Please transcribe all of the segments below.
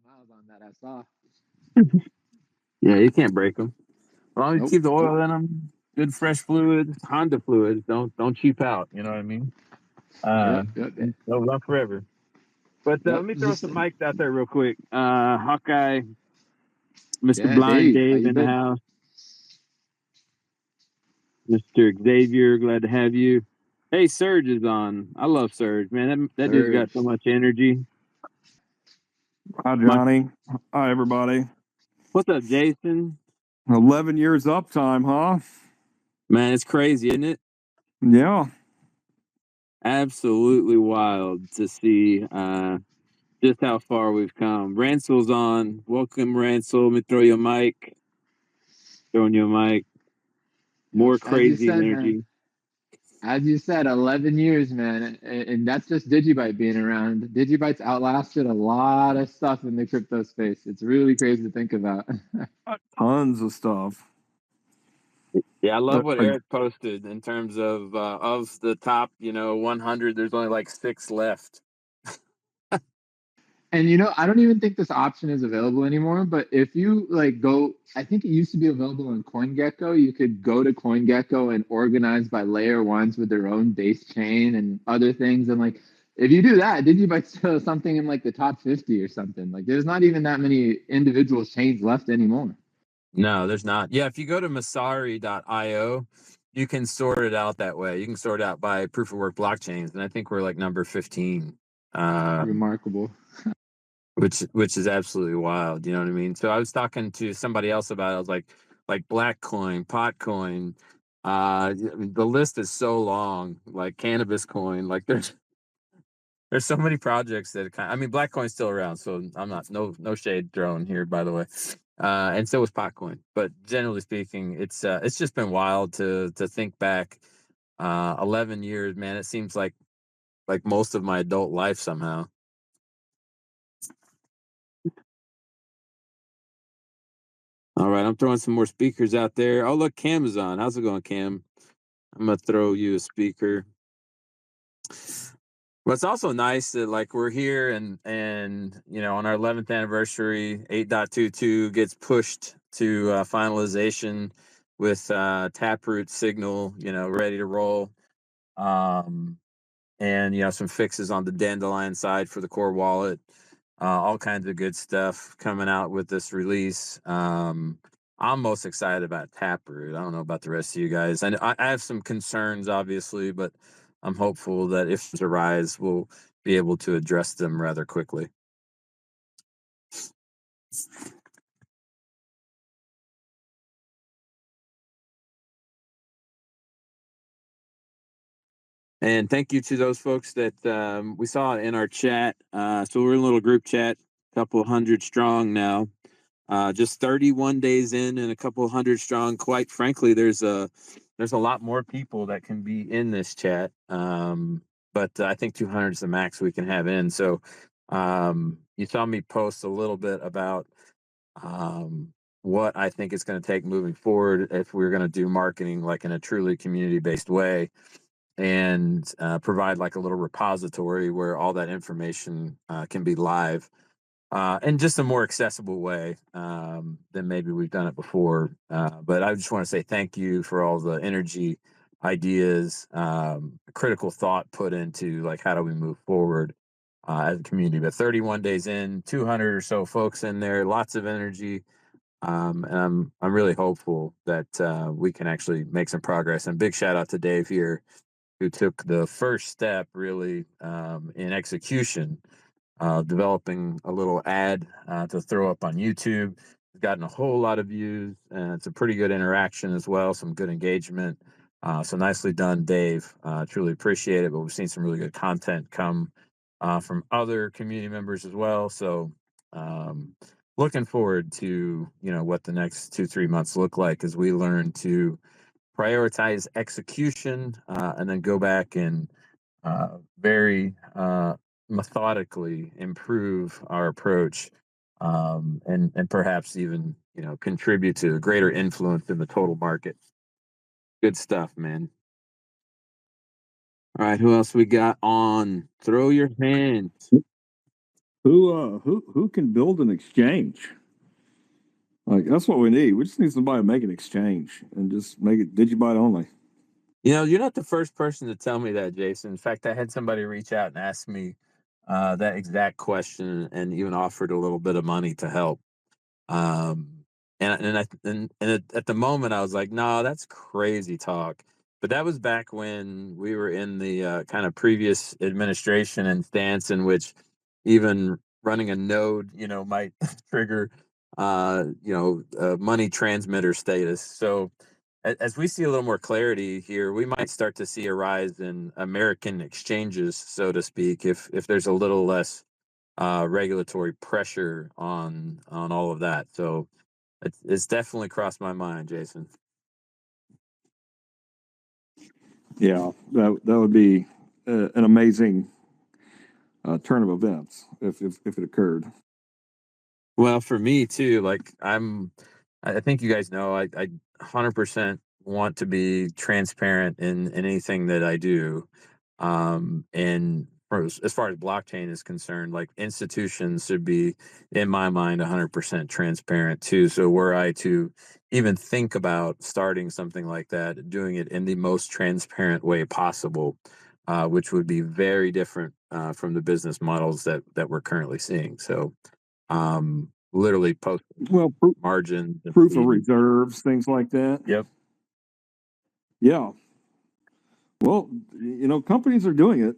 miles on that. I saw. Yeah, you can't break them. As long as you Nope. keep the oil in them, good fresh fluid, Honda fluids. Don't cheap out. You know what I mean? Yep. Yep. They'll run forever. But let Yep. me throw Just some mics out there real quick. Hawkeye, Mr. yeah, Blind Dave. How Dave you in the been? house. Mr. Xavier, glad to have you. Hey, Surge is on. I love Surge, man. That dude's got so Surge. much energy. Hi, My, Johnny. Hi, everybody. what's up, Jason? 11 years uptime, huh? Man, it's crazy, isn't it? Yeah. Absolutely wild to see just how far we've come. Ransel's on. Welcome, Ransel. Let me throw you a mic. Throwing you a mic. More As you crazy said, man. energy. As you said, 11 years, man, and that's just DigiByte being around. DigiByte's outlasted a lot of stuff in the crypto space. It's really crazy to think about. Tons of stuff. Yeah, I love what Like, Eric posted in terms of the top, 100. There's only like 6 left. And I don't even think this option is available anymore. But if you like go, I think it used to be available on CoinGecko. You could go to CoinGecko and organize by layer ones with their own base chain and other things. And like, if you do that, DigiByte's still something in like the top 50 or something. Like, there's not even that many individual chains left anymore. No, there's not. Yeah, if you go to Masari.io, you can sort it out that way. You can sort it out by proof of work blockchains, and I think we're like number 15. Remarkable. Which is absolutely wild. You know what I mean? So I was talking to somebody else about it. I was like Black Coin, Pot Coin. The list is so long. Like Cannabis Coin. Like there's so many projects that I mean, Black Coin's still around, so I'm not no shade thrown here, by the way. And so was Pot Coin. But generally speaking, it's just been wild to think back. 11 years, man. It seems like most of my adult life somehow. All right, I'm throwing some more speakers out there. Oh, look, Cam is on. How's it going, Cam? I'm gonna throw you a speaker. Well, it's also nice that like we're here and on our 11th anniversary, 8.22 gets pushed to finalization with Taproot Signal, ready to roll. And some fixes on the Dandelion side for the core wallet. All kinds of good stuff coming out with this release. I'm most excited about Taproot. I don't know about the rest of you guys. I have some concerns, obviously, but I'm hopeful that if those arise, we'll be able to address them rather quickly. And thank you to those folks that we saw in our chat. So we're in a little group chat, a couple hundred strong now. Just 31 days in and a couple hundred strong. Quite frankly, there's a lot more people that can be in this chat. But I think 200 is the max we can have in. So you saw me post a little bit about what I think it's going to take moving forward if we're going to do marketing like in a truly community-based way and provide like a little repository where all that information can be live in just a more accessible way than maybe we've done it before. But I just want to say thank you for all the energy, ideas, critical thought put into like how do we move forward as a community. But 31 days in, 200 or so folks in there, lots of energy. And I'm really hopeful that we can actually make some progress. And big shout out to Dave here, who took the first step really in execution, developing a little ad to throw up on YouTube. It's gotten a whole lot of views, and it's a pretty good interaction as well, some good engagement. So nicely done, Dave. Truly appreciate it. But we've seen some really good content come from other community members as well. So looking forward to what the next 2-3 months look like as we learn to prioritize execution and then go back and very methodically improve our approach and perhaps even contribute to a greater influence in the total market. Good stuff, man. All right, who else we got on? Throw your hands. Who can build an exchange? Like that's what we need. We just need somebody to make an exchange and just make it DigiByte only. You're not the first person to tell me that, Jason. In fact, I had somebody reach out and ask me that exact question and even offered a little bit of money to help. Um, at the moment, I was like, "No, that's crazy talk." But that was back when we were in the kind of previous administration and stance in which even running a node, might trigger, money transmitter status. So as we see a little more clarity here, we might start to see a rise in American exchanges, so to speak, if there's a little less regulatory pressure on all of that. So it's definitely crossed my mind, Jason. Yeah, that would be an amazing turn of events if it occurred. Well, for me too, like I think you guys know, I 100% want to be transparent in anything that I do. And as far as blockchain is concerned, like institutions should be, in my mind, 100% transparent too. So were I to even think about starting something like that, doing it in the most transparent way possible, which would be very different from the business models that we're currently seeing. So literally post Well, margins. proof of reserves, things like that. Yep. Yeah. Well, companies are doing it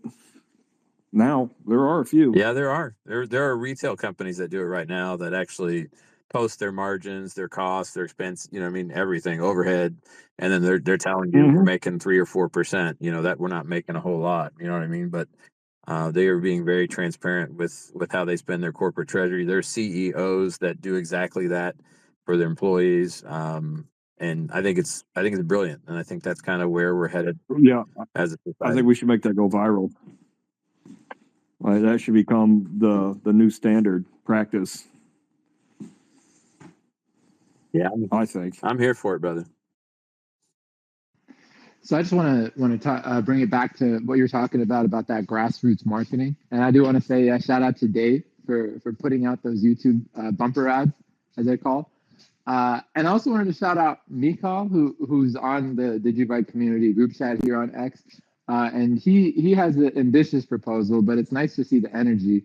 now. There are a few. Yeah, there are retail companies that do it right now that actually post their margins, their costs, their expense, I mean, everything, overhead, and then they're telling you we're making 3 or 4%, that we're not making a whole lot, you know what I mean? But they are being very transparent with how they spend their corporate treasury. There's CEOs that do exactly that for their employees. And I think it's brilliant, and I think that's kind of where we're headed Yeah, as a I society. think we should make that go viral. That should become the new standard practice. Yeah, I think. I'm here for it, brother. So I just want to bring it back to what you're talking about that grassroots marketing, and I do want to say shout out to Dave for putting out those YouTube bumper ads, as they call. And I also wanted to shout out Mikal, who's on the DigiByte community group chat here on X, and he has an ambitious proposal, but it's nice to see the energy.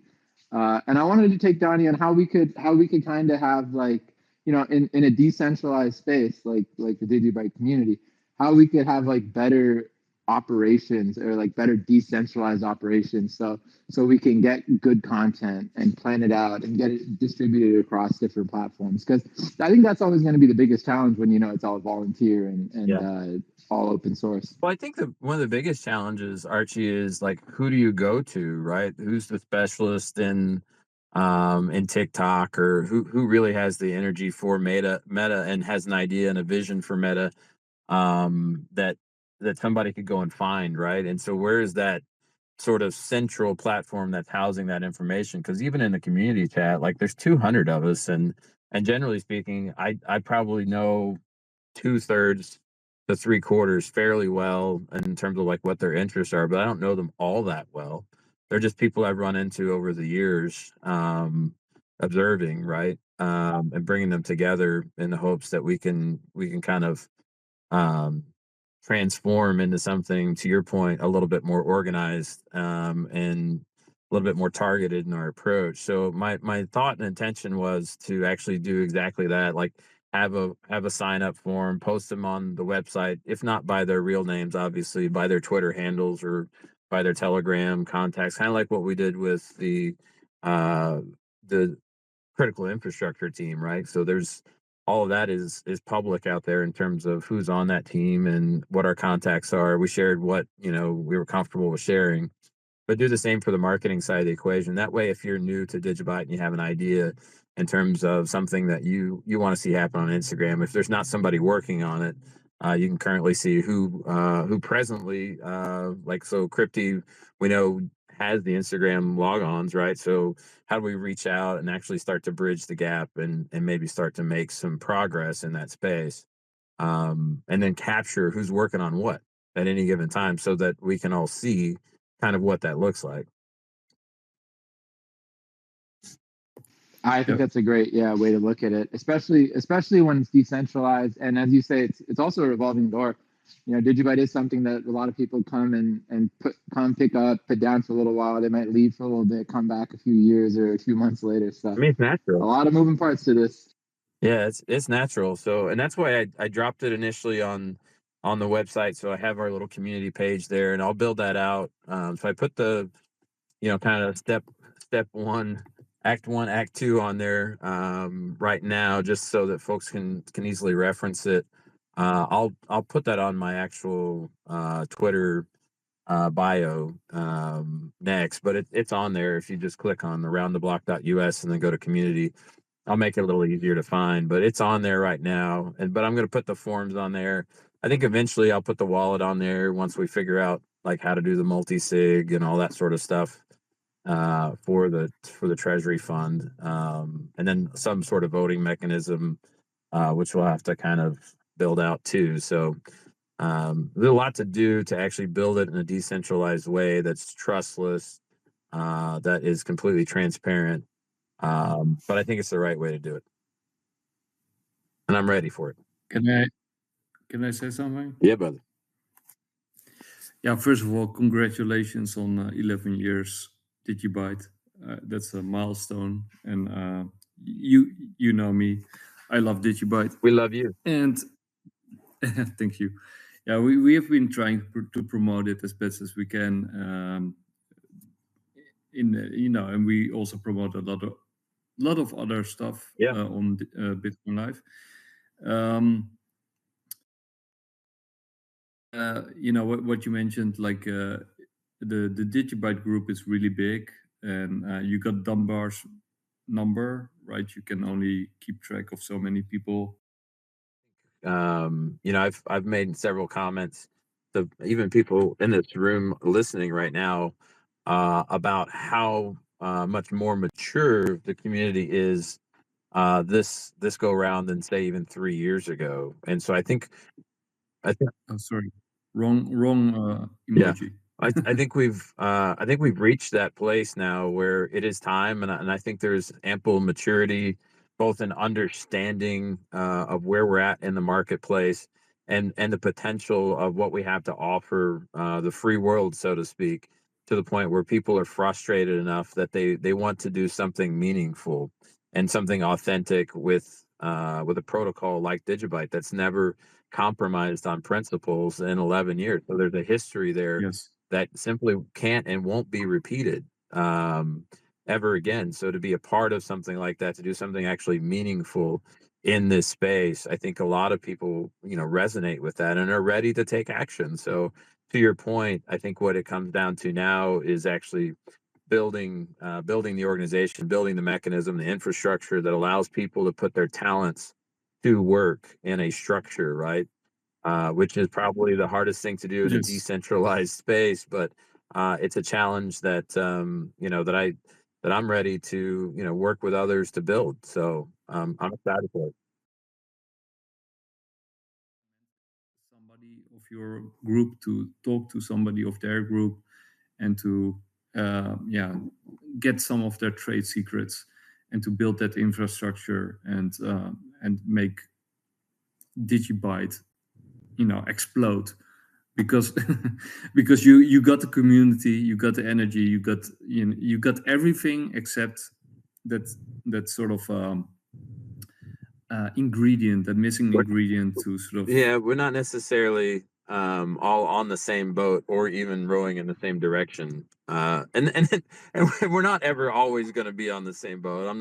And I wanted to take Donnie on how we could kind of have like in a decentralized space like the DigiByte community, how we could have like better operations or like better decentralized operations so we can get good content and plan it out and get it distributed across different platforms, because I think that's always going to be the biggest challenge when it's all volunteer and all open source. Well, I think one of the biggest challenges, Archie, is like who do you go to, right? Who's the specialist in TikTok, or who really has the energy for meta and has an idea and a vision for meta, that somebody could go and find, right? And so where is that sort of central platform that's housing that information? Because even in the community chat, like there's 200 of us, and generally speaking, I probably know 2/3 to 3/4 fairly well in terms of like what their interests are, but I don't know them all that well. They're just people I've run into over the years, observing, right, and bringing them together in the hopes that we can kind of um, transform into something, to your point, a little bit more organized, and a little bit more targeted in our approach. So my thought and intention was to actually do exactly that, like have a sign up form, post them on the website, if not by their real names, obviously by their Twitter handles or by their Telegram contacts, kind of like what we did with uh, the critical infrastructure team, right? So there's all of that is public out there in terms of who's on that team and what our contacts are. We shared what we were comfortable with sharing, but do the same for the marketing side of the equation. That way, if you're new to DigiByte and you have an idea in terms of something that you want to see happen on Instagram, if there's not somebody working on it, you can currently see who presently, like, so Crypty, we know, has the Instagram logons, right? So how do we reach out and actually start to bridge the gap and maybe start to make some progress in that space, and then capture who's working on what at any given time so that we can all see kind of what that looks like. I think Yeah. that's a great way to look at it, especially when it's decentralized. And as you say, it's also a revolving door. DigiByte is something that a lot of people come and pick up, put down for a little while. They might leave for a little bit, come back a few years or a few months later. So I mean, it's a natural. lot of moving parts to this. Yeah, it's natural. So, and that's why I dropped it initially on the website. So I have our little community page there, and I'll build that out. So I put the kind of step one, act 1, act 2 on there right now, just so that folks can easily reference it. I'll put that on my actual Twitter bio next, but it's on there. If you just click on aroundtheblock.us and then go to community, I'll make it a little easier to find, but it's on there right now. But I'm going to put the forms on there. I think eventually I'll put the wallet on there once we figure out like how to do the multi-sig and all that sort of stuff for the treasury fund, and then some sort of voting mechanism, which we'll have to kind of build out too. So there's a lot to do to actually build it in a decentralized way that's trustless, that is completely transparent. But I think it's the right way to do it, and I'm ready for it. Can I say something? Yeah, brother. Yeah, first of all, congratulations on 11 years DigiByte. That's a milestone, and you know me, I love DigiByte. We love you. And thank you. Yeah, we have been trying to promote it as best as we can. And we also promote a lot of other stuff on Bitcoin Live. What you mentioned, like the DigiByte group is really big, and you got Dunbar's number, right? You can only keep track of so many people. I've made several comments to even people in this room listening right now about how much more mature the community is this go round than say even 3 years ago. And so I think Oh, sorry, wrong emoji. I think we've reached that place now where it is time, and I think there's ample maturity, both in understanding of where we're at in the marketplace, and the potential of what we have to offer the free world, so to speak, to the point where people are frustrated enough that they want to do something meaningful and something authentic with a protocol like DigiByte that's never compromised on principles in 11 years. So there's a history there that simply can't and won't be repeated ever again. So to be a part of something like that, to do something actually meaningful in this space, I think a lot of people, resonate with that and are ready to take action. So to your point, I think what it comes down to now is actually building the organization, building the mechanism, the infrastructure that allows people to put their talents to work in a structure, right? Which is probably the hardest thing to do in a decentralized space, but it's a challenge that that I'm ready to work with others to build. So I'm excited for it. Somebody of your group to talk to somebody of their group and to get some of their trade secrets and to build that infrastructure and make DigiByte explode, because because you got the community, you got the energy, you got everything except that sort of ingredient, that missing ingredient to sort of we're not necessarily all on the same boat or even rowing in the same direction, and we're not ever always going to be on the same boat. I'm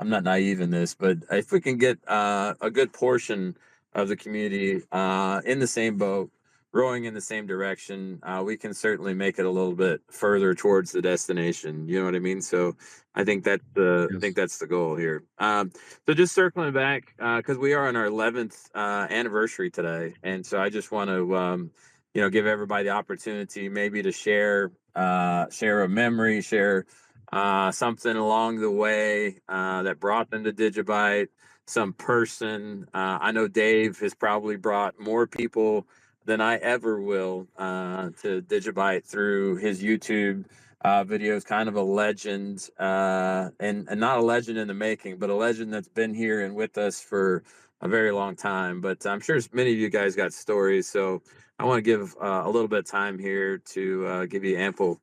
not naive in this, but if we can get a good portion of the community in the same boat, rowing in the same direction, we can certainly make it a little bit further towards the destination. You know what I mean? So I think that's the goal here. So just circling back, because we are on our 11th anniversary today, and so I just want to give everybody the opportunity maybe to share a memory, share something along the way that brought them to DigiByte, some person. I know Dave has probably brought more people than I ever will to DigiByte through his YouTube video is kind of a legend, and not a legend in the making, but a legend that's been here and with us for a very long time. But I'm sure many of you guys got stories, so I want to give a little bit of time here to give you ample,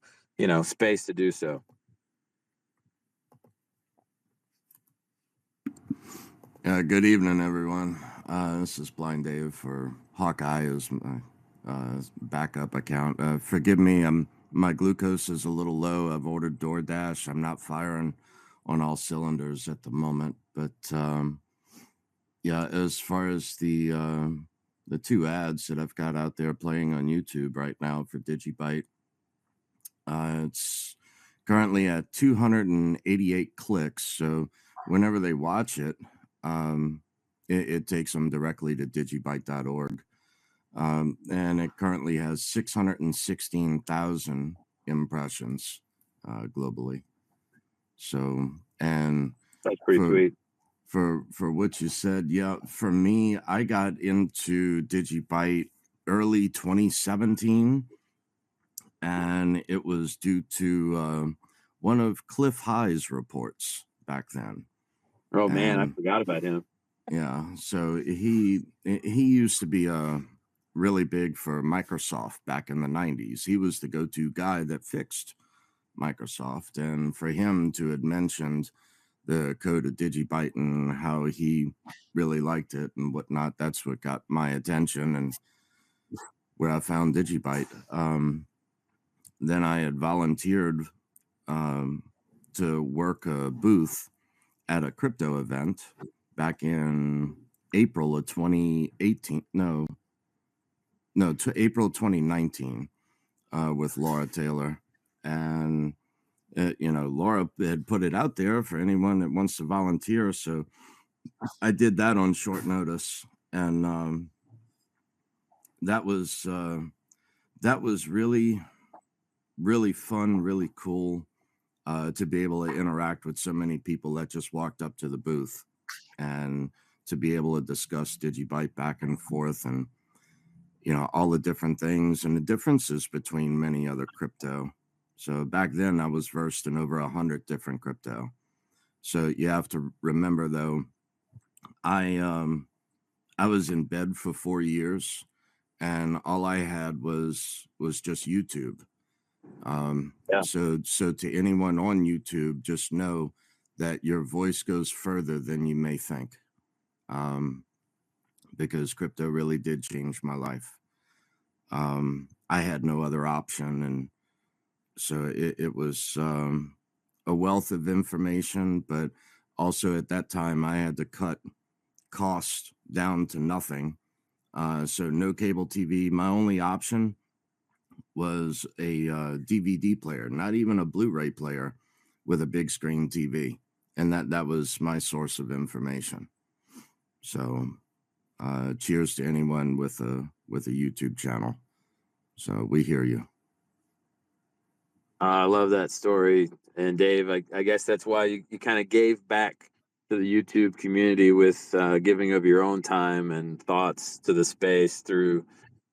space to do so. Good evening, everyone. This is Blind Dave for Hawkeye as my backup account. Forgive me, my glucose is a little low. I've ordered DoorDash. I'm not firing on all cylinders at the moment, but yeah, as far as the 2 ads that I've got out there playing on YouTube right now for DigiByte, it's currently at 288 clicks. So whenever they watch it, it takes them directly to digibyte.org. And it currently has 616,000 impressions globally. So, and that's pretty sweet. For what you said, yeah, for me, I got into DigiByte early 2017, and it was due to one of Cliff High's reports back then. Oh man, I forgot about him. Yeah, so he used to be really big for Microsoft back in the 90s. He was the go-to guy that fixed Microsoft, and for him to have mentioned the code of DigiByte and how he really liked it and whatnot, that's what got my attention and where I found DigiByte. Then I had volunteered to work a booth at a crypto event back in April of 2018. April 2019 with Laura Taylor. And, Laura had put it out there for anyone that wants to volunteer. So I did that on short notice. And that was really, really fun, really cool to be able to interact with so many people that just walked up to the booth and to be able to discuss DigiByte back and forth and, all the different things and the differences between many other crypto. So back then I was versed in over 100 different crypto. So you have to remember though, I was in bed for 4 years and all I had was just YouTube. So to anyone on YouTube, just know that your voice goes further than you may think. Because crypto really did change my life. I had no other option. And so it was a wealth of information, but also at that time I had to cut costs down to nothing. So no cable TV. My only option was a DVD player, not even a Blu-ray player with a big screen TV. And that was my source of information. So cheers to anyone with a YouTube channel. So we hear you. I love that story. And Dave, I guess that's why you kind of gave back to the YouTube community with giving of your own time and thoughts to the space through,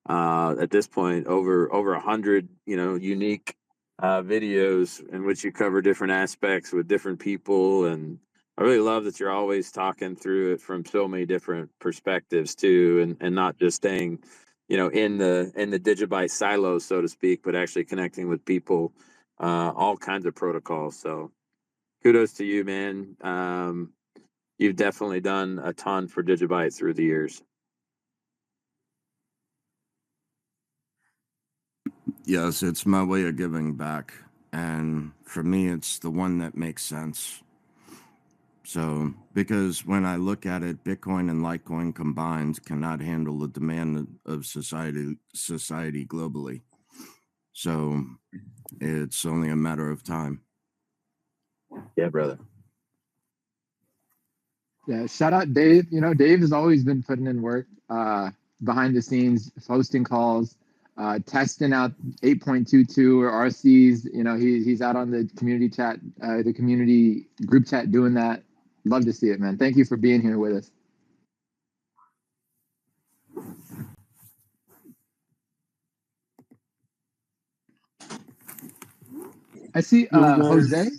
at this point, over 100, unique videos in which you cover different aspects with different people. And I really love that you're always talking through it from so many different perspectives too, and not just staying, in the DigiByte silos, so to speak, but actually connecting with people, all kinds of protocols. So kudos to you, man. You've definitely done a ton for DigiByte through the years. Yes, it's my way of giving back. And for me, it's the one that makes sense. So, because when I look at it, Bitcoin and Litecoin combined cannot handle the demand of society globally. So, it's only a matter of time. Yeah, brother. Yeah, shout out Dave. Dave has always been putting in work behind the scenes, hosting calls, testing out 8.22 or RCs. He's out on the community chat, the community group chat doing that. Love to see it, man. Thank you for being here with us. I see Yo, guys. Jose.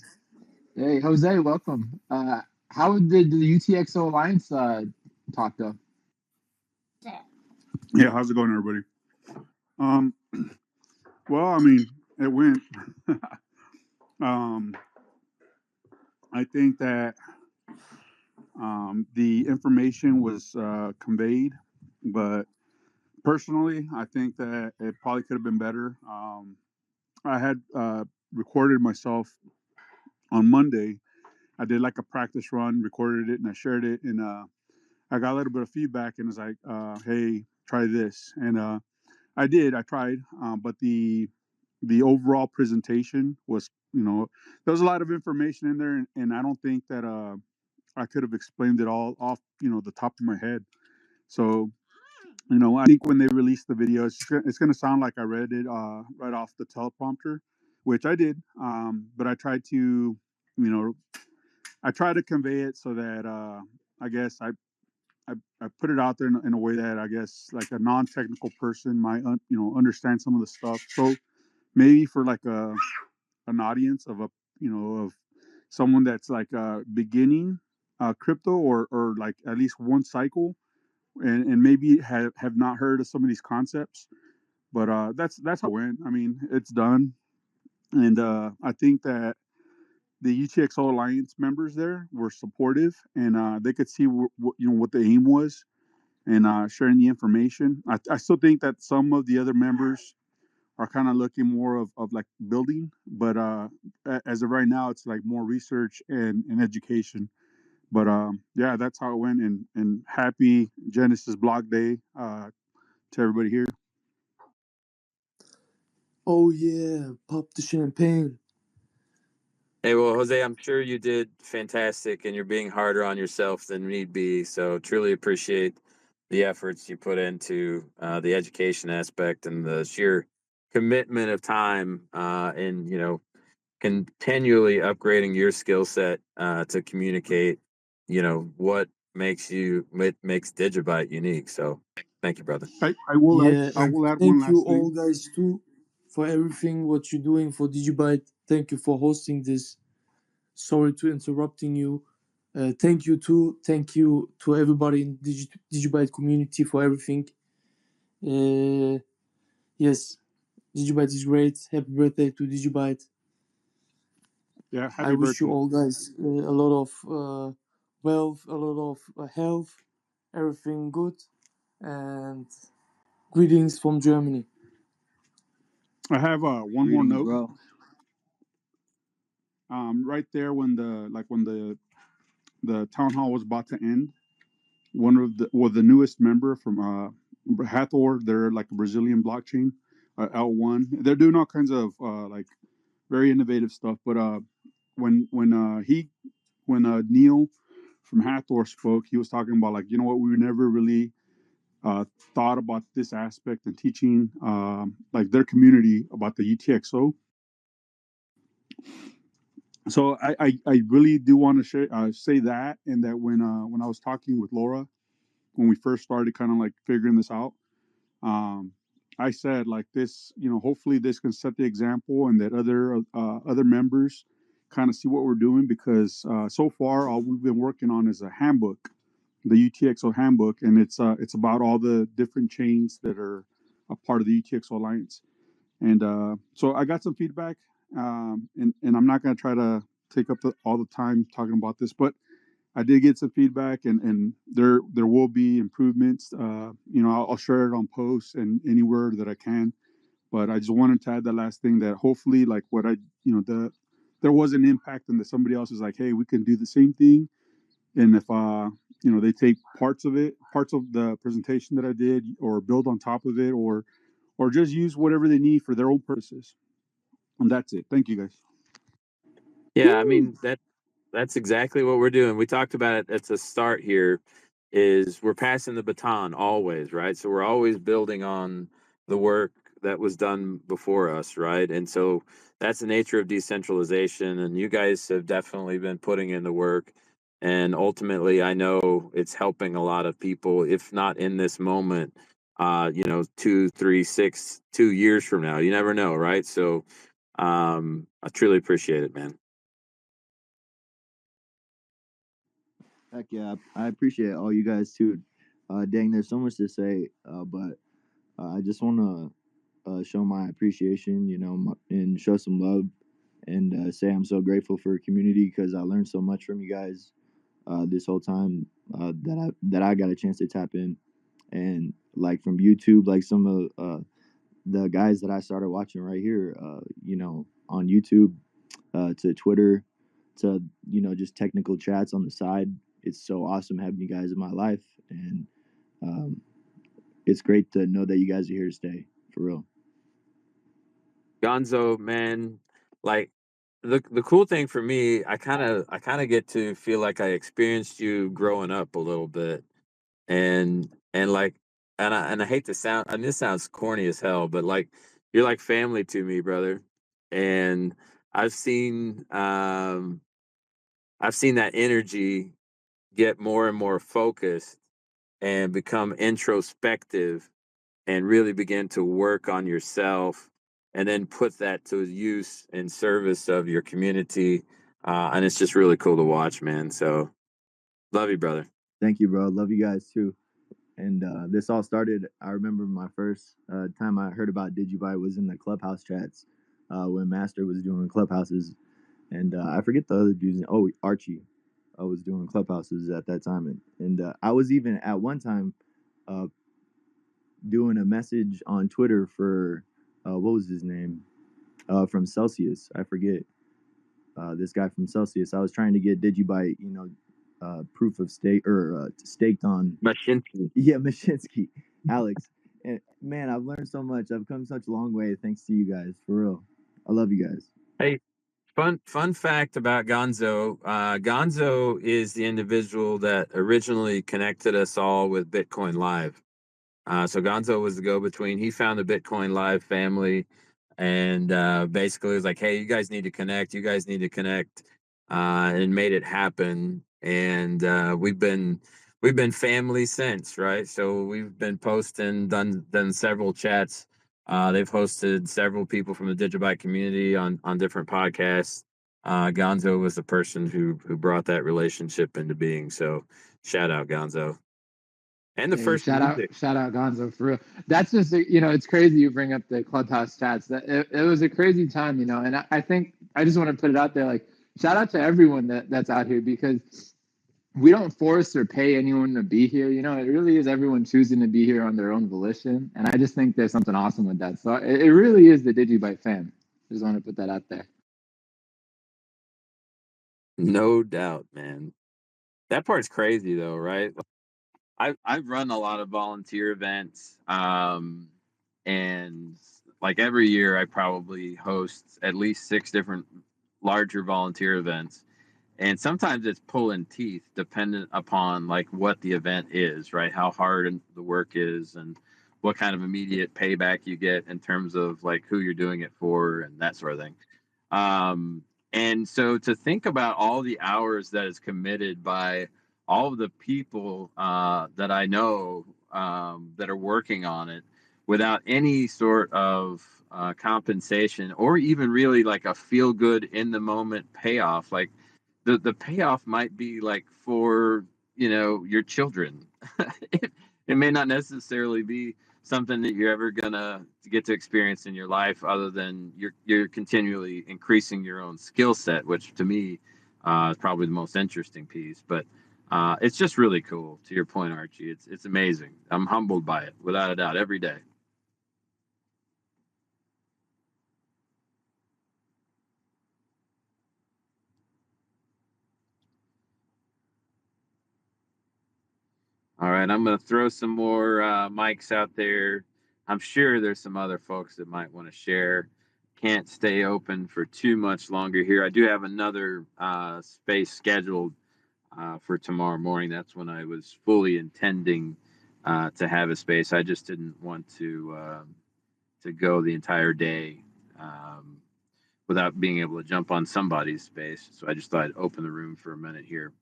Hey, Jose, welcome. How did the UTXO Alliance talk go? Yeah, how's it going, everybody? Well, I mean, it went. um, I think that the information was conveyed, but personally, I think that it probably could have been better. I had recorded myself on Monday. I did like a practice run, recorded it, and I shared it, and I got a little bit of feedback, and it's like, "Hey, try this," and I did. I tried, but the overall presentation was, there was a lot of information in there, and I don't think that I could have explained it all off, the top of my head. So, I think when they release the video, it's going to sound like I read it right off the teleprompter, which I did. But I tried to, you know, I try to convey it so that I guess I put it out there in a way that I guess like a non-technical person might, understand some of the stuff. So maybe for like an audience of of someone that's like beginning crypto or like at least one cycle and maybe have not heard of some of these concepts, but that's how it went. I mean, it's done, and I think that the UTXO Alliance members there were supportive, and they could see what the aim was, and sharing the information. I still think that some of the other members are kind of looking more of like building, but as of right now, it's like more research and education. But yeah, that's how it went, and happy Genesis Block Day to everybody here. Oh yeah, pop the champagne. Hey, well, Jose, I'm sure you did fantastic, and you're being harder on yourself than need be. So truly appreciate the efforts you put into the education aspect and the sheer commitment of time and continually upgrading your skill set to communicate. What makes DigiByte unique. So thank you, brother. I will Yeah, I and will add one thank you last all thing. guys too for everything what you're doing for DigiByte. Thank you for hosting this. Sorry to interrupting you. Thank you too. Thank you to everybody in DigiByte community for everything. Yes, DigiByte is great. Happy birthday to DigiByte. Yeah, I happy wish you birthday. all guys a lot of wealth, a lot of health, everything good, and greetings from Germany. I have one more Greetings, note. bro. Right there when the town hall was about to end, the newest member from Hathor, they're like a Brazilian blockchain, L1. They're doing all kinds of like very innovative stuff. But when Neil from Hathor spoke, he was talking about like, we never really thought about this aspect and teaching like their community about the UTXO. So I really do want to say that, and that when I was talking with Laura when we first started kind of like figuring this out, um, I said like this, hopefully this can set the example, and that other members kind of see what we're doing, because so far all we've been working on is a handbook, the UTXO handbook, and it's about all the different chains that are a part of the UTXO Alliance. And so I got some feedback, and I'm not going to try to take up all the time talking about this, but I did get some feedback, and there will be improvements. I'll share it on posts and anywhere that I can. But I just wanted to add the last thing, that hopefully, like what there was an impact, and that somebody else is like, hey, we can do the same thing. And if they take parts of the presentation that I did, or build on top of it, or just use whatever they need for their own purposes. And that's it. Thank you, guys. Yeah, I mean that's exactly what we're doing. We talked about it at the start here, is we're passing the baton always, right? So we're always building on the work that was done before us, right? And so that's the nature of decentralization, and you guys have definitely been putting in the work, and ultimately I know it's helping a lot of people, if not in this moment, 2, 3, 6, 2 years from now. You never know, right? So I truly appreciate it, man. Heck yeah, I appreciate all you guys too. Dang, there's so much to say, but I just want to show my appreciation, and show some love, and say I'm so grateful for community because I learned so much from you guys this whole time that I got a chance to tap in, and like from YouTube, like some of the guys that I started watching right here, on YouTube, to Twitter, to just technical chats on the side. It's so awesome having you guys in my life, and um, it's great to know that you guys are here to stay, for real. Gonzo, man, like the cool thing for me, I kind of get to feel like I experienced you growing up a little bit, and like, and I hate to sound, and this sounds corny as hell, but like you're like family to me, brother. And I've seen um I've seen that energy get more and more focused and become introspective and really begin to work on yourself and then put that to use in service of your community. And it's just really cool to watch, man. So love you, brother. Thank you, bro. Love you guys too. And this all started, I remember my first time I heard about DigiByte was in the Clubhouse chats when Master was doing Clubhouses. And I forget the other dude's name. Oh, Archie was doing Clubhouses at that time. And I was even at one time uh, doing a message on Twitter for, what was his name? From Celsius. I forget. This guy from Celsius. I was trying to get DigiByte, proof of stake or staked on. Mashinsky. Yeah, Mashinsky, Alex. And man, I've learned so much. I've come such a long way thanks to you guys. For real, I love you guys. Hey, fun fact about Gonzo. Gonzo is the individual that originally connected us all with Bitcoin Live. So Gonzo was the go-between. He found the Bitcoin Live family, and basically was like, "Hey, you guys need to connect. You guys need to connect," and made it happen. And we've been family since, right? So we've been posting, done several chats. They've hosted several people from the DigiByte community on different podcasts. Gonzo was the person who brought that relationship into being. So shout out Gonzo. And the Hey, first music. shout out Gonzo for real. That's just it's crazy you bring up the Clubhouse chats. That it was a crazy time, and I think I just want to put it out there, like, shout out to everyone that's out here, because we don't force or pay anyone to be here. It really is everyone choosing to be here on their own volition, and I just think there's something awesome with that. So it really is the DigiByte fam. Just want to put that out there. No doubt, man. That part's crazy though, right? I've run a lot of volunteer events, and like every year I probably host at least 6 different larger volunteer events. And sometimes it's pulling teeth dependent upon like what the event is, right? How hard the work is and what kind of immediate payback you get in terms of like who you're doing it for and that sort of thing. And so to think about all the hours that is committed by all of the people that I know that are working on it without any sort of compensation or even really like a feel good in the moment payoff, like the payoff might be like for your children. It may not necessarily be something that you're ever gonna get to experience in your life, other than you're continually increasing your own skill set, which to me is probably the most interesting piece. But it's just really cool. To your point, Archie, it's amazing. I'm humbled by it, without a doubt, every day. All right, I'm going to throw some more mics out there. I'm sure there's some other folks that might want to share. Can't stay open for too much longer here. I do have another space scheduled for tomorrow morning. That's when I was fully intending to have a space. I just didn't want to go the entire day without being able to jump on somebody's space. So I just thought I'd open the room for a minute here.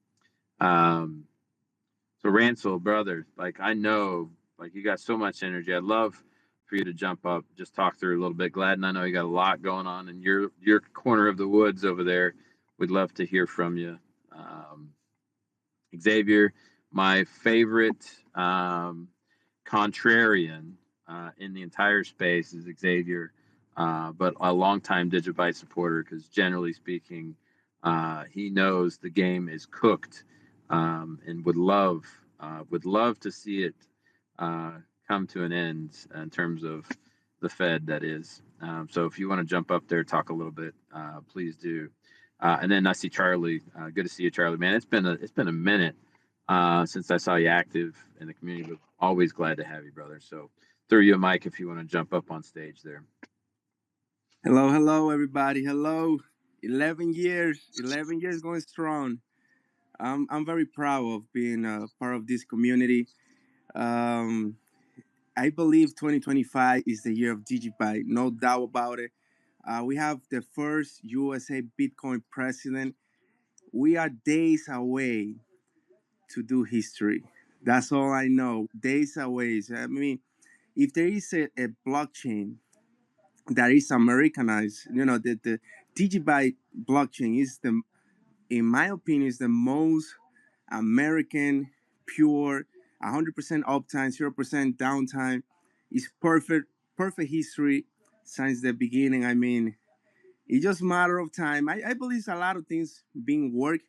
So Ransel, brother, like I know, like you got so much energy. I'd love for you to jump up, just talk through a little bit. Gladden, I know you got a lot going on in your corner of the woods over there. We'd love to hear from you. Xavier, my favorite contrarian in the entire space is Xavier, but a longtime DigiByte supporter because generally speaking, he knows the game is cooked and would love to see it come to an end in terms of the Fed. That is. So if you want to jump up there, talk a little bit, please do. And then I see Charlie. Good to see you, Charlie. Man, it's been a minute since I saw you active in the community, but always glad to have you, brother. So throw you a mic if you want to jump up on stage there. Hello, everybody. Hello. 11 years going strong. I'm very proud of being a part of this community. I believe 2025 is the year of DigiByte, no doubt about it. We have the first USA Bitcoin president. We are days away to do history. That's all I know. Days away. I mean, if there is a blockchain that is Americanized, the DigiByte blockchain is in my opinion, is the most American, pure, 100% uptime, 0% downtime. It's perfect history since the beginning. I mean, it's just a matter of time. I believe a lot of things being worked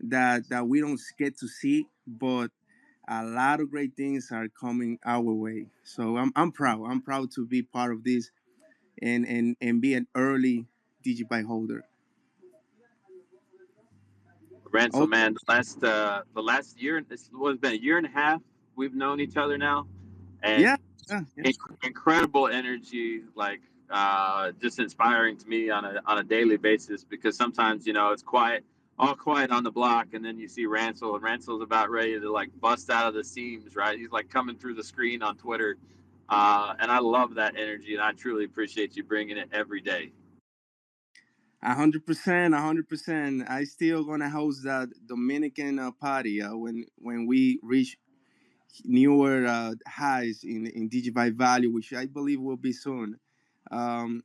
that we don't get to see, but a lot of great things are coming our way. So I'm proud. I'm proud to be part of this and be an early DigiByte holder. Ransom, man, the last year, it's been a year and a half we've known each other now, and Yeah. incredible energy, like just inspiring to me on a daily basis. Because sometimes it's all quiet on the block, and then you see Ransel, and Ransel's about ready to like bust out of the seams, right? He's like coming through the screen on Twitter, and I love that energy, and I truly appreciate you bringing it every day. 100%. I still gonna host that Dominican party when we reach newer highs in DigiByte value, which I believe will be soon.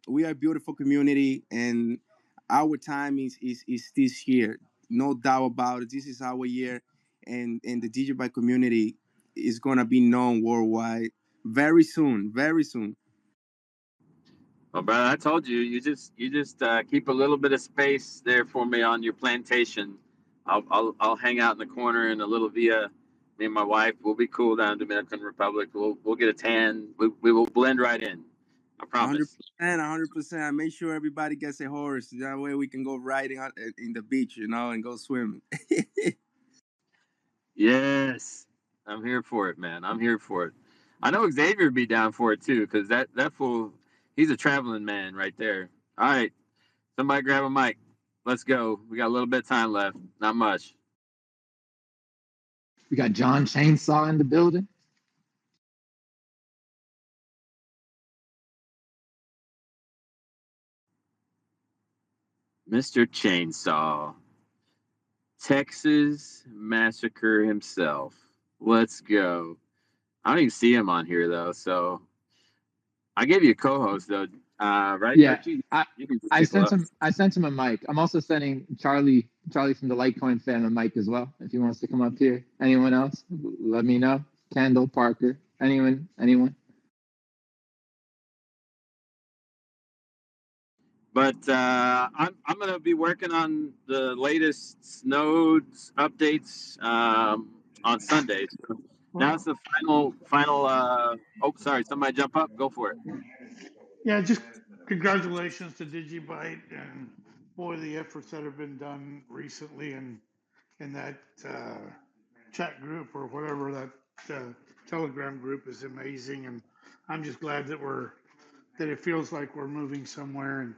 We are a beautiful community, and our time is this year, no doubt about it. This is our year, and the DigiByte community is gonna be known worldwide very soon. Very soon. Well, brother, I told you, you just keep a little bit of space there for me on your plantation. I'll hang out in the corner in a little villa. Me and my wife, we'll be cool down in Dominican Republic. We'll get a tan. We will blend right in. I promise. 100%. I make sure everybody gets a horse. That way we can go riding in the beach, and go swimming. Yes, I'm here for it, man. I'm here for it. I know Xavier would be down for it too, because that fool, he's a traveling man right there. All right, somebody grab a mic. Let's go. We got a little bit of time left. Not much. We got John Chainsaw in the building. Mr. Chainsaw. Texas Massacre himself. Let's go. I don't even see him on here though, so I gave you a co-host though, right? Yeah, You can I people sent up. him. I sent him a mic. I'm also sending Charlie from the Litecoin fam a mic as well. If he wants to come up here. Anyone else? Let me know. Kendall, Parker, anyone? But I'm gonna be working on the latest nodes updates on Sunday. So now it's the final. Oh, sorry, somebody jump up. Go for it. Yeah, just congratulations to DigiByte and boy, the efforts that have been done recently in that chat group or whatever that Telegram group is amazing, and I'm just glad that it feels like we're moving somewhere,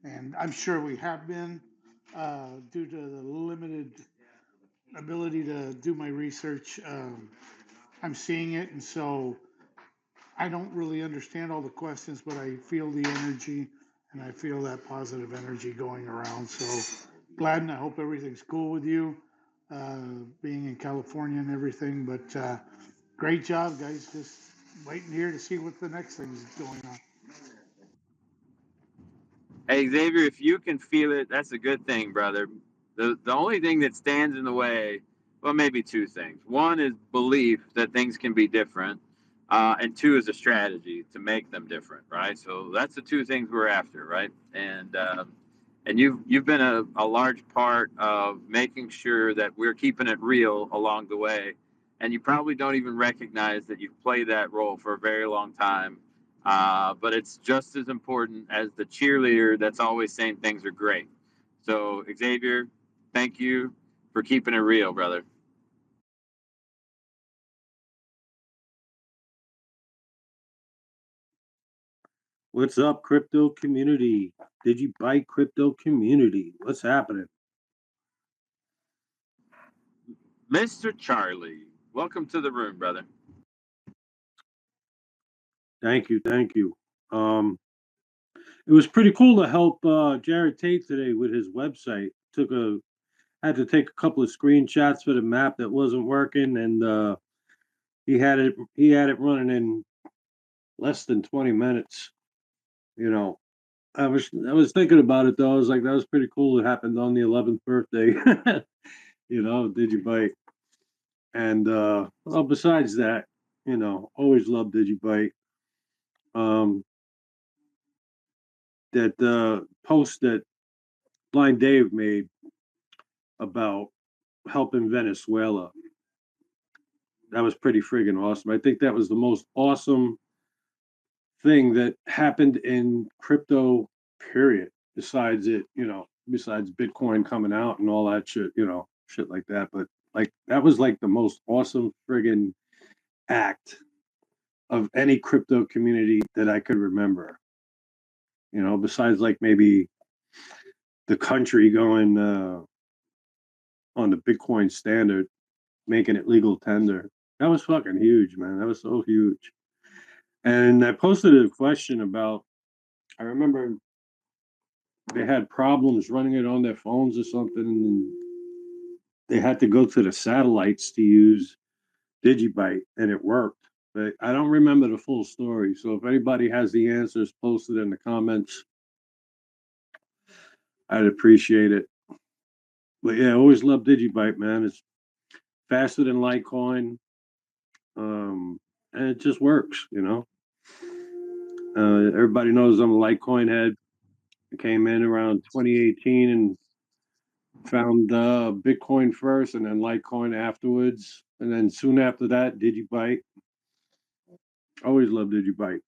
and I'm sure we have been due to the limited ability to do my research. I'm seeing it, and so I don't really understand all the questions, but I feel the energy and I feel that positive energy going around. So glad, and I hope everything's cool with you, being in California and everything. But great job, guys. Just waiting here to see what the next thing's going on. Hey, Xavier, if you can feel it, that's a good thing, brother. The only thing that stands in the way, well, maybe two things. One is belief that things can be different, and two is a strategy to make them different, right? So that's the two things we're after, right? And you've been a large part of making sure that we're keeping it real along the way. And you probably don't even recognize that you've played that role for a very long time. But it's just as important as the cheerleader that's always saying things are great. So, Xavier, thank you for keeping it real, brother. What's up, crypto community? DigiByte crypto community. What's happening? Mr. Charlie, welcome to the room, brother. Thank you. It was pretty cool to help Jared Tate today with his website. Had to take a couple of screenshots for the map that wasn't working, and he had it running in less than 20 minutes. You know, I was thinking about it though. I was like, that was pretty cool. It happened on the 11th birthday. DigiByte. And well, besides that, always love DigiByte. That post that Blind Dave made about helping Venezuela, that was pretty friggin' awesome. I think that was the most awesome thing that happened in crypto, period. Besides Bitcoin coming out and all that shit, shit like that. But like that was like the most awesome friggin' act of any crypto community that I could remember. Besides like maybe the country going on the Bitcoin standard, making it legal tender. That was fucking huge, man. That was so huge. And I posted a question about, I remember they had problems running it on their phones or something, and they had to go to the satellites to use DigiByte, and it worked. But I don't remember the full story. So if anybody has the answers, post it in the comments. I'd appreciate it. But yeah, I always love DigiByte, man. It's faster than Litecoin, and it just works. Everybody knows I'm a Litecoin head. I came in around 2018 and found Bitcoin first, and then Litecoin afterwards, and then soon after that, DigiByte. Always love DigiByte.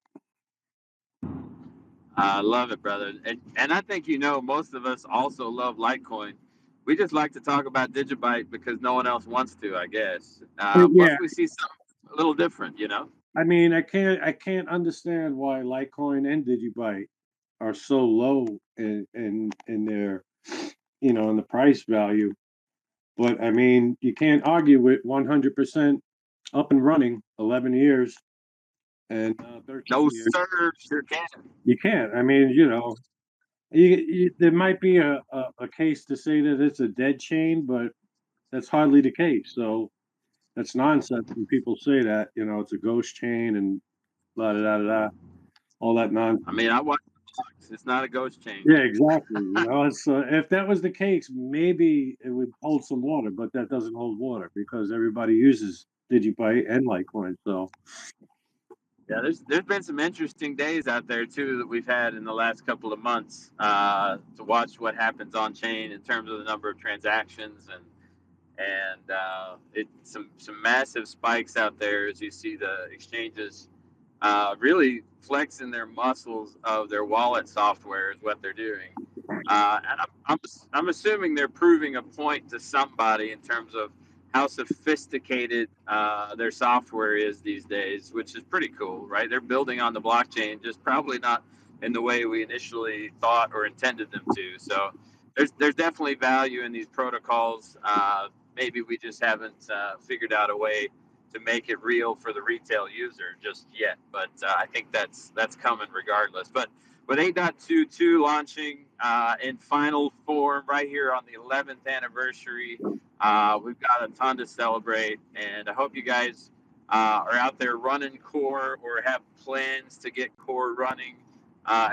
I love it, brother. And I think most of us also love Litecoin. We just like to talk about DigiByte because no one else wants to, I guess. Yeah. Plus, we see something a little different, I mean, I can't understand why Litecoin and DigiByte are so low in their, in the price value. But I mean, you can't argue with 100% up and running, 11 years and 13 No, years. sir, sure can. You can't. I mean, there might be a case to say that it's a dead chain, but that's hardly the case. So that's nonsense when people say that, it's a ghost chain and blah, da, da, da, all that nonsense. I mean, I watch the it's not a ghost chain. Yeah, exactly. If that was the case, maybe it would hold some water, but that doesn't hold water because everybody uses DigiByte and Litecoin. So yeah, there's been some interesting days out there too that we've had in the last couple of months to watch what happens on chain in terms of the number of transactions and some massive spikes out there as you see the exchanges really flexing their muscles of their wallet software is what they're doing. And I'm assuming they're proving a point to somebody in terms of how sophisticated their software is these days, which is pretty cool, right? They're building on the blockchain, just probably not in the way we initially thought or intended them to. So there's definitely value in these protocols. Maybe we just haven't figured out a way to make it real for the retail user just yet, but I think that's coming regardless. But with 8.22 launching in final form right here on the 11th anniversary, we've got a ton to celebrate, and I hope you guys are out there running core or have plans to get core running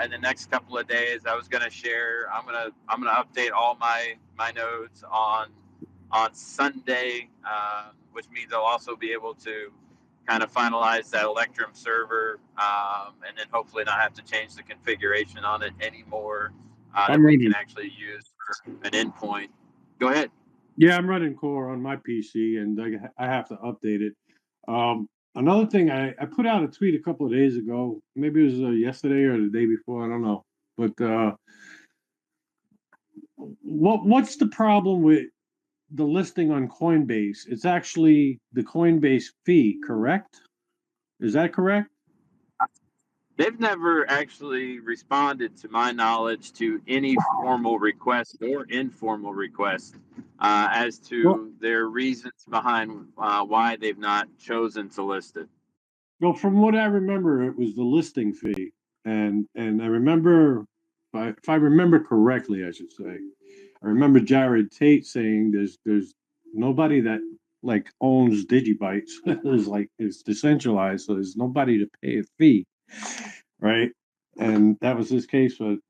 in the next couple of days, I was going to share. I'm gonna update all my nodes on Sunday, which means I'll also be able to kind of finalize that Electrum server, and then hopefully not have to change the configuration on it anymore, that I'm we can running. actually use for an endpoint. Go ahead. Yeah, I'm running core on my PC, and I have to update it. Another thing, I put out a tweet a couple of days ago. Maybe it was yesterday or the day before. I don't know. But what's the problem with the listing on Coinbase? It's actually the Coinbase fee, correct? Is that correct? They've never actually responded, to my knowledge, to any formal request or informal request as Well, to their reasons behind why they've not chosen to list it. well, from what I remember, it was the listing fee, and I remember, if I remember correctly, I should say, I remember Jared Tate saying there's nobody that like owns DigiBytes. It's decentralized, so there's nobody to pay a fee, right? And that was his case with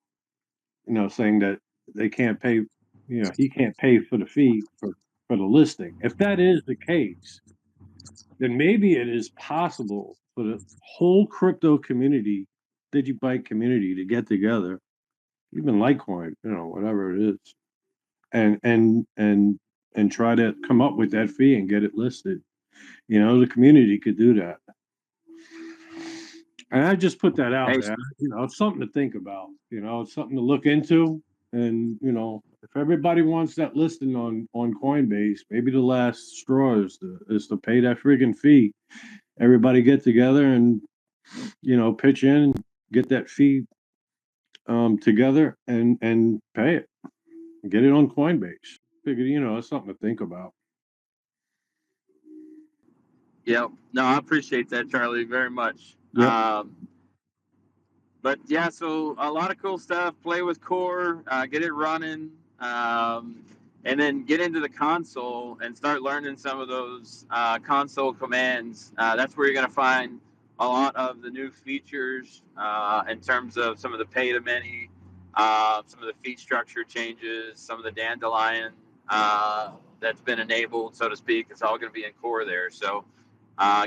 saying that they can't pay, he can't pay for the fee for the listing. If that is the case, then maybe it is possible for the whole crypto community, DigiByte community, to get together, even Litecoin, whatever it is, and try to come up with that fee and get it listed. The community could do that. And I just put that out Hey, there. It's something to think about. It's something to look into. And if everybody wants that listing on Coinbase, maybe the last straw is to pay that friggin' fee. Everybody get together and pitch in, get that fee together, and pay it. Get it on Coinbase. Figure, it's something to think about. yeah, no, I appreciate that, Charlie, very much. Yep. But yeah, so a lot of cool stuff. Play with core, get it running, and then get into the console and start learning some of those console commands. That's where you're going to find a lot of the new features in terms of some of the pay to many, some of the fee structure changes, some of the dandelion that's been enabled, so to speak. It's all going to be in core there. So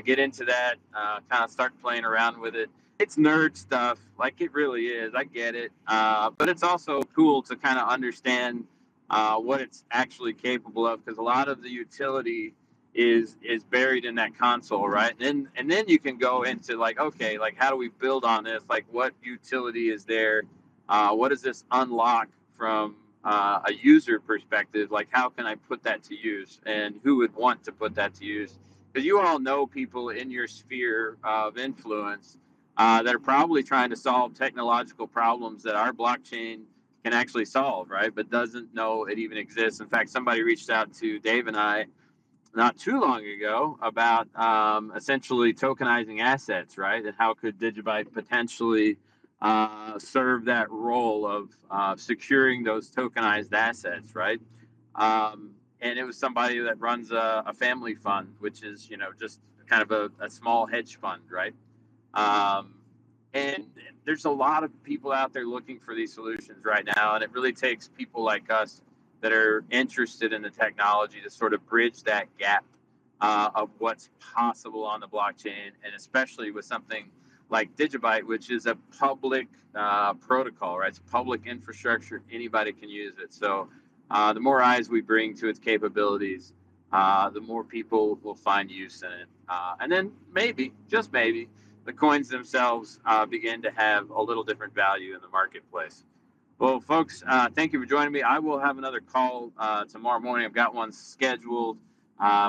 get into that, kind of start playing around with it. It's nerd stuff, like it really is. I get it, but it's also cool to kind of understand what it's actually capable of, because a lot of the utility is buried in that console, right? And then you can go into like, okay, like how do we build on this? Like what utility is there? What does this unlock from a user perspective? Like how can I put that to use, and who would want to put that to use? Because you all know people in your sphere of influence that are probably trying to solve technological problems that our blockchain can actually solve, right? But doesn't know it even exists. In fact, somebody reached out to Dave and I not too long ago about essentially tokenizing assets, right? And how could DigiByte potentially serve that role of securing those tokenized assets, right? And it was somebody that runs a family fund, which is, just kind of a small hedge fund, right? And there's a lot of people out there looking for these solutions right now. And it really takes people like us that are interested in the technology to sort of bridge that gap of what's possible on the blockchain. And especially with something like DigiByte, which is a public protocol, right? It's public infrastructure. Anybody can use it. So the more eyes we bring to its capabilities, the more people will find use in it. And then maybe, just maybe, the coins themselves begin to have a little different value in the marketplace. Well, folks, thank you for joining me. I will have another call tomorrow morning. I've got one scheduled,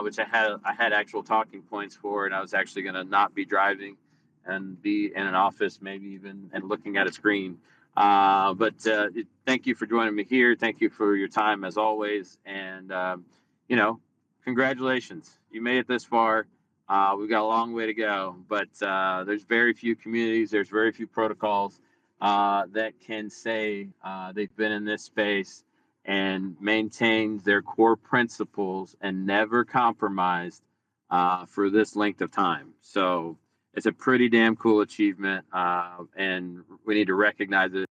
which I had actual talking points for, and I was actually going to not be driving and be in an office, maybe even and looking at a screen. But thank you for joining me here. Thank you for your time as always, and congratulations. You made it this far. We've got a long way to go, but there's very few communities, there's very few protocols that can say they've been in this space and maintained their core principles and never compromised for this length of time. So it's a pretty damn cool achievement, and we need to recognize it.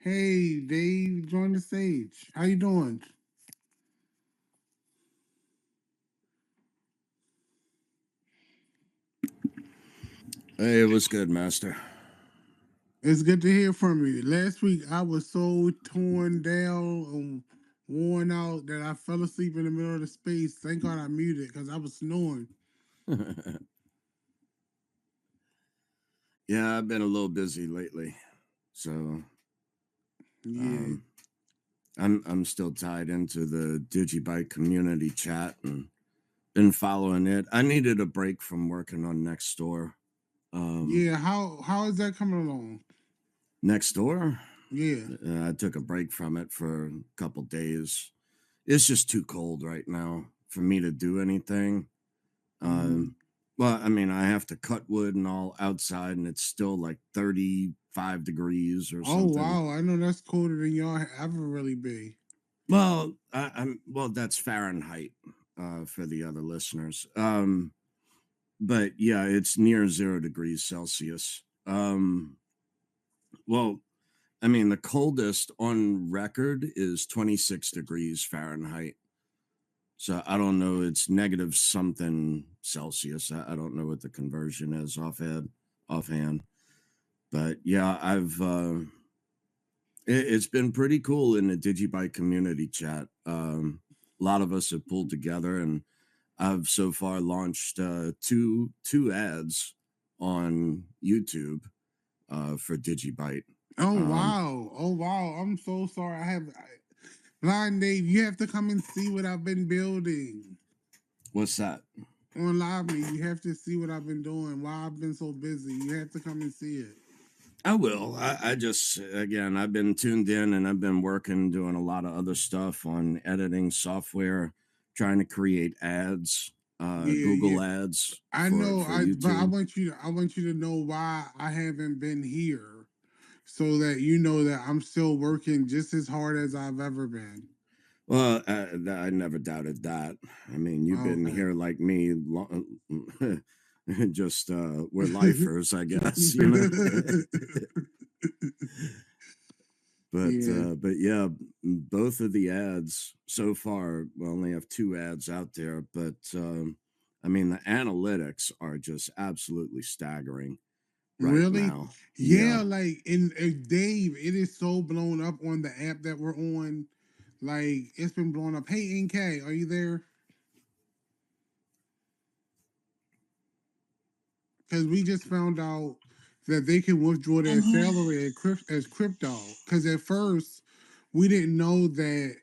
Hey, Dave, join the stage. How you doing? Hey, what's good, Master? It's good to hear from you. Last week I was so torn down and worn out that I fell asleep in the middle of the space. Thank God I muted because I was snoring. Yeah, I've been a little busy lately, so Yeah. I'm still tied into the DigiByte community chat and been following it. I needed a break from working on Next Door. Yeah, how is that coming along? Next Door? Yeah. I took a break from it for a couple days. It's just too cold right now for me to do anything. Well, I mean, I have to cut wood and all outside, and it's still like 35 degrees or Oh something. wow, I know that's colder than y'all ever really be. Well, well, that's Fahrenheit for the other listeners. But yeah, it's near 0 degrees Celsius. Well, I mean, the coldest on record is 26 degrees Fahrenheit. So I don't know. It's negative something Celsius. I don't know what the conversion is offhand. But yeah, it's been pretty cool in the DigiByte community chat. A lot of us have pulled together, and I've so far launched two ads on YouTube for DigiByte. Oh wow. Oh wow. I'm so sorry. Blind Dave, you have to come and see what I've been building. What's that? On Live.me, you have to see what I've been doing. Why I've been so busy. You have to come and see it. I will. I just, again, I've been tuned in and I've been working, doing a lot of other stuff on editing software, trying to create ads, Google ads. I know, but I YouTube. want you to know why I haven't been here, so that you know that I'm still working just as hard as I've ever been. Well, I never doubted that. I mean, you've been here like me, just we're lifers, I guess. You know. But yeah, both of the ads so far, we only have 2 ads out there, but I mean, the analytics are just absolutely staggering right Really? now. Yeah, like and Dave, it is so blown up on the app that we're on. Like it's been blown up. Hey NK, are you there? Because we just found out that they can withdraw their salary as crypto. Because at first we didn't know that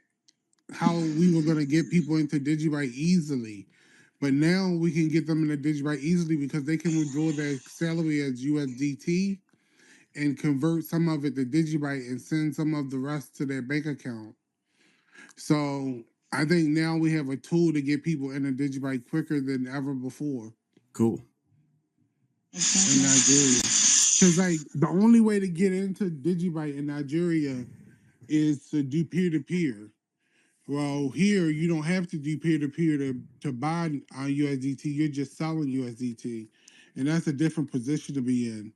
how we were going to get people into DigiByte easily. But now we can get them into DigiByte easily because they can withdraw their salary as USDT and convert some of it to DigiByte and send some of the rest to their bank account. So I think now we have a tool to get people into DigiByte quicker than ever before. Cool. In Nigeria. Because like the only way to get into DigiByte in Nigeria is to do peer-to-peer. Well, here you don't have to do peer-to-peer to buy on USDT. You're just selling USDT. And that's a different position to be in.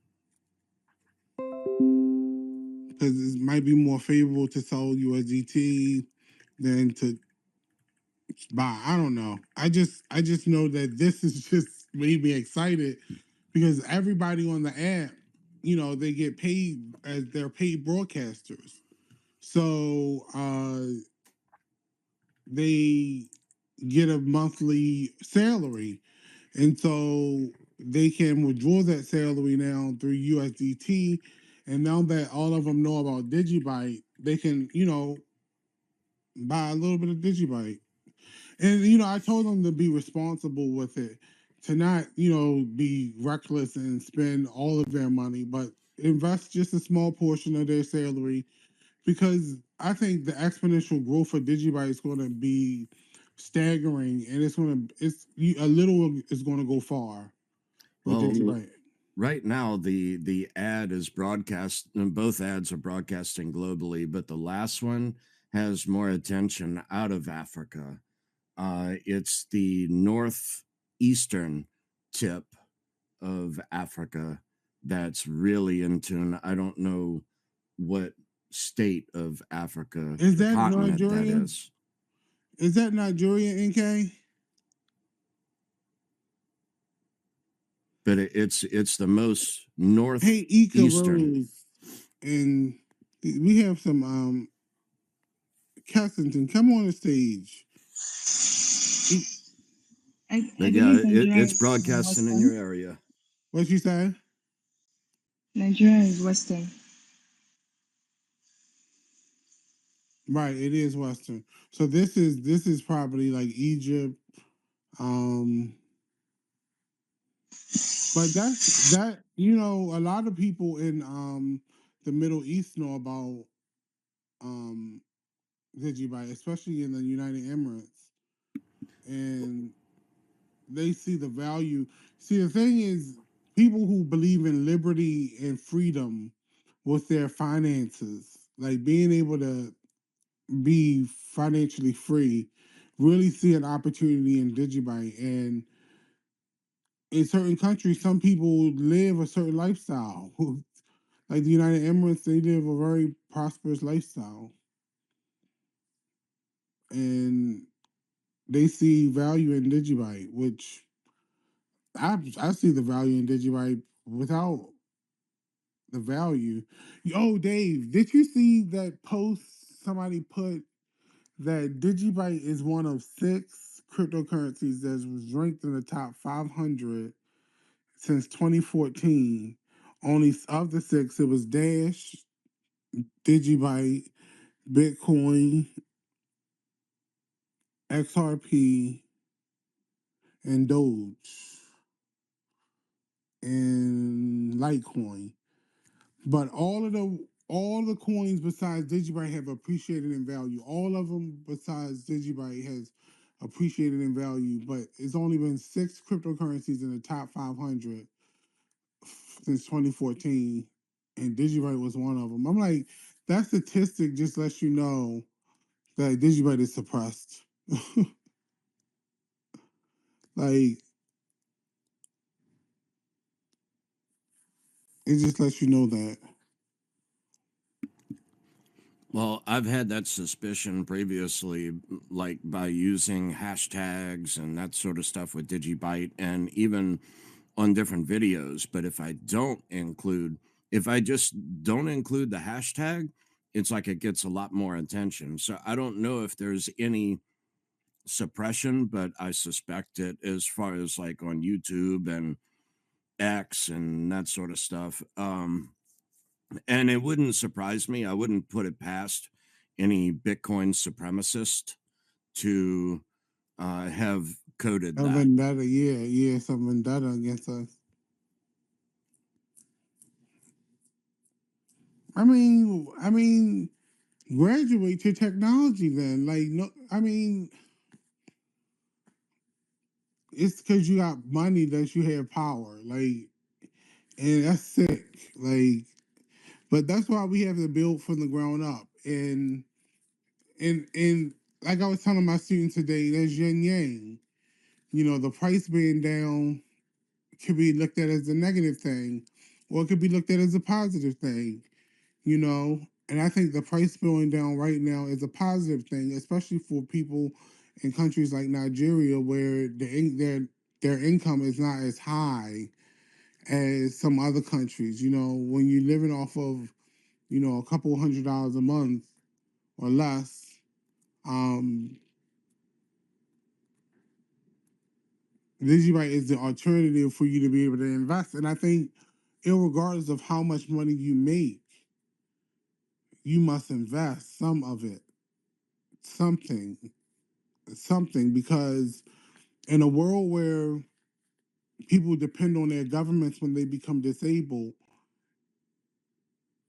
Because it might be more favorable to sell USDT than to buy. I don't know. I just know that this is just made me excited because everybody on the app, you know, they get paid as they're paid broadcasters. So they get a monthly salary. And so they can withdraw that salary now through USDT. And now that all of them know about DigiByte, they can, you know, buy a little bit of DigiByte. And, you know, I told them to be responsible with it, to not, you know, be reckless and spend all of their money, but invest just a small portion of their salary because I think the exponential growth of DigiByte is going to be staggering, and a little is going to go far with DigiByte. Right now, the ad is broadcast, and both ads are broadcasting globally, but the last one has more attention out of Africa. It's the northeastern tip of Africa that's really in tune. I don't know what state of Africa Is that continent Nigeria? that is. Is that Nigeria, NK? But it's the most north. Hey, Ika Rose, and we have some Kensington. Come on the stage. It's broadcasting in your area. What you say? Nigeria is Western. Right, it is Western. So this is probably like Egypt. But that you know, a lot of people in the Middle East know about DigiByte, especially in the United Emirates. And they see the value. See, the thing is, people who believe in liberty and freedom with their finances, like being able to be financially free, really see an opportunity in DigiByte. And in certain countries, some people live a certain lifestyle. Like the United Emirates, they live a very prosperous lifestyle. And they see value in DigiByte, which I see the value in DigiByte without the value. Yo, Dave, did you see that post somebody put that DigiByte is one of 6 cryptocurrencies that was ranked in the top 500 since 2014? Only of the 6, it was Dash, DigiByte, Bitcoin, XRP, and Doge, and Litecoin. But all the coins besides DigiByte have appreciated in value. All of them besides DigiByte has appreciated in value. But it's only been 6 cryptocurrencies in the top 500 since 2014, and DigiByte was one of them. I'm like, that statistic just lets you know that DigiByte is suppressed. Like, it just lets you know that. Well, I've had that suspicion previously, like by using hashtags and that sort of stuff with DigiByte and even on different videos. But if I just don't include the hashtag, it's like it gets a lot more attention. So I don't know if there's any suppression, but I suspect it as far as like on YouTube and X and that sort of stuff. And it wouldn't surprise me. I wouldn't put it past any Bitcoin supremacist to have coded A that. vendetta, yeah, some vendetta against us. I mean, graduate to technology then. Like, no, I mean, it's because you got money that you have power. Like, and that's sick. Like, but that's why we have to build from the ground up. And like I was telling my students today, there's yin yang. You know, the price being down could be looked at as a negative thing, or it could be looked at as a positive thing. You know, and I think the price going down right now is a positive thing, especially for people in countries like Nigeria where their income is not as high as some other countries. You know, when you're living off of, you know, a couple $100 a month or less, um, DigiByte is the alternative for you to be able to invest. And I think, regardless of how much money you make, you must invest some of it, something, because in a world where people depend on their governments when they become disabled,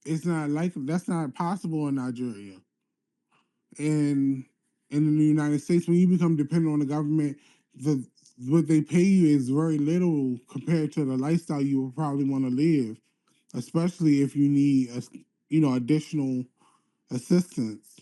it's not like that's not possible in Nigeria. And in the United States, when you become dependent on the government, the what they pay you is very little compared to the lifestyle you would probably want to live, especially if you need additional assistance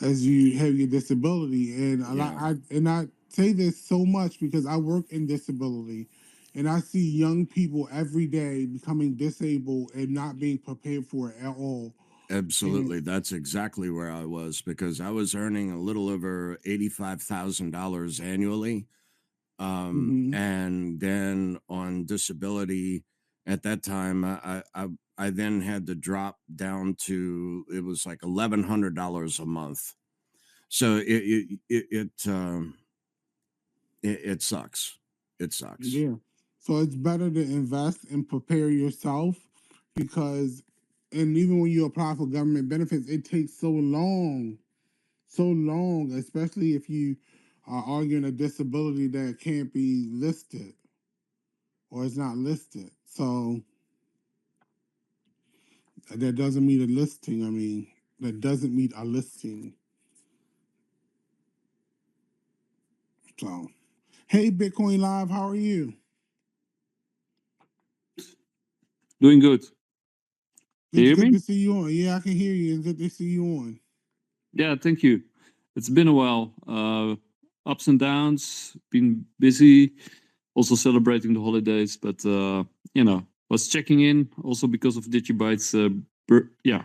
as you have your disability. And Yeah, I say this so much because I work in disability, and I see young people every day becoming disabled and not being prepared for it at all. And absolutely. That's exactly where I was because I was earning a little over $85,000 annually. mhm, And then on disability at that time, I then had to drop down to it was like $1,100 a month. So it sucks. It sucks. yeah, so it's better to invest and prepare yourself because, and even when you apply for government benefits, it takes so long, especially if you are arguing a disability that can't be listed or is not listed. So that doesn't meet a listing. I mean, that doesn't meet a listing. So, hey, Bitcoin Live, how are you? Doing good. Can you It's hear good me? to see you on. Yeah, I can hear you. It's good to see you on. Yeah, thank you. It's been a while. Ups and downs, been busy, also celebrating the holidays, but was checking in also because of DigiByte's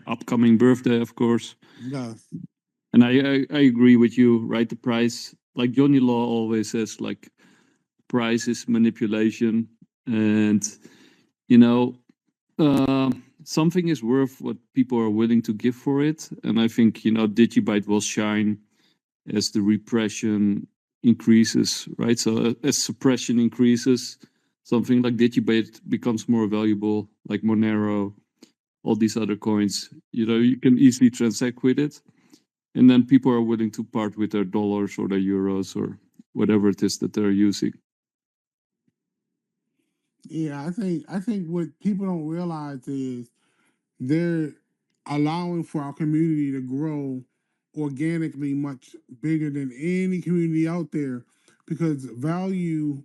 upcoming birthday, of course. Yes. And I agree with you, right? The price, like Johnny Law always says, like price is manipulation. And you know, something is worth what people are willing to give for it. And I think, DigiByte will shine as the repression increases, right? So as suppression increases, something like DigiByte becomes more valuable, like Monero, all these other coins, you can easily transact with it. And then people are willing to part with their dollars or their euros or whatever it is that they're using. Yeah, I think what people don't realize is they're allowing for our community to grow organically much bigger than any community out there because value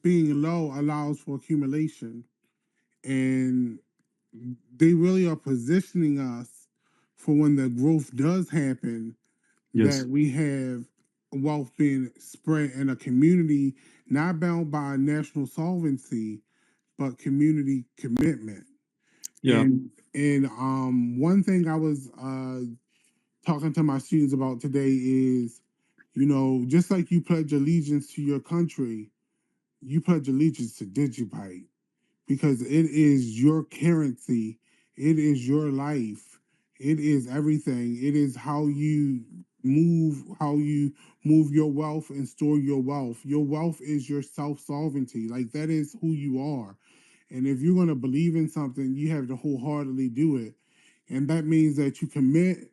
being low allows for accumulation, and they really are positioning us for when the growth does happen Yes. that we have wealth being spread in a community not bound by national solvency but community commitment. Yeah. And And one thing I was talking to my students about today is, you know, just like you pledge allegiance to your country, you pledge allegiance to DigiByte because it is your currency, it is your life, it is everything. It is how you move your wealth and store your wealth. Your wealth is your self-sovereignty. Like that is who you are. And if you're going to believe in something, you have to wholeheartedly do it. And that means that you commit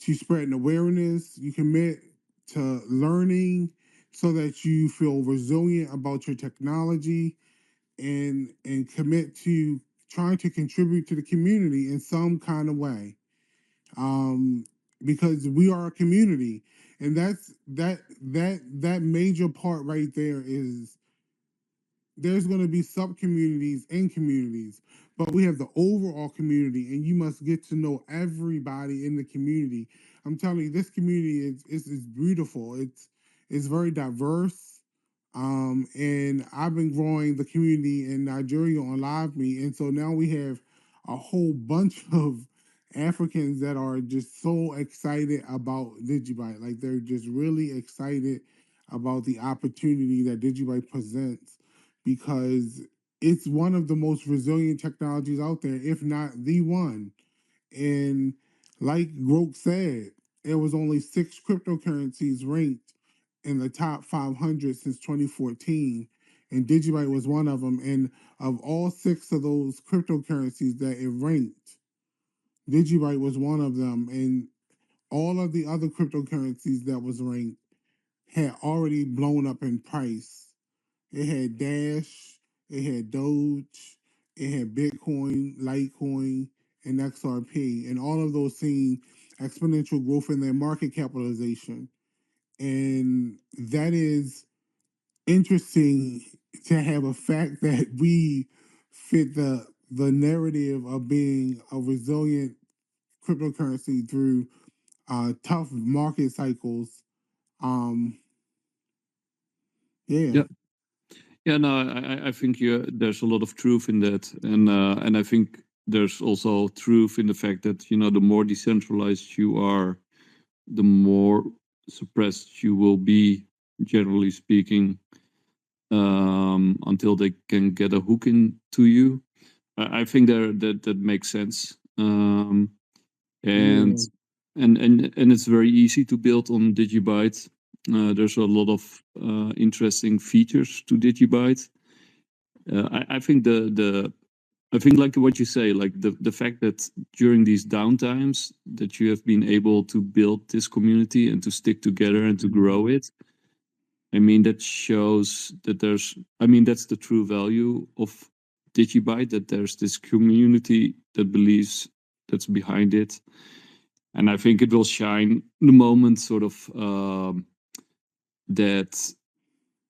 to spreading awareness, you commit to learning so that you feel resilient about your technology and commit to trying to contribute to the community in some kind of way. Um, because we are a community. And that major part right there is there's going to be sub communities and communities, but we have the overall community, and you must get to know everybody in the community. I'm telling you, this community is beautiful. It's very diverse, and I've been growing the community in Nigeria on LiveMe, and so now we have a whole bunch of Africans that are just so excited about DigiByte. Like they're just really excited about the opportunity that DigiByte presents because it's one of the most resilient technologies out there, if not the one. And like Groke said, there was only 6 cryptocurrencies ranked in the top 500 since 2014, and DigiByte was one of them. And of all 6 of those cryptocurrencies that it ranked, DigiByte was one of them. And all of the other cryptocurrencies that was ranked had already blown up in price. It had Dash, it had Doge, it had Bitcoin, Litecoin, and XRP, and all of those seen exponential growth in their market capitalization. And that is interesting to have a fact that we fit the narrative of being a resilient cryptocurrency through tough market cycles. Um, yeah. Yeah. Yeah, no, I think there's a lot of truth in that, and I think there's also truth in the fact that, you know, the more decentralized you are, the more suppressed you will be, generally speaking, until they can get a hook into you. I think that makes sense, and Yeah. and it's very easy to build on DigiByte. There's a lot of interesting features to DigiByte. I think I think like what you say, like the fact that during these downtimes that you have been able to build this community and to stick together and to grow it. I mean, that shows that that's the true value of DigiByte, that there's this community that believes that's behind it. And I think it will shine the moment sort of that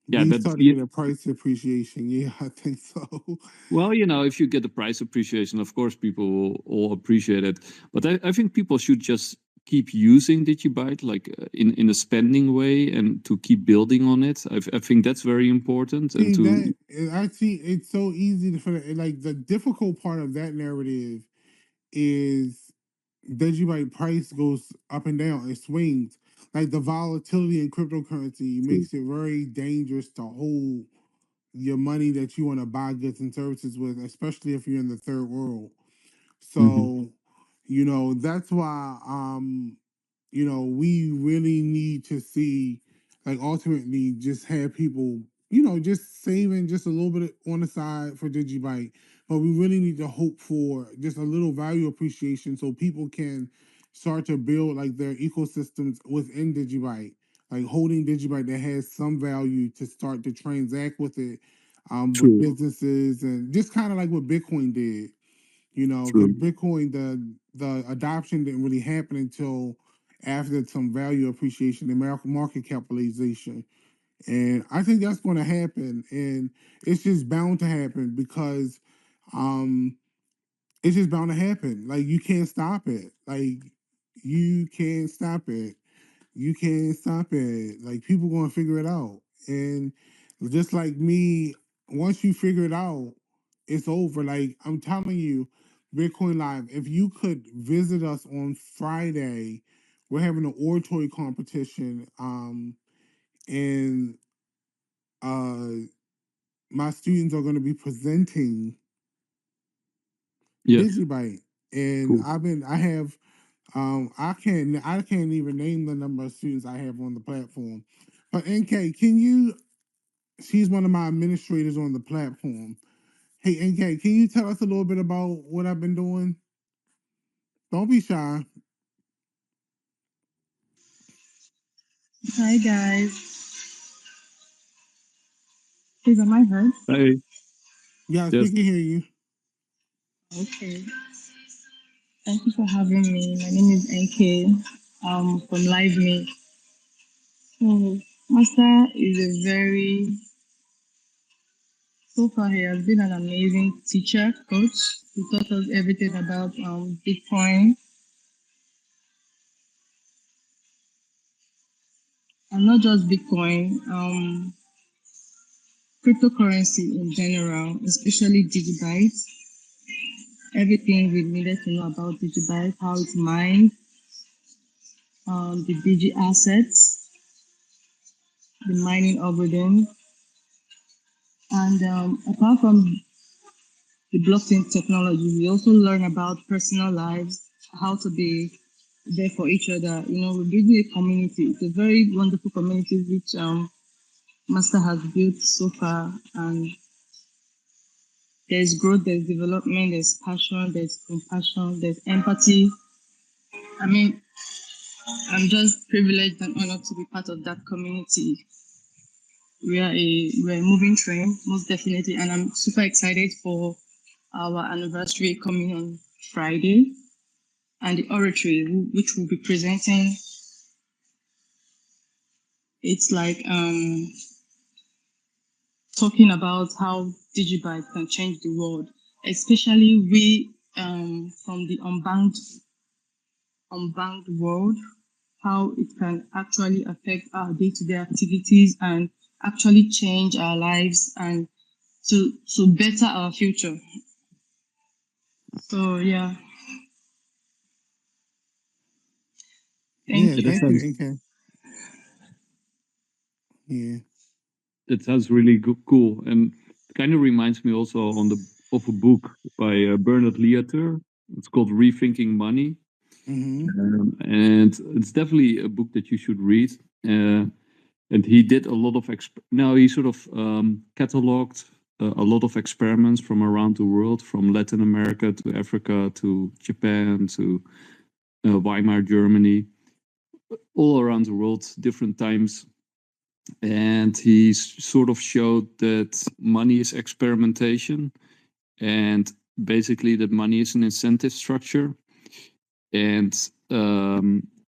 We start to get a price appreciation. Yeah, I think so. Well, you know, if you get the price appreciation, of course, people will all appreciate it. But I think people should just keep using DigiByte, like in a spending way, and to keep building on it. I think that's very important. See, And to that actually, it's so easy to like the difficult part of that narrative is DigiByte price goes up and down. It swings. Like the volatility in cryptocurrency makes it very dangerous to hold your money that you want to buy goods and services with, especially if you're in the third world. So, you know, that's why you know, we really need to see like ultimately just have people, you know, just saving just a little bit on the side for DigiByte. But we really need to hope for just a little value appreciation so people can start to build like their ecosystems within DigiByte, like holding DigiByte that has some value to start to transact with it with businesses and just kind of like what Bitcoin did. You know, because Bitcoin, the adoption didn't really happen until after some value appreciation and market capitalization. And I think that's going to happen, and it's just bound to happen because um, it's just bound to happen. Like you can't stop it. Like you can't stop it. You can't stop it. Like people gonna figure it out. And just like me, once you figure it out, it's over. Like I'm telling you, Bitcoin Live. If you could visit us on Friday, we're having an oratory competition. And my students are going to be presenting Yes. DigiByte, and Cool. I can't even name the number of students I have on the platform. But NK, can you? She's one of my administrators on the platform. Hey NK, can you tell us a little bit about what I've been doing? Don't be shy. Hi guys. Please, am I heard? Hey. Yes, we Yes. can hear you. Okay. Thank you for having me. My name is NK. From LiveMe. So, Master is a so far he has been an amazing teacher, coach. He taught us everything about Bitcoin, and not just Bitcoin, cryptocurrency in general, especially DigiByte. Everything we needed to know about DigiByte, how it's mined, the Digi assets, the mining algorithm, and apart from the blockchain technology, we also learn about personal lives, how to be there for each other. You know, we're building a community. It's a very wonderful community which Master has built so far, and there's growth, there's development, there's passion, there's compassion, there's empathy. I mean, I'm just privileged and honored to be part of that community. We're a moving train, most definitely, and I'm super excited for our anniversary coming on Friday, and the oratory which we'll be presenting. It's like talking about how DigiByte can change the world, especially we from the unbanked world, how it can actually affect our day-to-day activities and actually change our lives and to better our future. So yeah. Thank you. Thank you, NK. Yeah. That sounds really cool, and kind of reminds me also of a book by Bernard Lietaer. It's called Rethinking Money, and it's definitely a book that you should read. And he did a lot of he sort of cataloged a lot of experiments from around the world, from Latin America to Africa to Japan to Weimar Germany, all around the world, different times. And he sort of showed that money is experimentation, and basically that money is an incentive structure. And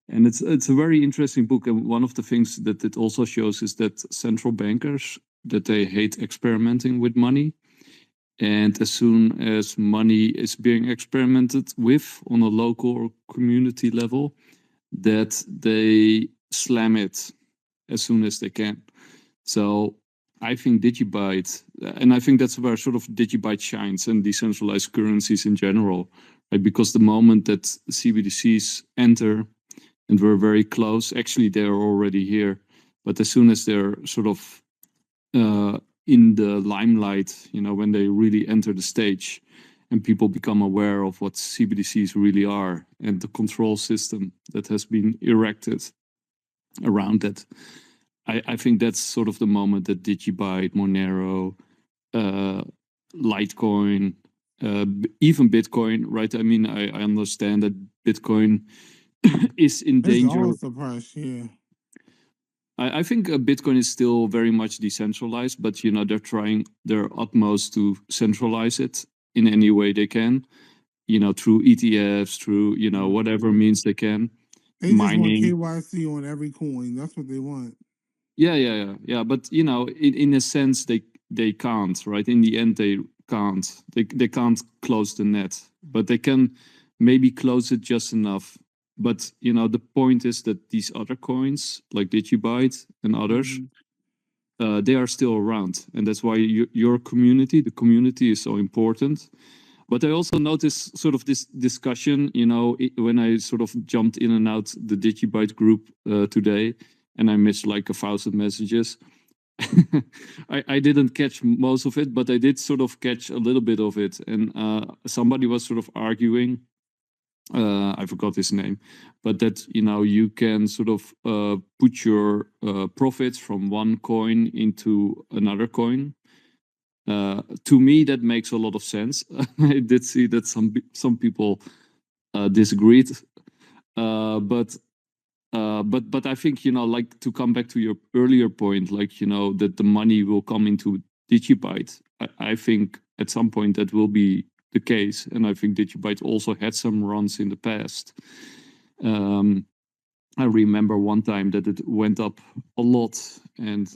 it's a very interesting book. And one of the things that it also shows is that central bankers, that they hate experimenting with money. And as soon as money is being experimented with on a local or community level, that they slam it as soon as they can. So I think DigiByte, and I think that's where sort of DigiByte shines, and decentralized currencies in general, right? Because the moment that CBDCs enter, and we're very close, actually they're already here, but as soon as they're sort of in the limelight, you know, when they really enter the stage and people become aware of what CBDCs really are and the control system that has been erected around it, I think that's sort of the moment that DigiByte, Monero, Litecoin, even Bitcoin, right? I mean, I understand that Bitcoin is in danger. It's all suppressed, yeah. I think Bitcoin is still very much decentralized, but you know, they're trying their utmost to centralize it in any way they can, you know, through ETFs, through, you know, whatever means they can. They just want KYC on every coin. That's what they want. Yeah. But you know, in a sense, they can't, right? In the end, they can't. They can't close the net, but they can maybe close it just enough. But you know, the point is that these other coins, like DigiByte and others, they are still around, and that's why your community, the community, is so important. But I also noticed sort of this discussion, when I sort of jumped in and out the DigiByte group today, and I missed like 1,000 messages. I didn't catch most of it, but I did sort of catch a little bit of it. And somebody was sort of arguing, I forgot his name, but that, you can sort of put your profits from one coin into another coin. To me, that makes a lot of sense. I did see that some people disagreed, but I think, like, to come back to your earlier point, like, that the money will come into DigiByte. I think at some point that will be the case, and I think DigiByte also had some runs in the past. I remember one time that it went up a lot, and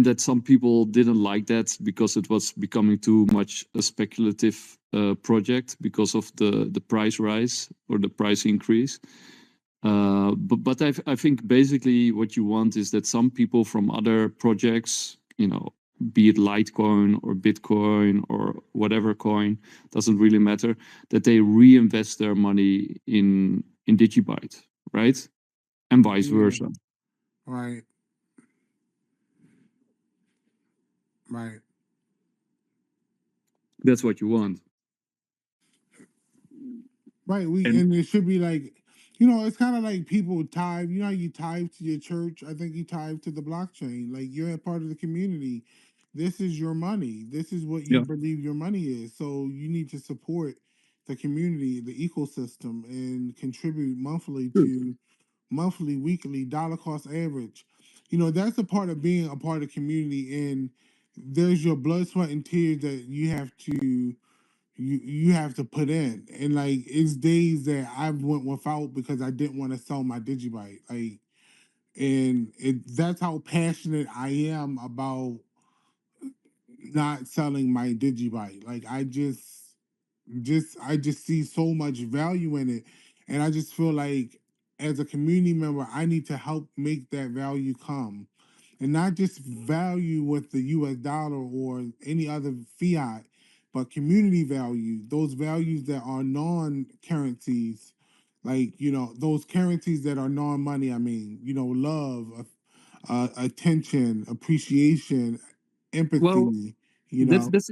that some people didn't like that because it was becoming too much a speculative project because of the price rise or the price increase. But I think basically what you want is that some people from other projects, be it Litecoin or Bitcoin or whatever coin, doesn't really matter, that they reinvest their money in DigiByte, right? And vice versa. Right. Right. That's what you want. Right. And it should be like, it's kind of like people tithe. You know how you tithe to your church? I think you tithe to the blockchain. Like, you're a part of the community. This is your money. This is what you believe your money is. So you need to support the community, the ecosystem, and contribute monthly to monthly, weekly, dollar cost average. That's a part of being a part of the community. And there's your blood, sweat, and tears that you have to put in. And like, it's days that I went without because I didn't want to sell my DigiByte. Like, and that's how passionate I am about not selling my DigiByte. Like, I just see so much value in it. And I just feel like, as a community member, I need to help make that value come. And not just value with the US dollar or any other fiat, but community value, those values that are non-currencies, like, those currencies that are non-money. I mean, love, attention, appreciation, empathy. Well, that's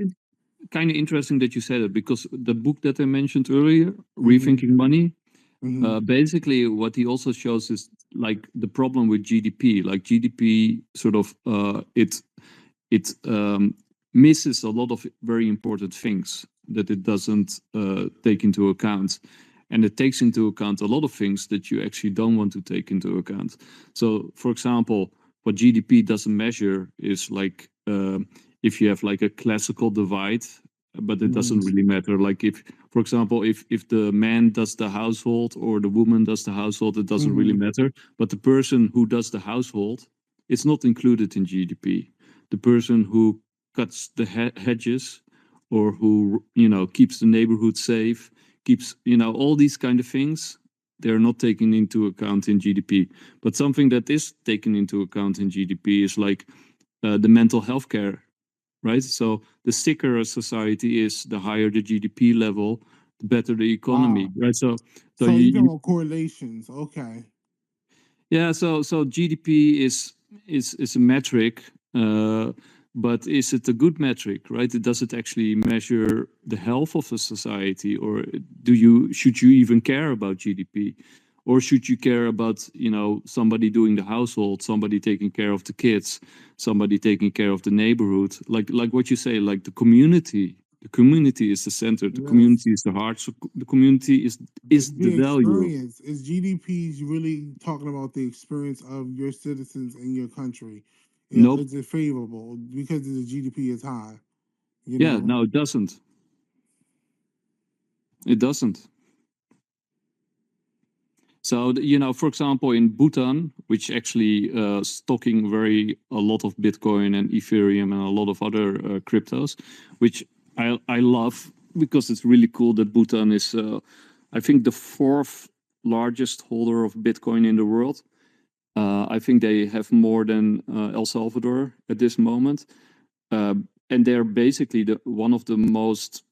kind of interesting that you said it, because the book that I mentioned earlier, Rethinking Money, basically what he also shows is like the problem with GDP. Like, GDP sort of it misses a lot of very important things that it doesn't take into account. And it takes into account a lot of things that you actually don't want to take into account. So, for example, what GDP doesn't measure is like if you have like a classical divide, but it doesn't really matter. Like, if, for example, if the man does the household or the woman does the household, it doesn't really matter. But the person who does the household, it's not included in GDP. The person who cuts the hedges, or who keeps the neighborhood safe, keeps all these kind of things, they're not taken into account in GDP. But something that is taken into account in GDP is like the mental health care, right? So the sicker a society is, the higher the GDP level, the better the economy, right? So you know correlations, okay. Yeah, so GDP is a metric, but is it a good metric, right? Does it actually measure the health of a society, or should you even care about GDP, or should you care about somebody doing the household, somebody taking care of the kids, somebody taking care of the neighborhood, like what you say, like the community. The community is the center. The community is the heart. So the community is the value. Experience is GDP really talking about the experience of your citizens in your country. Nope. Is it favorable because the GDP is high? Yeah, no, it doesn't. It doesn't. So, for example, in Bhutan, which actually stocking a lot of Bitcoin and Ethereum and a lot of other cryptos, which I love, because it's really cool that Bhutan is, I think, the 4th largest holder of Bitcoin in the world. I think they have more than El Salvador at this moment. and they're basically one of the most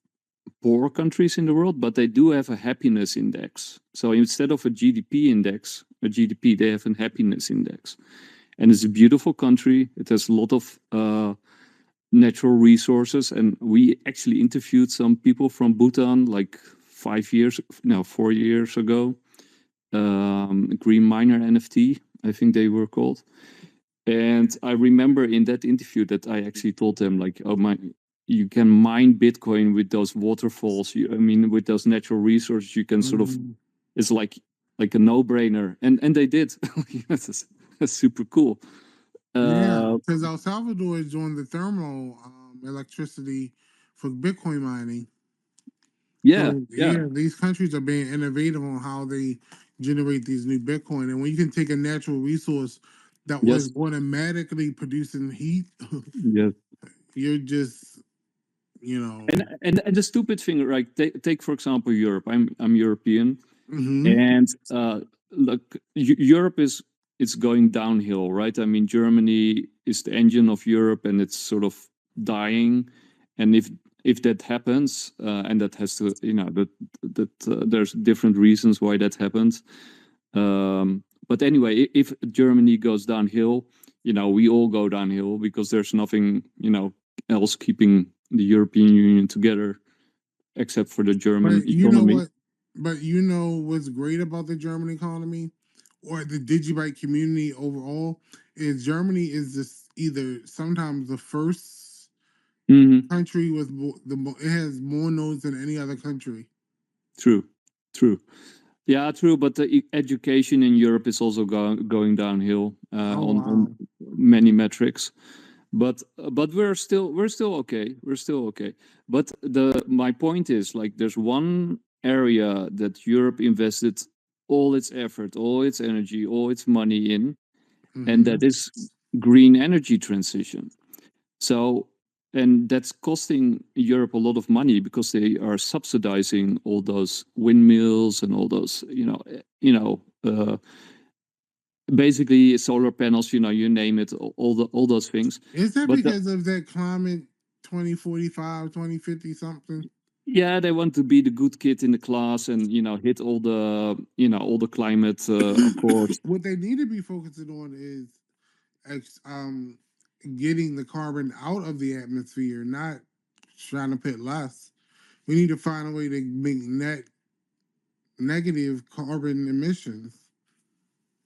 poor countries in the world, but they do have a happiness index. So instead of a GDP index, a GDP, they have a happiness index. And it's a beautiful country. It has a lot of natural resources. And we actually interviewed some people from Bhutan like 4 years ago. Green Miner NFT, I think they were called. And I remember in that interview that I actually told them, like, you can mine Bitcoin with those waterfalls. With those natural resources, you can sort of, it's like a no-brainer. And they did. that's super cool. Yeah, because El Salvador is doing the thermal electricity for Bitcoin mining. Yeah, So, yeah, these countries are being innovative on how they generate these new Bitcoin. And when you can take a natural resource that was automatically producing heat, you're just, And the stupid thing, right? Take for example Europe. I'm European, Mhm. and look, Europe it's going downhill, right? I mean, Germany is the engine of Europe, and it's sort of dying. And if that happens, and that has to, there's different reasons why that happens. But anyway, if Germany goes downhill, we all go downhill, because there's nothing, else keeping the European Union together except for the German But you know economy. what? But you know what's great about the German economy or the DigiByte community overall is Germany is just either sometimes the first country with it has more nodes than any other country. True. Yeah, true. But the education in Europe is also going downhill on many metrics. But we're still okay. We're still okay. But my point is, like, there's one area that Europe invested all its effort, all its energy, all its money in, and that is green energy transition. So, and that's costing Europe a lot of money, because they are subsidizing all those windmills and all those, basically solar panels, you name it, all those things. Is that because of that climate 2045, 2050 something? Yeah, they want to be the good kid in the class and hit all the climate accords. What they need to be focusing on is getting the carbon out of the atmosphere, not trying to put less. We need to find a way to make negative carbon emissions.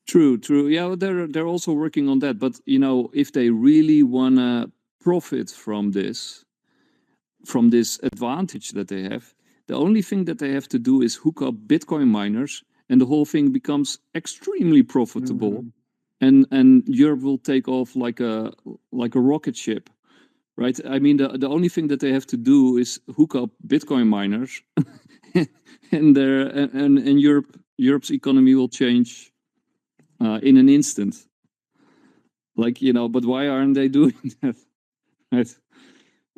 True. Yeah, they're also working on that. But if they really wanna profit from this advantage that they have, the only thing that they have to do is hook up Bitcoin miners, and the whole thing becomes extremely profitable. And Europe will take off like a rocket ship, right? I mean, the only thing that they have to do is hook up Bitcoin miners, and Europe's economy will change in an instant. Like, but why aren't they doing that? Right?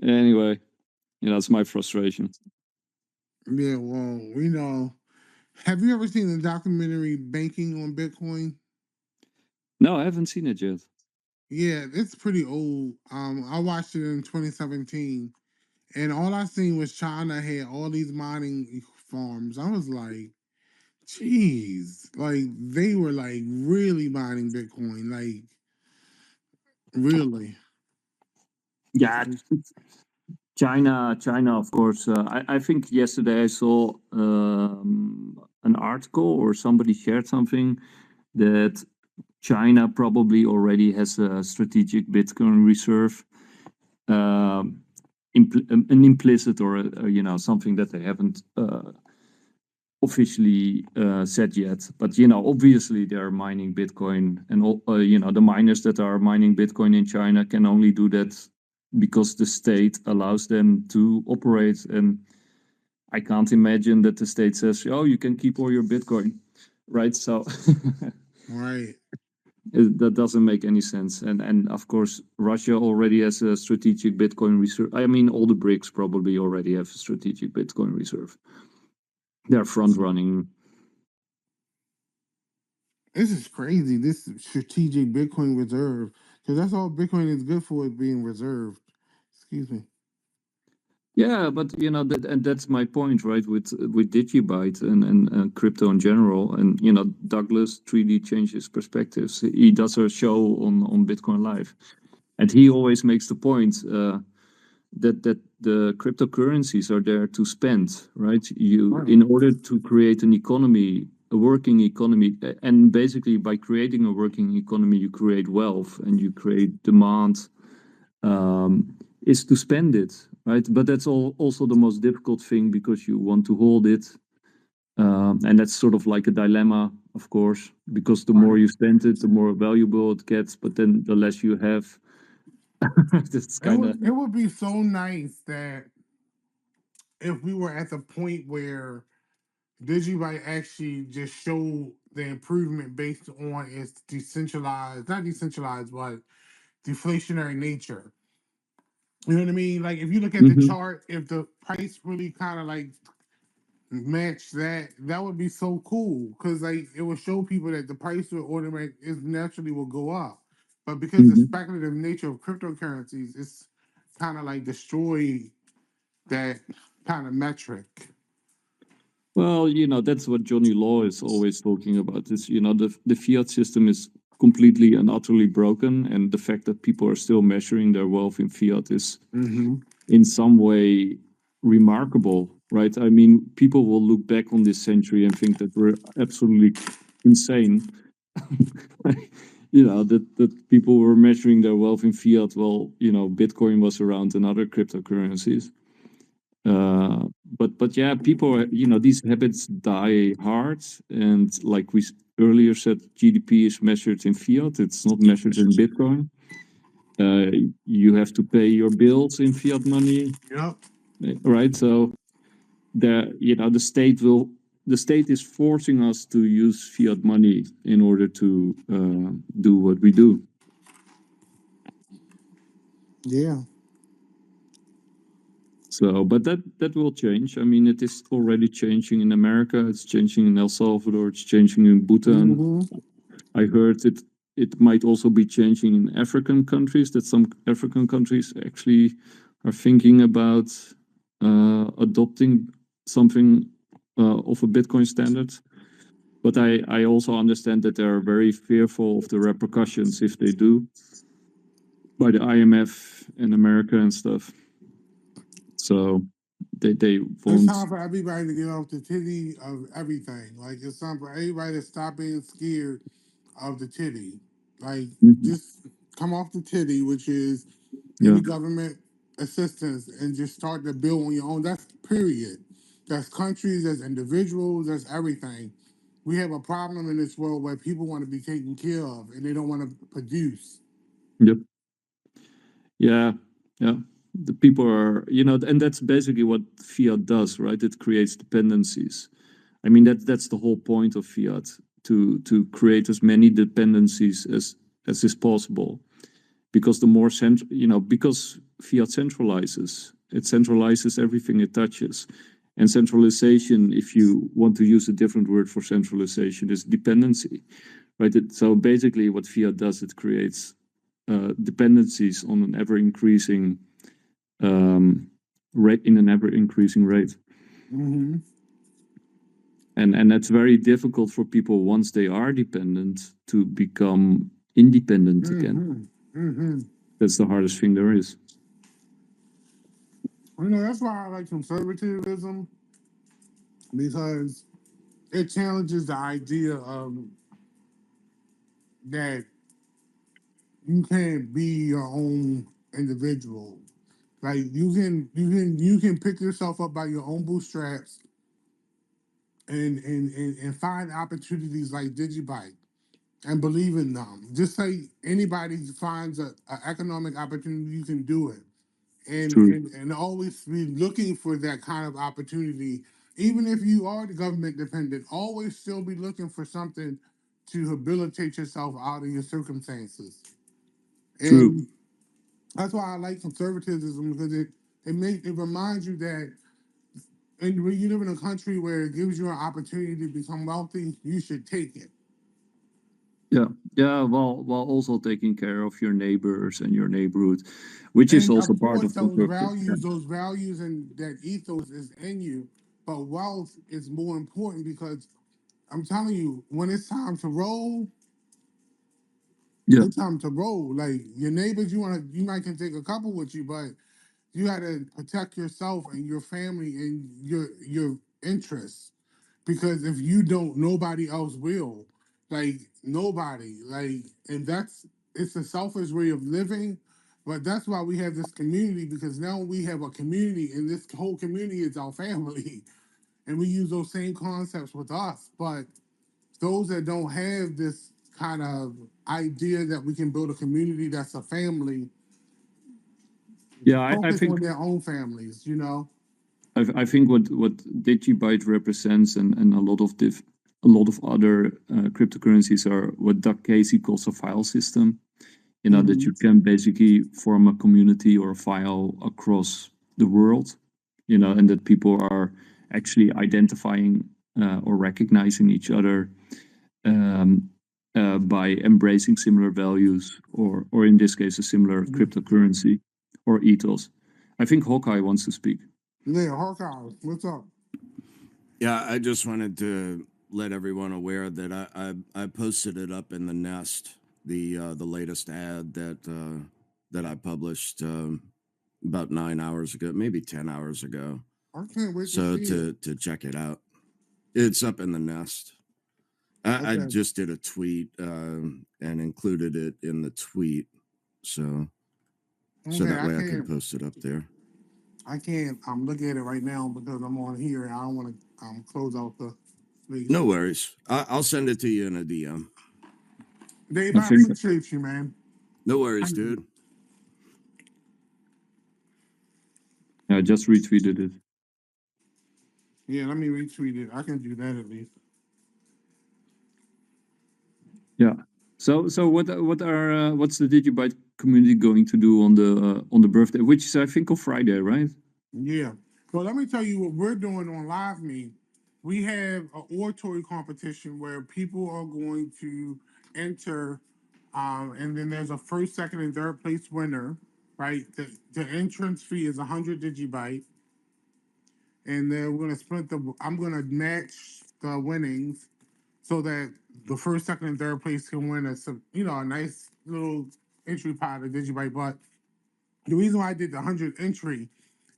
Anyway, that's my frustration. Yeah, well, we know. Have you ever seen the documentary Banking on Bitcoin? No, I haven't seen it yet. Yeah, it's pretty old. I watched it in 2017, and all I seen was China had all these mining farms. I was like, geez, like they were like really mining Bitcoin, like really. Yeah, China, of course. I think yesterday I saw an article, or somebody shared something, that China probably already has a strategic Bitcoin reserve, an implicit, or something that they haven't officially said yet. But obviously they are mining Bitcoin, and all the miners that are mining Bitcoin in China can only do that because the state allows them to operate. And I can't imagine that the state says, "Oh, you can keep all your Bitcoin," right? So, right. That doesn't make any sense. And of course, Russia already has a strategic Bitcoin reserve. I mean, all the BRICS probably already have a strategic Bitcoin reserve. They're front running. This is crazy. This strategic Bitcoin reserve, because that's all Bitcoin is good for, is being reserved. It's Excuse me. Yeah, but and that's my point, right? With DigiByte and crypto in general, and Douglas 3D changes perspectives. He does a show on Bitcoin Live, and he always makes the point that the cryptocurrencies are there to spend, right? In order to create an economy, a working economy, and basically by creating a working economy, you create wealth and you create demand. Is to spend it, right? But that's also the most difficult thing because you want to hold it. And that's sort of like a dilemma, of course, because the more you spend it, the more valuable it gets, but then the less you have. That's kind of. It would be so nice that if we were at the point where DigiByte actually just showed the improvement based on its not decentralized, but deflationary nature. You know what I mean? Like if you look at the chart, if the price really kind of like match that, that would be so cool because like it would show people that the price will automatic is naturally will go up. But because the speculative nature of cryptocurrencies, it's kind of like destroy that kind of metric. Well, that's what Johnny Law is always talking about. Is the fiat system is completely and utterly broken, and the fact that people are still measuring their wealth in fiat is in some way remarkable, right? I mean, people will look back on this century and think that we're absolutely insane. That people were measuring their wealth in fiat. Well, Bitcoin was around and other cryptocurrencies. But yeah, people are, these habits die hard. And like we earlier said, GDP is measured in fiat. It's not measured in Bitcoin. You have to pay your bills in fiat money. Yep. Right. So the state is forcing us to use fiat money in order to do what we do. Yeah. So, but that will change. I mean, it is already changing in America. It's changing in El Salvador. It's changing in Bhutan. I heard it might also be changing in African countries. That some African countries actually are thinking about adopting something of a Bitcoin standard. But I also understand that they are very fearful of the repercussions if they do, by the IMF in America and stuff. So they won't. It's time for everybody to get off the titty of everything. Like it's time for everybody to stop being scared of the titty. Like just come off the titty, which is any government assistance, and just start to build on your own. That's period. That's countries, that's individuals, that's everything. We have a problem in this world where people want to be taken care of and they don't want to produce. Yep. Yeah. The people are, and that's basically what fiat does, right? It creates dependencies. I mean, that's the whole point of fiat, to create as many dependencies as is possible, because the more because fiat centralizes, it centralizes everything it touches, and centralization, if you want to use a different word for centralization, is dependency, right? So basically, what fiat does, it creates dependencies on an ever increasing rate, in an ever increasing rate. And that's very difficult for people once they are dependent to become independent again. That's the hardest thing there is. That's why I like conservatism, because it challenges the idea of that you can't be your own individual. Like you can pick yourself up by your own bootstraps and find opportunities like DigiByte and believe in them. Just like anybody finds a economic opportunity, you can do it. And always be looking for that kind of opportunity. Even if you are the government dependent, always still be looking for something to rehabilitate yourself out of your circumstances. And that's why I like conservatism, because it reminds you that, and when you live in a country where it gives you an opportunity to become wealthy, you should take it. Yeah, while also taking care of your neighbors and your neighborhood, which is And also of part course, of constructive. those values and that ethos is in you. But wealth is more important because I'm telling you, when it's time to roll, Yeah, it's time to roll. Like your neighbors, you might can take a couple with you, but you got to protect yourself and your family and your interests. Because if you don't, nobody else will. Like nobody. Like, and it's a selfish way of living. But that's why we have this community, because now we have a community, and this whole community is our family. And we use those same concepts with us. But those that don't have this kind of idea that we can build a community that's a family, yeah. I focus think on their own families. I think what DigiByte represents, and a lot of other cryptocurrencies are what Doug Casey calls a file system. That Hmm. you can basically form a community or a file across the world. And that people are actually identifying or recognizing each other um, by embracing similar values, or in this case, a similar cryptocurrency or ethos. I think Hawkeye wants to speak. Yeah, Hawkeye, what's up? Yeah, I just wanted to let everyone aware that I posted it up in the Nest, the latest ad that I published about 9 hours ago, maybe 10 hours ago. I can't wait to So see it. to check it out, it's up in the Nest. I Okay. just did a tweet and included it in the tweet, so Okay, that way I could post it up there. I can't look at it right now because I'm on here and I don't want to close out the space. No worries. I'll send it to you in a DM. Dave, I I think appreciate you, man. No worries, dude. I just retweeted it. Yeah, let me retweet it. I can do that at least. Yeah. So what's the DigiByte community going to do on the birthday, which is I think on Friday, right? Yeah. Well, let me tell you what we're doing on Live Me. We have an oratory competition where people are going to enter, and then there's a first, second, and third place winner, right? The entrance fee is 100 DigiByte, and then we're gonna split I'm gonna match the winnings so that the first, second, and third place can win a nice little entry pot of DigiByte. But the reason why I did the 100 entry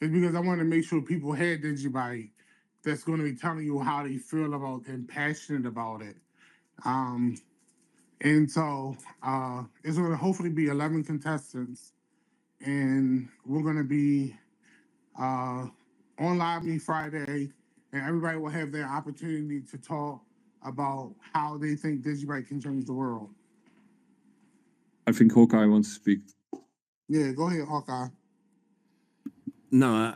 is because I want to make sure people had DigiByte that's going to be telling you how they feel about and passionate about it. Um, and so it's going to hopefully be 11 contestants, and we're going to be on Live Me Friday, and everybody will have their opportunity to talk about how they think DigiByte can change the world. I think Hawkeye wants to speak. Yeah, go ahead, Hawkeye. No,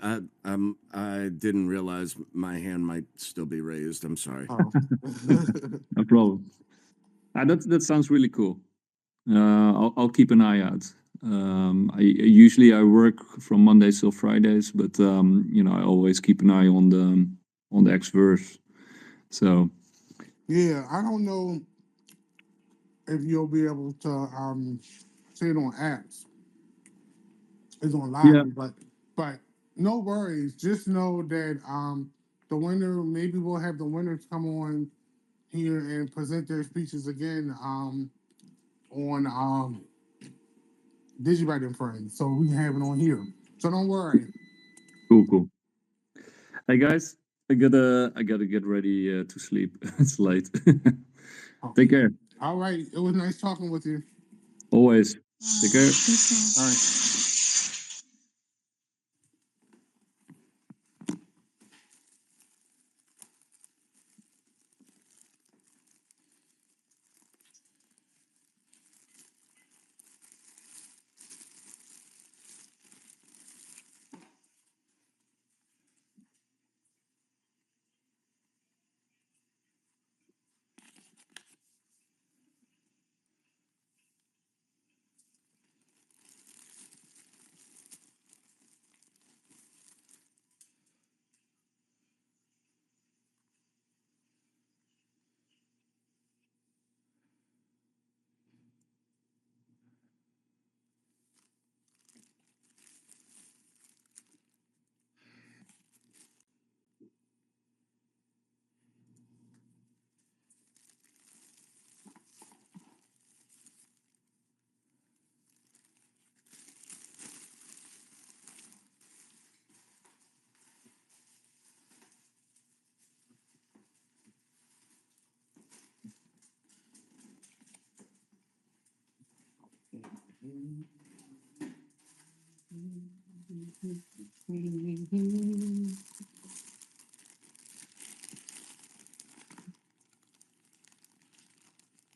I didn't realize my hand might still be raised. I'm sorry. Oh. No problem. That sounds really cool. I'll keep an eye out. I usually work from Mondays till Fridays, but I always keep an eye on the Xverse. So Yeah, I don't know if you'll be able to see it on apps. It's on yeah, live, but no worries. Just know that the winner, maybe we'll have the winners come on here and present their speeches again on DigiByte and Friends. So we can have it on here. So don't worry. cool. Hey guys, I gotta get ready to sleep. It's late. Take care. All right. It was nice talking with you. Always. Take care. All right.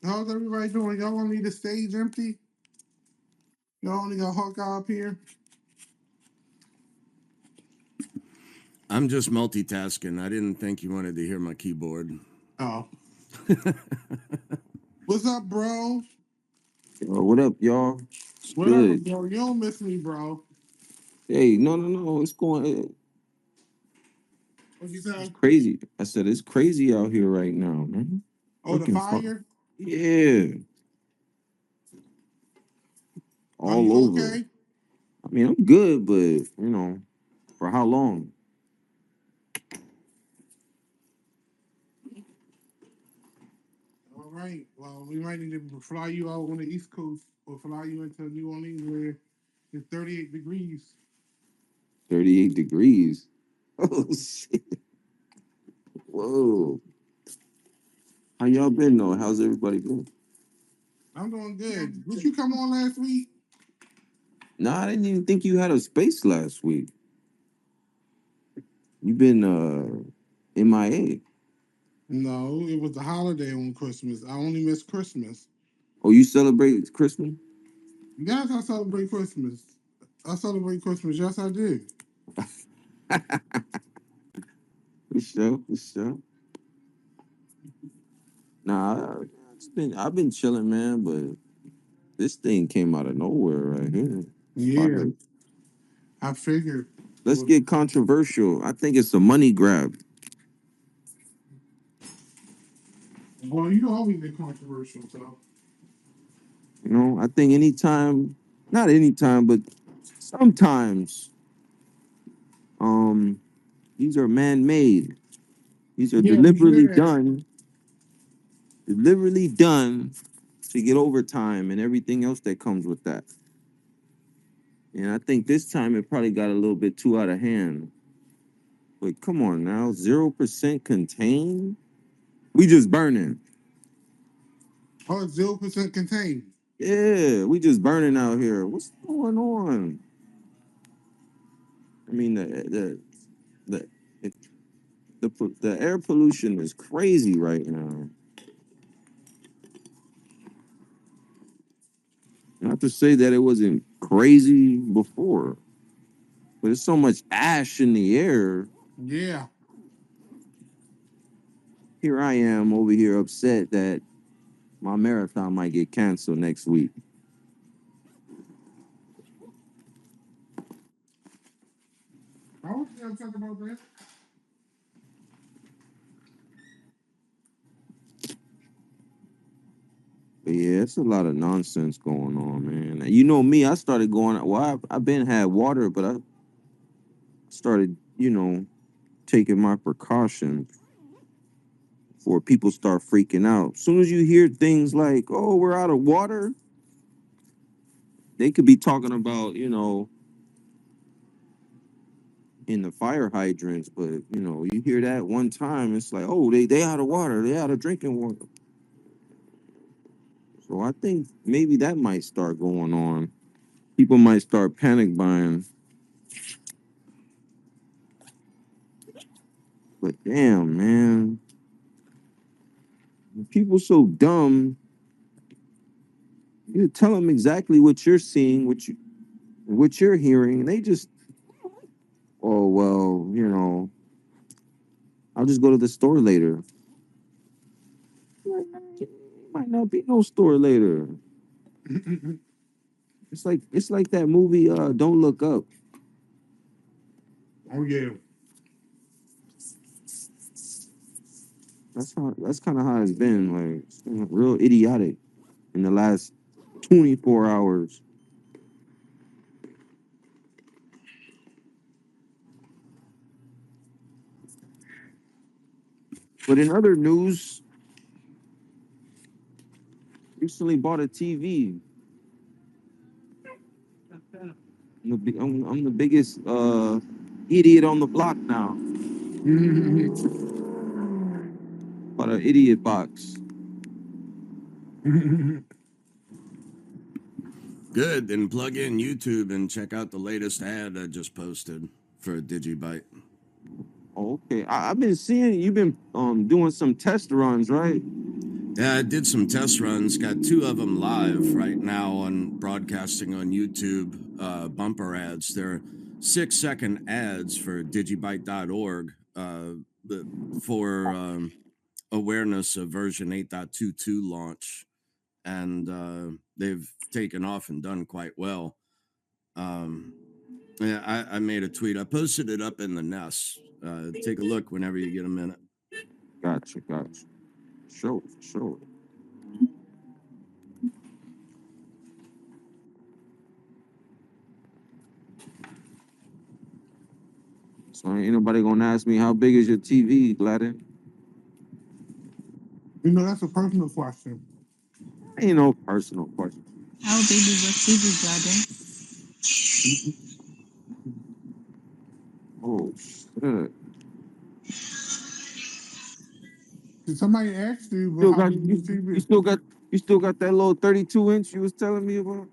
How's everybody doing? Y'all want to leave the stage empty? Y'all only got Hawkeye up here? I'm just multitasking. I didn't think you wanted to hear my keyboard. Oh. What's up, bro? Yo, what up, y'all? It's Whatever, good. bro. You don't miss me, bro. Hey, no. It's going. What you say? It's crazy. I said it's crazy out here right now, man. Oh, the Fucking fun. fire? Yeah, Are all you over. okay? I mean, I'm good, but for how long? All right. Well, we might need to fly you out on the East Coast or fly you into New Orleans where it's 38 degrees. 38 degrees. Oh shit. Whoa. How y'all been though? How's everybody been? I'm doing good. Did you come on last week? Nah, I didn't even think you had a space last week. You been MIA. No, it was the holiday on Christmas. I only miss Christmas. Oh, you celebrate Christmas? Yes, I celebrate Christmas. I celebrate Christmas. Yes, I do. For sure, for sure. Nah, I've been chilling, man, but this thing came out of nowhere right here. Yeah, Fire. I figured. Let's get controversial. I think it's a money grab. Well, you always get controversial, so. I think not anytime, but sometimes, these are man-made. These are Yeah, we hear that. deliberately done to get overtime and everything else that comes with that. And I think this time it probably got a little bit too out of hand. But come on now, 0% contained? We just burning. Oh, it's 0% contained. Yeah, we just burning out here. What's going on? I mean, the it, the air pollution is crazy right now. Not to say that it wasn't crazy before, but there's so much ash in the air. Yeah. Here I am over here upset that my marathon might get canceled next week. I was upset about that. But yeah, it's a lot of nonsense going on, man. And you know me, I started going. Well, I've been had water, but I started, taking my precautions before people start freaking out. As soon as you hear things like, "Oh, we're out of water," they could be talking about, in the fire hydrants, but you hear that one time, it's like, "Oh, they out of water, they out of drinking water." So I think maybe that might start going on. People might start panic buying. But damn, man, people so dumb. You tell them exactly what you're seeing, what you're hearing, and they just, oh well, I'll just go to the store later. Might not be no store later. It's like that movie, Don't Look Up. Oh, yeah. That's kind of how it's been. Like, it's been real idiotic in the last 24 hours. But in other news, recently bought a TV. I'm the biggest idiot on the block now. Bought an idiot box. Good. Then plug in YouTube and check out the latest ad I just posted for DigiByte. Okay, I've been seeing you've been doing some test runs, right? Yeah, I did some test runs. Got 2 of them live right now on broadcasting on YouTube. Bumper ads. They're 6-second ads for DigiByte.org for awareness of version 8.22 launch, and they've taken off and done quite well. Yeah, I made a tweet. I posted it up in the nest. Take a look whenever you get a minute. Gotcha. Sure. So ain't nobody gonna ask me how big is your TV, Gladden? You know, that's a personal question. Ain't no personal question. How big is your TV, Gladden? Oh shit. Did somebody ask you Still how got big your TV you is? still got that little 32-inch you was telling me about?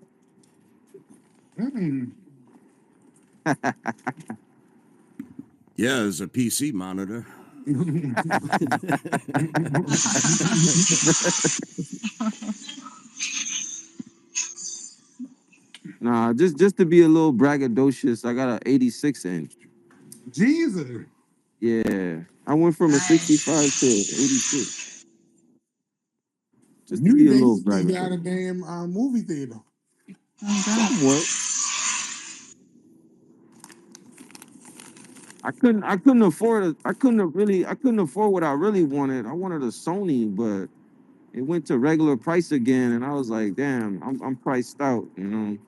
Mm. Yeah, it's a PC monitor. Nah, just to be a little braggadocious, I got an 86-inch. Jesus. Yeah, I went from a 65 to 86. Just to You be a little basically got a braggadocious. damn movie theater. Somewhat. I couldn't afford what I really wanted. I wanted a Sony, but it went to regular price again, and I was like, damn, I'm priced out, you know.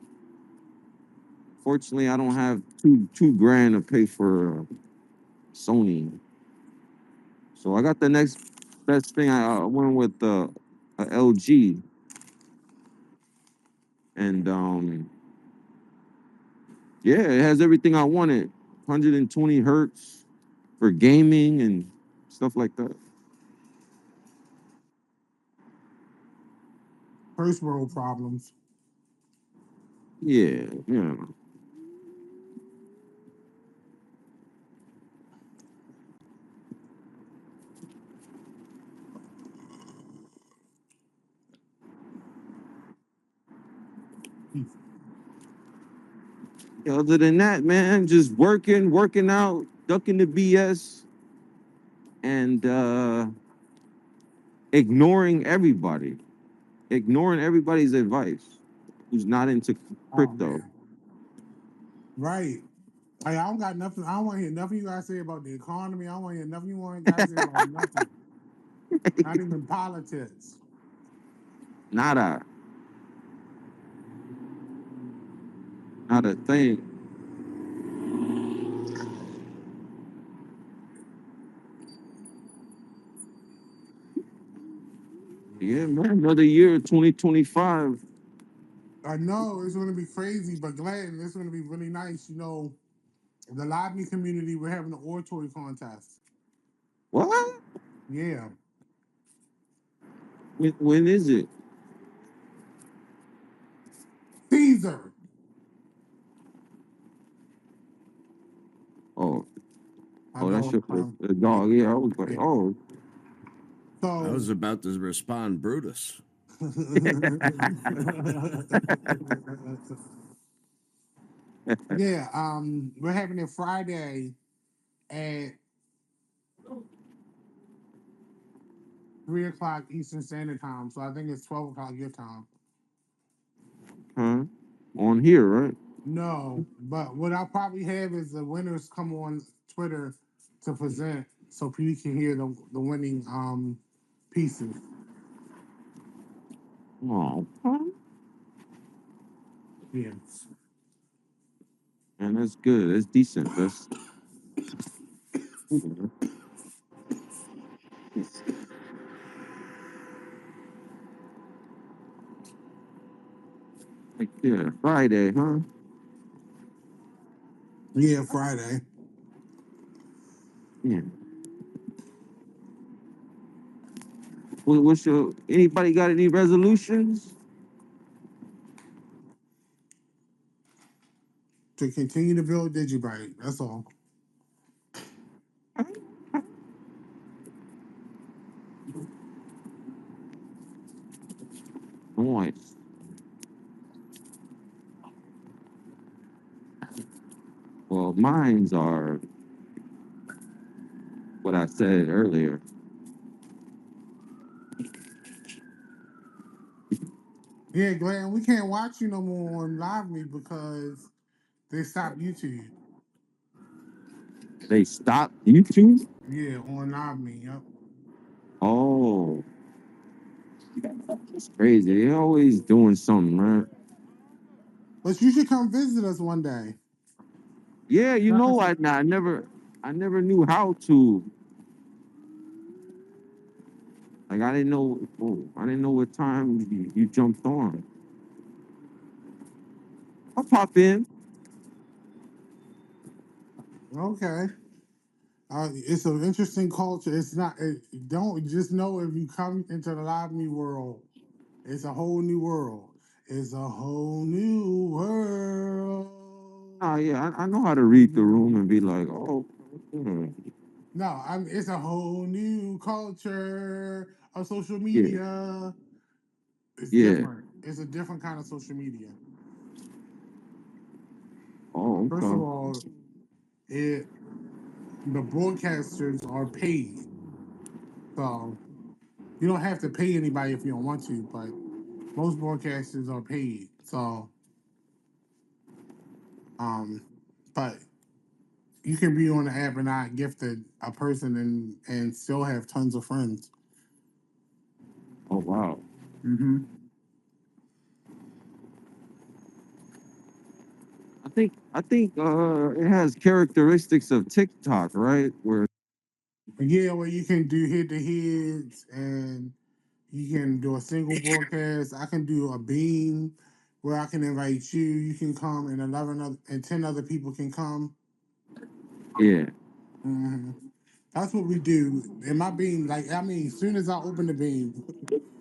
Fortunately, I don't have two grand to pay for Sony. So I got the next best thing. I went with a LG, and yeah, it has everything I wanted. 120 hertz for gaming and stuff like that. First world problems. Yeah. Other than that, man, just working out, ducking the BS, and ignoring everybody's advice who's not into crypto. Man. Right. I don't got nothing. I don't want to hear nothing you guys say about the economy. I don't want to hear nothing you want guys say about nothing. Not even politics. Nada. Not a thing. Yeah, man, another year, 2025. I know it's going to be crazy, but Glenn, it's going to be really nice. You know, the lobby community, we're having an oratory contest. What? Yeah. When is it? Caesar. Oh, I that's know. the dog. Yeah, I was like, Yeah. oh. I was So, about to respond, Brutus. yeah, we're having it Friday at 3 o'clock Eastern Standard Time. So I think it's 12 o'clock your time. Huh? On here, right? No, but what I'll probably have is the winners come on Twitter to present so people can hear the winning pieces. Oh, Yeah. and that's good. That's decent. That's like, yeah, Friday, huh? Yeah, Friday. Yeah. What's anybody got any resolutions? To continue to build DigiByte. That's all. points. Well, mines are what I said earlier. Yeah, Glenn, we can't watch you no more on Live Me because they stopped YouTube. They stopped YouTube? Yeah, on Live Me. Yep. Oh, it's crazy. They're always doing something, man. But you should come visit us one day. Yeah, you know, I never knew how to. Like I didn't know what time you jumped on. I'll pop in. Okay. It's an interesting culture. It's not. Don't just know if you come into the Live Me world, it's a whole new world. It's a whole new world. Oh yeah, I know how to read the room and be like, oh, No, it's a whole new culture of social yeah, media. It's yeah. different. It's a different kind of social media. Oh, First of okay. all, the broadcasters are paid, so you don't have to pay anybody if you don't want to. But most broadcasters are paid, so um, but you can be on the app and not gifted a person and still have tons of friends. Oh wow. Mm-hmm. I think it has characteristics of TikTok, right? Where Yeah, where you can do head to heads and you can do a single broadcast. I can do a beam where I can invite you. You can come, and 10 other people can come. yeah. Hmm. That's what we do. And my beam, like I mean, as soon as I open the beam,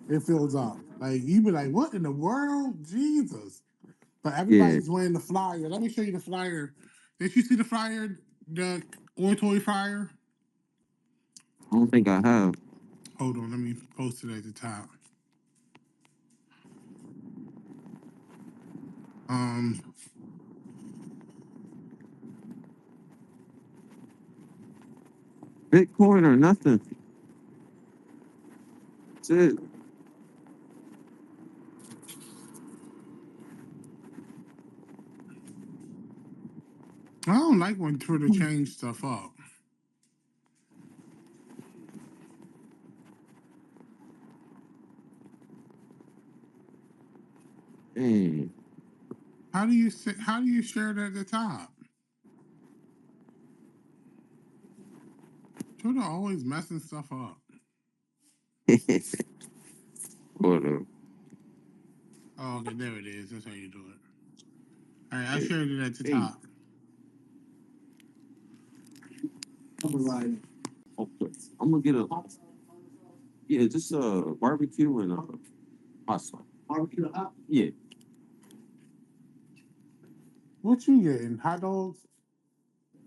it fills up. Like you be like, "What in the world, Jesus?" But Yeah, everybody's wearing the flyer. Let me show you the flyer. Did you see the flyer, the oratory flyer? I don't think I have. Hold on, let me post it at the top. Um, Bitcoin or nothing. That's it. I don't like when Twitter change stuff up. Dang. How do you share it at the top? Twitter always messing stuff up. Hold up. Oh, okay, there it is. That's how you do it. All right, I shared it at the Hey, top. okay. I'm gonna get a just a barbecue and a hot sauce. Barbecue hot? Yeah. What you getting? Hot dogs?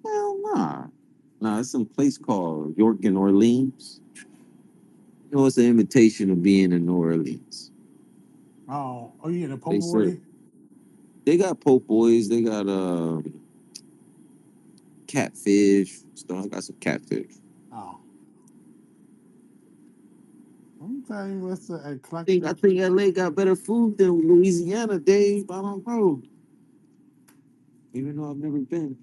Hell nah. Nah, it's some place called York in Orleans. You know, it's an imitation of being in New Orleans. Oh, you getting a po' They serve. boy? They got po' boys. They got catfish. Stuff. I got some catfish. Oh, I'm telling you, it's an I eclectic. think LA got better food than Louisiana, Dave. I don't know. Even though I've never been.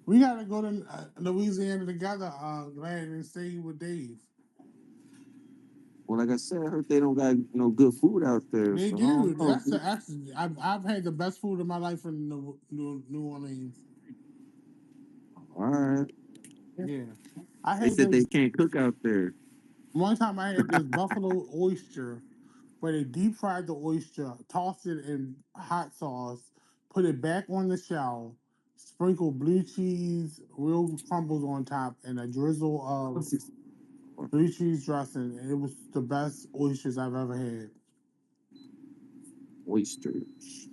We gotta go to Louisiana together, Glad, and stay with Dave. Well, like I said, I heard they don't got no good food out there. They So I do. don't know. I've had the best food of my life in New Orleans. All right. Yeah, I They had said they this can't cook out there. one time. I had this buffalo oyster where they deep fried the oyster, tossed it in hot sauce, put it back on the shell, sprinkle blue cheese, real crumbles on top, and a drizzle of blue cheese dressing. And it was the best oysters I've ever had. Oysters.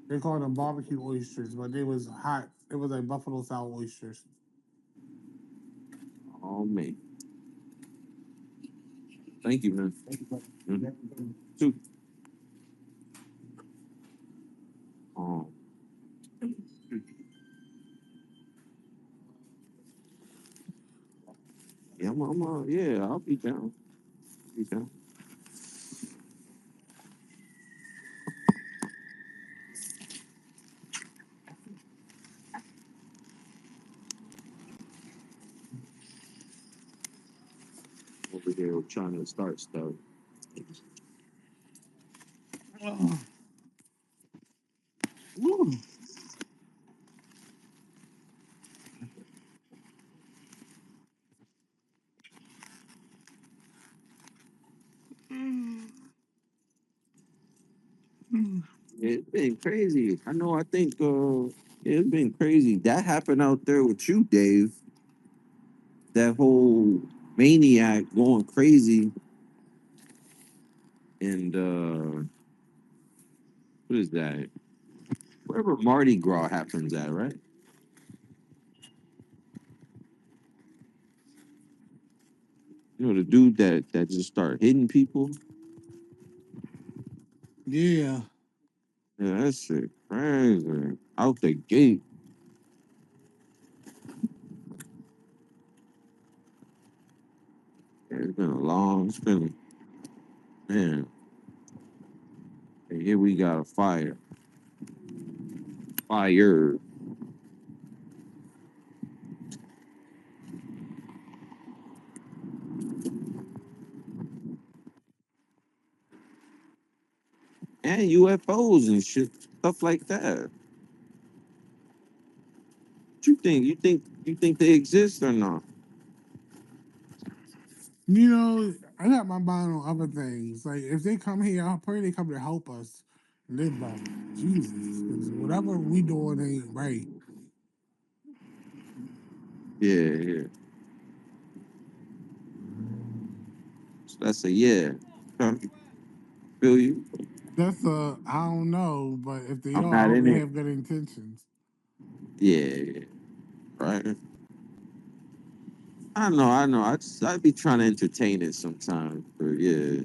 They called them barbecue oysters, but they was hot. It was like buffalo style oysters. Oh man. Thank you, man. Mhm. Two. Yeah, yeah, I'll be down. Be down. Over here trying to start stuff. Woo. It's been crazy. I know. I think it's been crazy. That happened out there with you, Dave. That whole maniac going crazy, and what is that? Wherever Mardi Gras happens at, right? You know the dude that just started hitting people. Yeah. Yeah, that shit crazy. Out the gate. Yeah, it's been man. And here we got a fire. Fire. And UFOs and shit, stuff like that. What you think? You think they exist or not? You know, I got my mind on other things. Like if they come here, I pray they come to help us live better. Jesus, because whatever we doing ain't right. Yeah. So that's a yeah. Huh? Feel you? That's I don't know, but if they I'm are, I not hope in they it. have good intentions. Yeah. Right. I know. I'd be trying to entertain it sometimes, but yeah.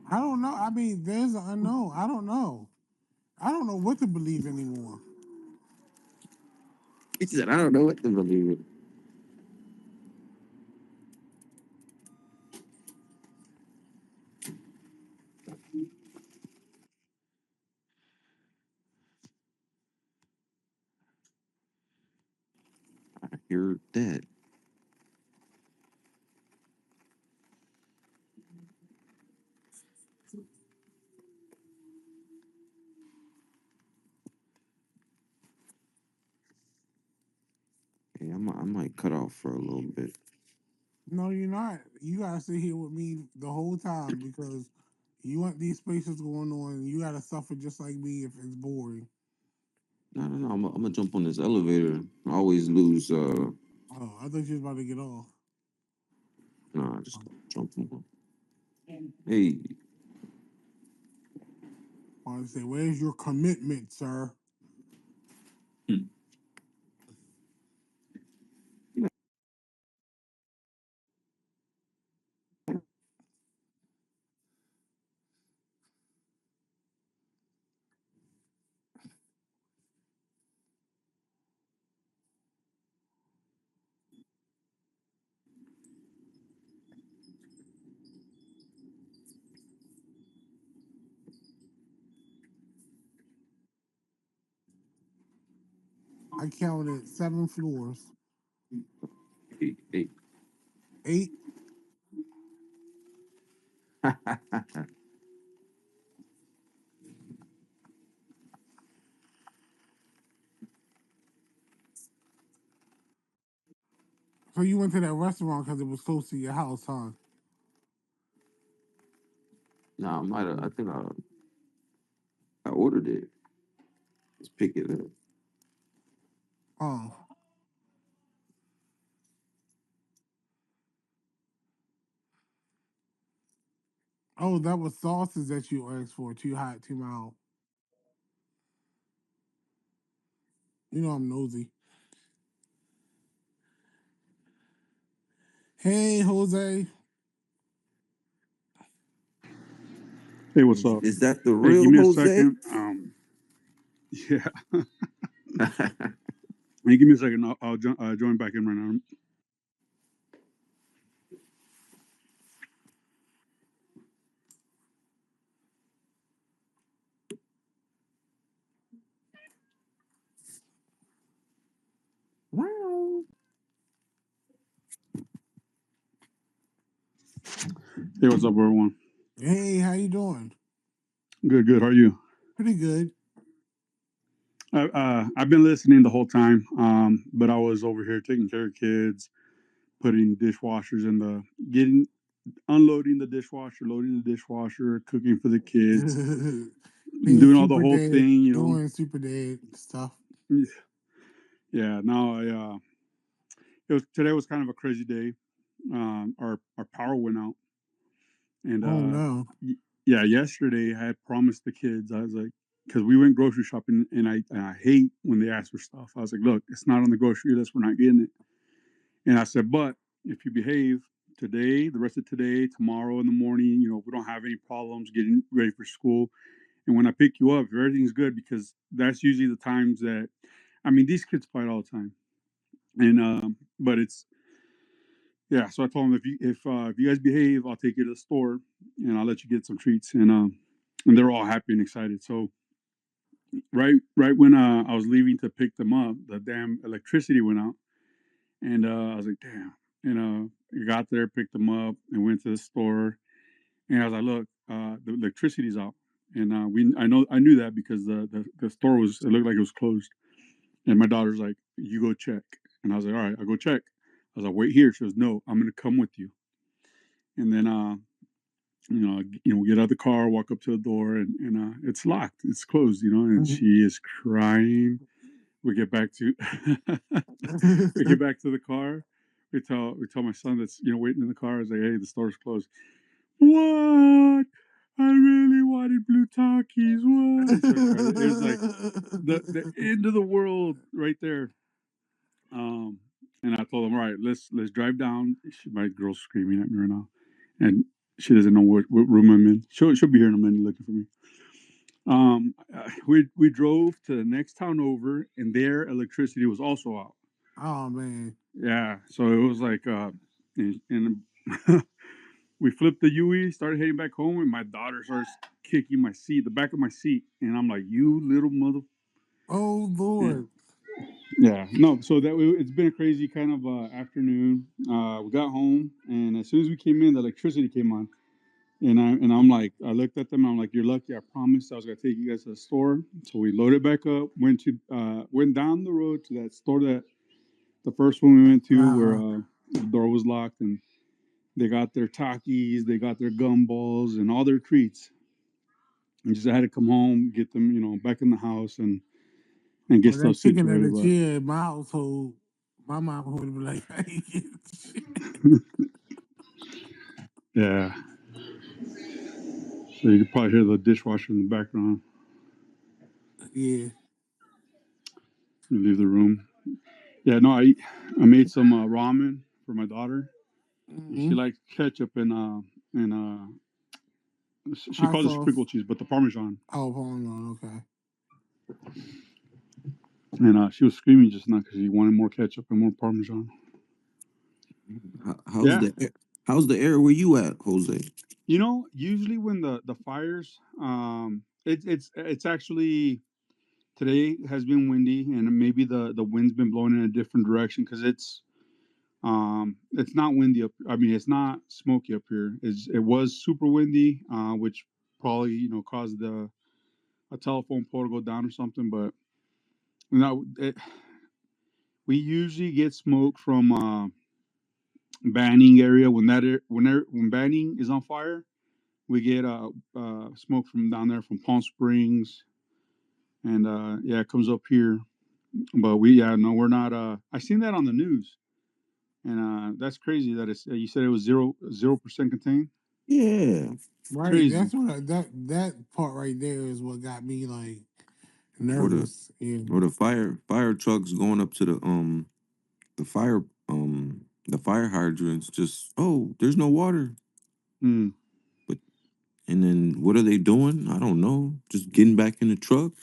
I don't know. I mean, there's an unknown. I don't know. I don't know what to believe anymore. He said, I don't know what to believe. I hear that. Hey, I might cut off for a little bit. No, you're not. You gotta sit here with me the whole time because you want these spaces going on. You gotta suffer just like me if it's boring. No. I'm gonna jump on this elevator. I always lose. Oh, I thought you was about to get off. No, I just jump on. Hey, I want to say, where's your commitment, sir? I counted 7 floors. hey. 8. So you went to that restaurant because it was close to your house, huh? No, I might have. I think I ordered it. Let's pick it up. Oh. Oh, that was sauces that you asked for. Too hot, too mild. You know I'm nosy. Hey, Jose. Hey, what's up? Is that the Hey, give real me a Jose? second. Yeah. Hey, give me a second. I'll join back in right now. Wow. Hey, what's up, everyone? Hey, how you doing? Good, good. How are you? Pretty good. I've been listening the whole time, but I was over here taking care of kids, putting dishwashers in unloading the dishwasher, loading the dishwasher, cooking for the kids, Being doing all the super whole dead, thing, doing super dead stuff. Yeah. No, today was kind of a crazy day. Our power went out, and Oh no. yeah, yesterday I had promised the kids. I was like, because we went grocery shopping, and I hate when they ask for stuff. I was like, look, it's not on the grocery list. We're not getting it. And I said, but if you behave today, the rest of today, tomorrow in the morning, we don't have any problems getting ready for school. And when I pick you up, if everything's good, because that's usually the times that, I mean, these kids fight all the time. And but it's yeah. So I told them, if you guys behave, I'll take you to the store and I'll let you get some treats. And they're all happy and excited. So right when I was leaving to pick them up, the damn electricity went out. And I was like, damn. And I got there, picked them up, and went to the store. And I was like, look, the electricity's out. And I knew that because the store it looked like it was closed. And my daughter's like, you go check. And I was like, all right, I'll go check. I was like, wait here. She goes, no, I'm gonna come with you. And then get out of the car, walk up to the door, and it's locked, it's closed, and she is crying. We get back to the car. We tell my son that's waiting in the car. I was like, hey, the store's closed. What? I really wanted blue Takis. What? It was like the end of the world right there. And I told him, all right, let's drive down. My girl's screaming at me right now, and she doesn't know what room I'm in. She'll be here in a minute looking for me. We drove to the next town over, and their electricity was also out. Oh man. Yeah, so it was like, and we flipped the UE, started heading back home, and my daughter starts kicking the back of my seat, and I'm like, "You little mother!" Oh Lord. Yeah, no. So it's been a crazy kind of afternoon. We got home, and as soon as we came in, the electricity came on, and I'm like, I looked at them, and I'm like, "You're lucky. I promised I was gonna take you guys to the store." So we loaded back up, went down the road to that store that the first one we went to, where the door was locked, and they got their Takis, they got their gumballs, and all their treats. And just I had to come home, get them, back in the house, and get Well, that stuff chicken of situated. the But cheer in my household, my mom would be like, hey, yeah, so you could probably hear the dishwasher in the background. yeah. You leave the room. Yeah, no, I made some ramen for my daughter. She likes ketchup and she Hot calls it sauce. sprinkle cheese, but the Parmesan. Oh, Parmesan, okay. And she was screaming just now because she wanted more ketchup and more Parmesan. How's the air where you at, Jose? Usually when the fires, it's actually today has been windy, and maybe the wind's been blowing in a different direction because it's not windy up. I mean, it's not smoky up here. It was super windy, which probably caused a telephone pole to go down or something. But no, we usually get smoke from Banning area when Banning is on fire. We get smoke from down there from Palm Springs, and yeah, it comes up here. But we're not. I seen that on the news, and that's crazy. That you said it was 0% contained. Yeah, Right. Crazy. That's what that part right there is what got me like or nervous. the fire trucks going up to the fire the fire hydrants. Just there's no water. Mm. But And then what are they doing? I don't know. Just getting back in the truck.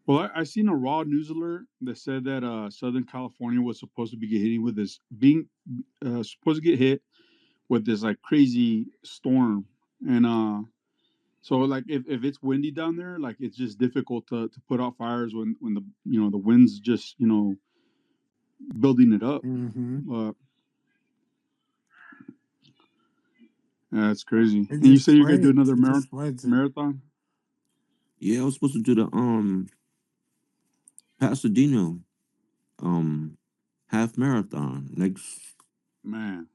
Well, I seen a raw news alert that said that Southern California was supposed to be hitting with this being supposed to get hit with this like crazy storm, and so like if it's windy down there, like it's just difficult to put out fires when the the wind's just building it up. Mm-hmm. Yeah, it's crazy. It And you just say you're gonna do spreads. another It just spreads it. marathon? Yeah, I was supposed to do the Pasadena half marathon next. Man,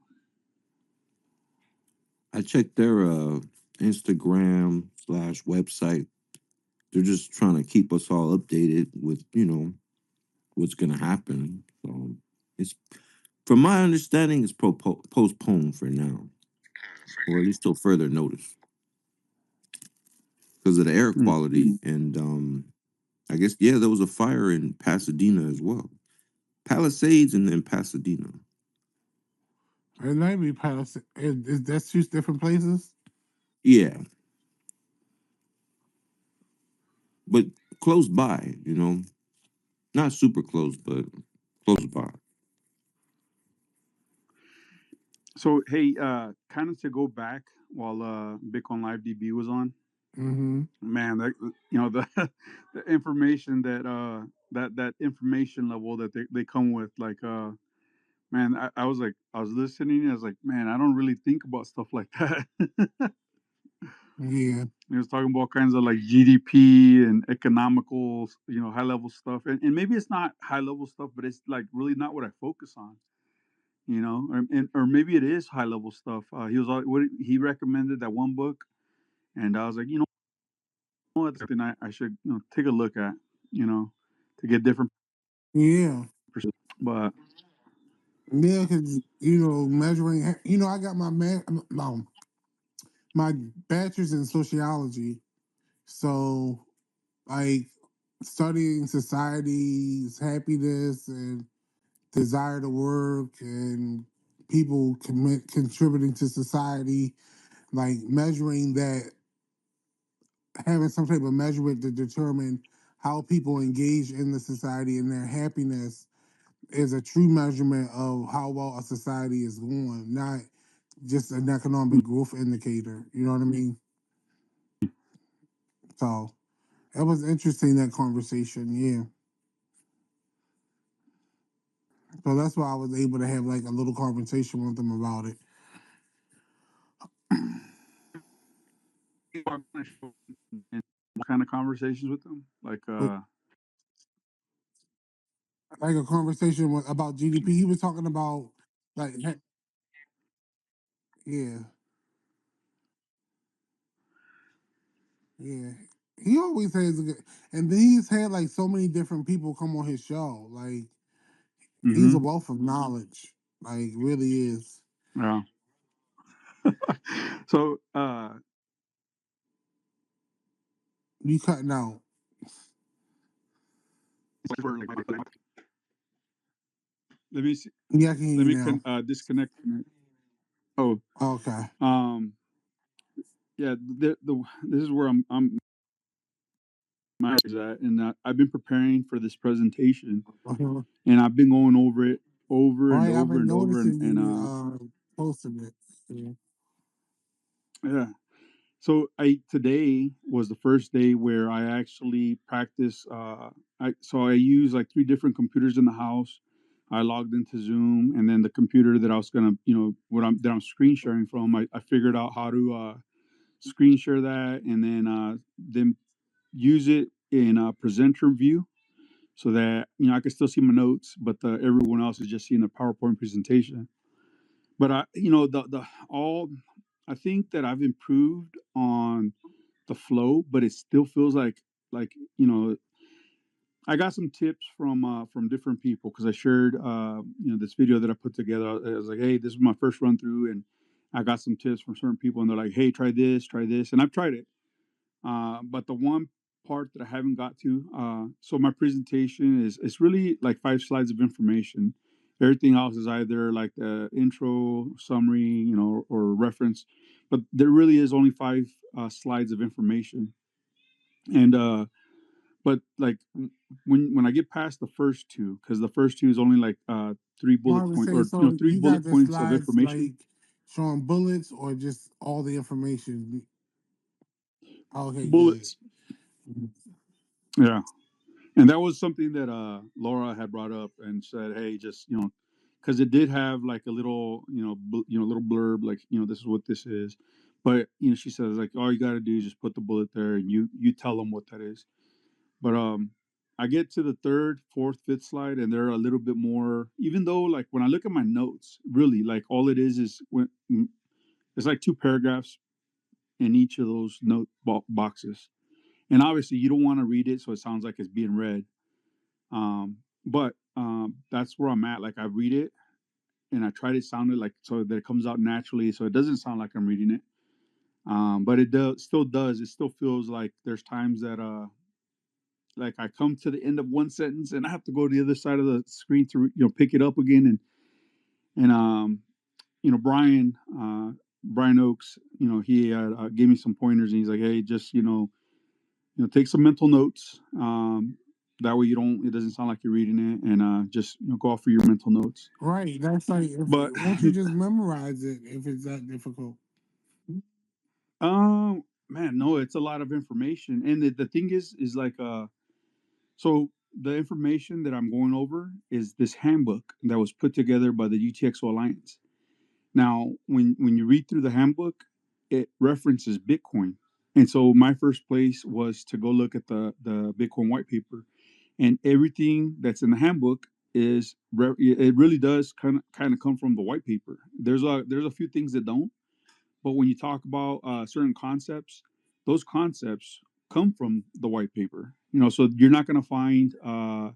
I checked their Instagram/website. They're just trying to keep us all updated with what's gonna happen. So it's, from my understanding, it's postponed for now, or at least till further notice, because of the air Hmm. quality. And I guess, yeah, there was a fire in Pasadena as well. Palisades and then Pasadena. It might be Palisades. Is that two different places? Yeah, but close by, not super close, but close by. So hey, kind of to go back while Bitcoin Live DB was on, Mm-hmm. man, that the the information that information level that they come with, like man, I was like, I was listening, and I was like, man, I don't really think about stuff like that. Yeah. He was talking about all kinds of like GDP and economical, high level stuff, and maybe it's not high level stuff, but it's like really not what I focus on, or maybe it is high level stuff. He recommended that one book, and I was like, it's something I should take a look at, to get different Yeah. perspectives. But Yeah, because measuring. I got my bachelor's in sociology, so like studying society's happiness and desire to work and people contributing to society, like measuring that, having some type of measurement to determine how people engage in the society and their happiness is a true measurement of how well a society is going, not just an economic growth indicator. You know what I mean? So it was interesting, that conversation. Yeah. So that's why I was able to have like a little conversation with them about it. kind of conversations with them, like Like a conversation about GDP. He was talking about like, yeah, yeah. He always has a good, and then he's had like so many different people come on his show. Like he's a mm-hmm. wealth of knowledge. Like really is. Yeah. So You cutting out. let me see, Yeah, I can hear let you me now. disconnect. Oh, Okay. yeah, this is where I'm my is at, and I've been preparing for this presentation, Uh-huh. and I've been going over it All over and right, I've over been and over, noticing and you posting it. Yeah. yeah. So today was the first day where I actually practice. I use like three different computers in the house. I logged into Zoom, and then the computer that I was gonna, that I'm screen sharing from, I figured out how to screen share that, and then use it in a presenter view, so that I can still see my notes, but everyone else is just seeing the PowerPoint presentation. But the all I think that I've improved on the flow, but it still feels like I got some tips from different people, because I shared this video that I put together. I was like, hey, this is my first run through, and I got some tips from certain people, and they're like, hey, try this, and I've tried it. But the one part that I haven't got to, so my presentation is, it's really like 5 slides of information, Everything else is either like the intro, summary, or reference. But there really is only 5 slides of information. And but like when I get past the first two, because the first two is only like 3 bullet Marvin point, say, or so three you got bullet the points of slides information. like showing bullets or just all the information? Okay, good. Bullets. Yeah. And that was something that Laura had brought up and said, "Hey, just because it did have like a little, little blurb, like this is what this is." But she says like, all you got to do is just put the bullet there, and you tell them what that is. But I get to the third, fourth, fifth slide, and they're a little bit more. Even though like when I look at my notes, really like all it is when it's like 2 paragraphs in each of those boxes, and obviously you don't want to read it, so it sounds like it's being read. But that's where I'm at. Like I read it and I try to sound it like so that it comes out naturally, so it doesn't sound like I'm reading it. But it still does. It still feels like there's times that like I come to the end of one sentence and I have to go to the other side of the screen to pick it up again. And Brian Oakes, he gave me some pointers, and he's like, hey, just take some mental notes. That way it doesn't sound like you're reading it, and just go off for your mental notes. Right. That's like, But won't you just memorize it if it's that difficult? man, no, it's a lot of information, and the thing is like so the information that I'm going over is this handbook that was put together by the UTXO Alliance. Now, when you read through the handbook, it references Bitcoin, and so my first place was to go look at the Bitcoin white paper, and everything that's in the handbook it really does kind of come from the white paper. There's a few things that don't, but when you talk about certain concepts, those concepts come from the white paper. So you're not going to find a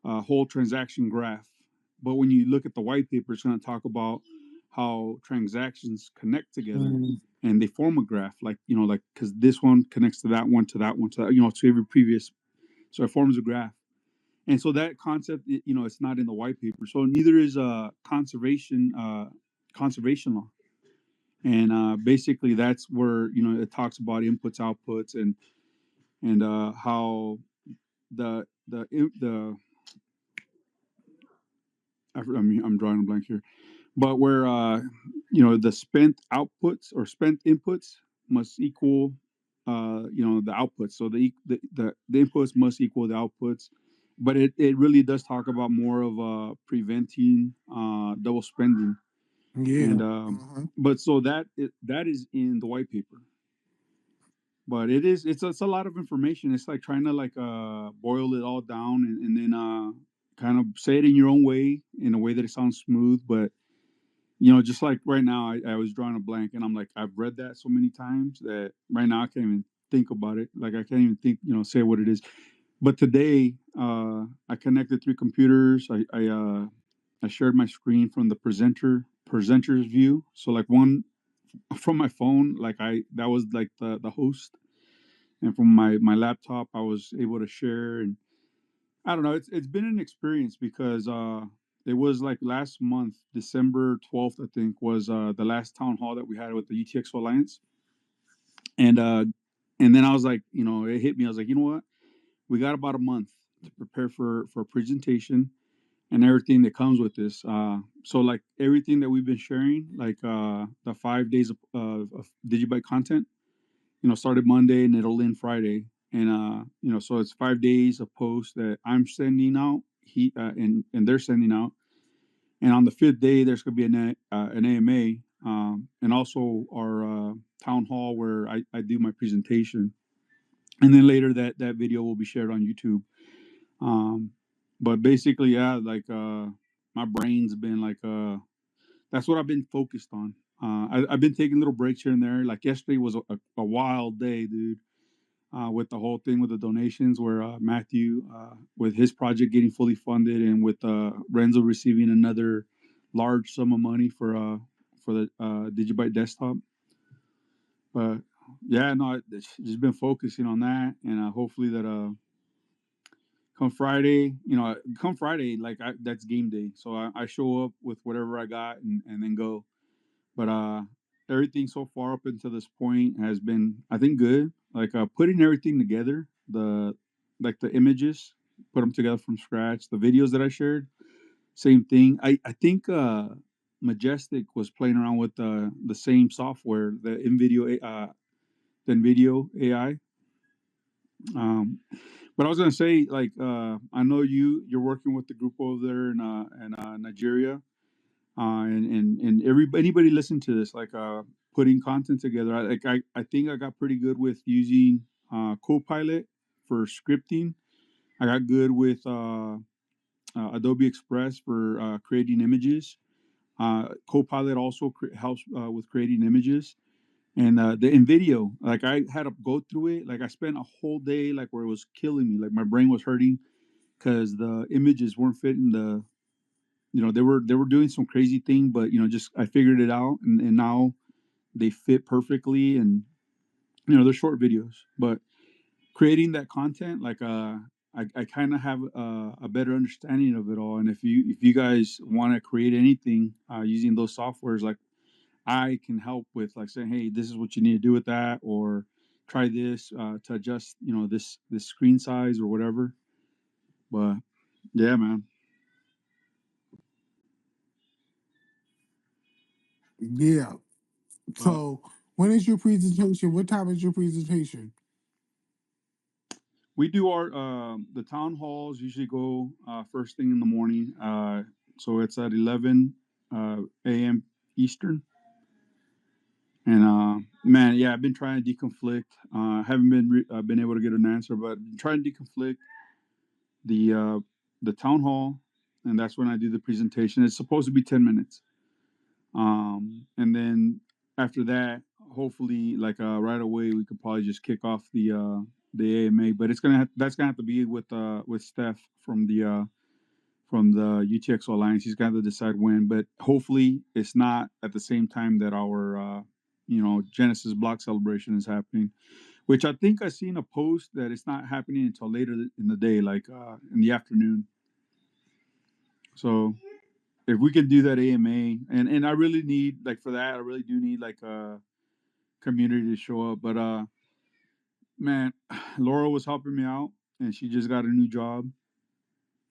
whole transaction graph, but when you look at the white paper, it's going to talk about how transactions connect together and they form a graph, like because this one connects to that one, to that one, to that, to every previous, so it forms a graph. And so that concept, it's not in the white paper. So neither is conservation law. And basically, that's where it talks about inputs, outputs, and how the I'm drawing a blank here, but where the spent outputs or spent inputs must equal the outputs. So the inputs must equal the outputs, but it really does talk about more of preventing double spending. Yeah. And but so that is in the white paper. But it's a lot of information. It's like trying to like boil it all down, and then kind of say it in your own way, in a way that it sounds smooth. But just like right now, I was drawing a blank, and I'm like, I've read that so many times that right now I can't even think about it. Like I can't even think, say what it is. But today, I connected 3 computers. I shared my screen from the presenter's view. So like one from my phone, like that was like the host, and from my laptop, I was able to share. And I don't know, it's been an experience because it was like last month, December 12th, I think, was the last town hall that we had with the UTXO Alliance. And then I was like, it hit me. I was like, you know what? We got about a month to prepare for a presentation and everything that comes with this. So like everything that we've been sharing, like the 5 days of DigiByte content, started Monday and it'll end Friday. And so it's 5 days of posts that I'm sending out, and they're sending out. And on the 5th day, there's going to be an AMA, and also our town hall where I do my presentation. And then later that video will be shared on YouTube. But basically, yeah, like my brain's been like that's what I've been focused on. I've been taking little breaks here and there. Like yesterday was a wild day, dude. With the whole thing with the donations, where Matthew, with his project getting fully funded, and with Renzo receiving another large sum of money for the DigiByte desktop. But yeah, no, it's just been focusing on that, and hopefully that come Friday, come Friday, that's game day. So I show up with whatever I got and then go. But everything so far up until this point has been, I think, good. Like putting everything together, the images, put them together from scratch. The videos that I shared, same thing. I think Majestic was playing around with the same software, the NVIDIA AI. But I was gonna say, I know you're working with the group over there in Nigeria, and anybody listen to this, putting content together. I think I got pretty good with using Copilot for scripting. I got good with Adobe Express for creating images. Copilot also helps with creating images. And in video, I had to go through it. Like I spent a whole day where it was killing me. Like my brain was hurting because the images weren't fitting they were doing some crazy thing, but just I figured it out, and now they fit perfectly. And they're short videos, but creating that content, I kind of have a better understanding of it all. And if you guys want to create anything using those softwares, I can help with saying, hey, this is what you need to do with that, or try this to adjust, this screen size or whatever. But yeah, man. Yeah. So when is your presentation? What time is your presentation? We do the town halls usually go first thing in the morning. So it's at 11 a.m. Eastern. And man, yeah, I've been trying to deconflict. Haven't been able to get an answer, but I've been trying to deconflict the town hall, and that's when I do the presentation. It's supposed to be 10 minutes. And then after that, hopefully, right away, we could probably just kick off the AMA. But that's gonna have to be with Steph from the UTXO Alliance. He's got to decide when. But hopefully, it's not at the same time that our Genesis block celebration is happening. Which I think I seen a post that it's not happening until later in the day, in the afternoon. So if we can do that AMA, and I really need for that, I really do need a community to show up. But man, Laura was helping me out, and she just got a new job,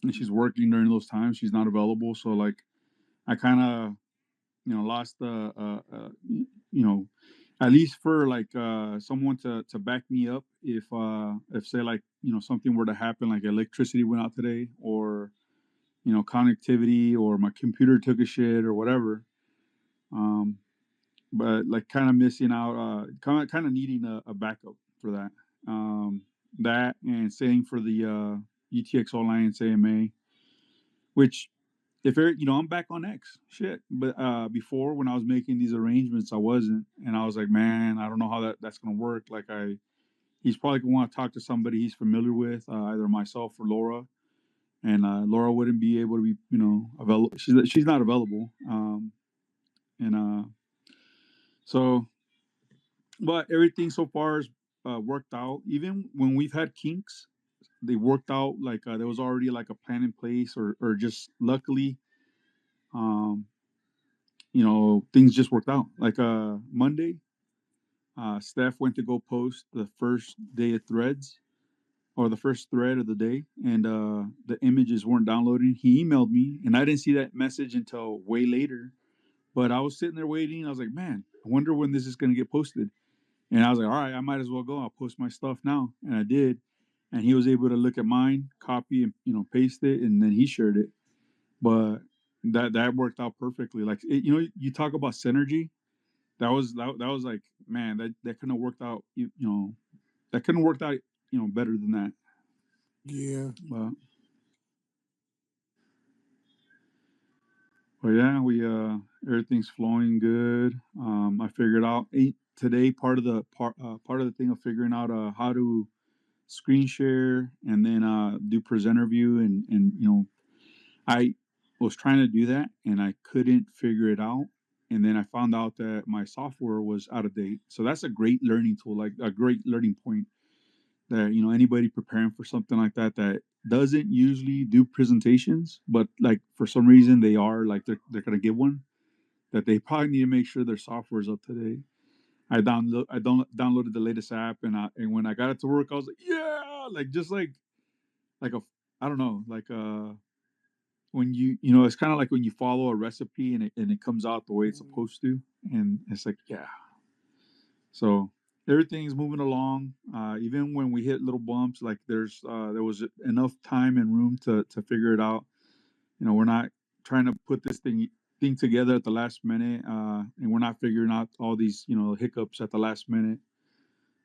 and she's working during those times. She's not available, so I kind of lost the at least for someone to back me up if say something were to happen, like electricity went out today, or connectivity, or my computer took a shit or whatever. But kind of missing out, kind of needing a backup for that. That and saying for the UTX Alliance AMA, which if I'm back on X shit, but before, when I was making these arrangements, I wasn't, and I was like, man, I don't know how that's gonna work. He's probably gonna want to talk to somebody he's familiar with, either myself or Laura, and Laura wouldn't be able to be available. She's not available, and so, but everything so far has worked out. Even when we've had kinks, they worked out. There was already a plan in place, or just luckily, things just worked out. Monday, Steph went to go post the first day of threads, or the first thread of the day, and the images weren't downloading. He emailed me, and I didn't see that message until way later. But I was sitting there waiting. I was like, man, I wonder when this is going to get posted. And I was like, all right, I might as well go. I'll post my stuff now. And I did. And he was able to look at mine, copy, and paste it, and then he shared it. But that worked out perfectly. You talk about synergy. That was man, that couldn't have worked out. That couldn't have worked out better than that. Yeah. But yeah, we everything's flowing good. I figured out today part of the thing of figuring out how to screen share and then do presenter view, and I was trying to do that and I couldn't figure it out, and then I found out that my software was out of date. So that's a great learning tool, a great learning point. that anybody preparing for something like that doesn't usually do presentations, but like for some reason they are like they're gonna give one, that they probably need to make sure their software is up to date. I downloaded the latest app, and when I got it to work, I was like, yeah, like just like a I don't know, like when it's kind of like when you follow a recipe and it comes out the way it's supposed to, and it's like, yeah. So everything's moving along. Even when we hit little bumps, like there was enough time and room to figure it out. We're not trying to put this thing together at the last minute, and we're not figuring out all these hiccups at the last minute.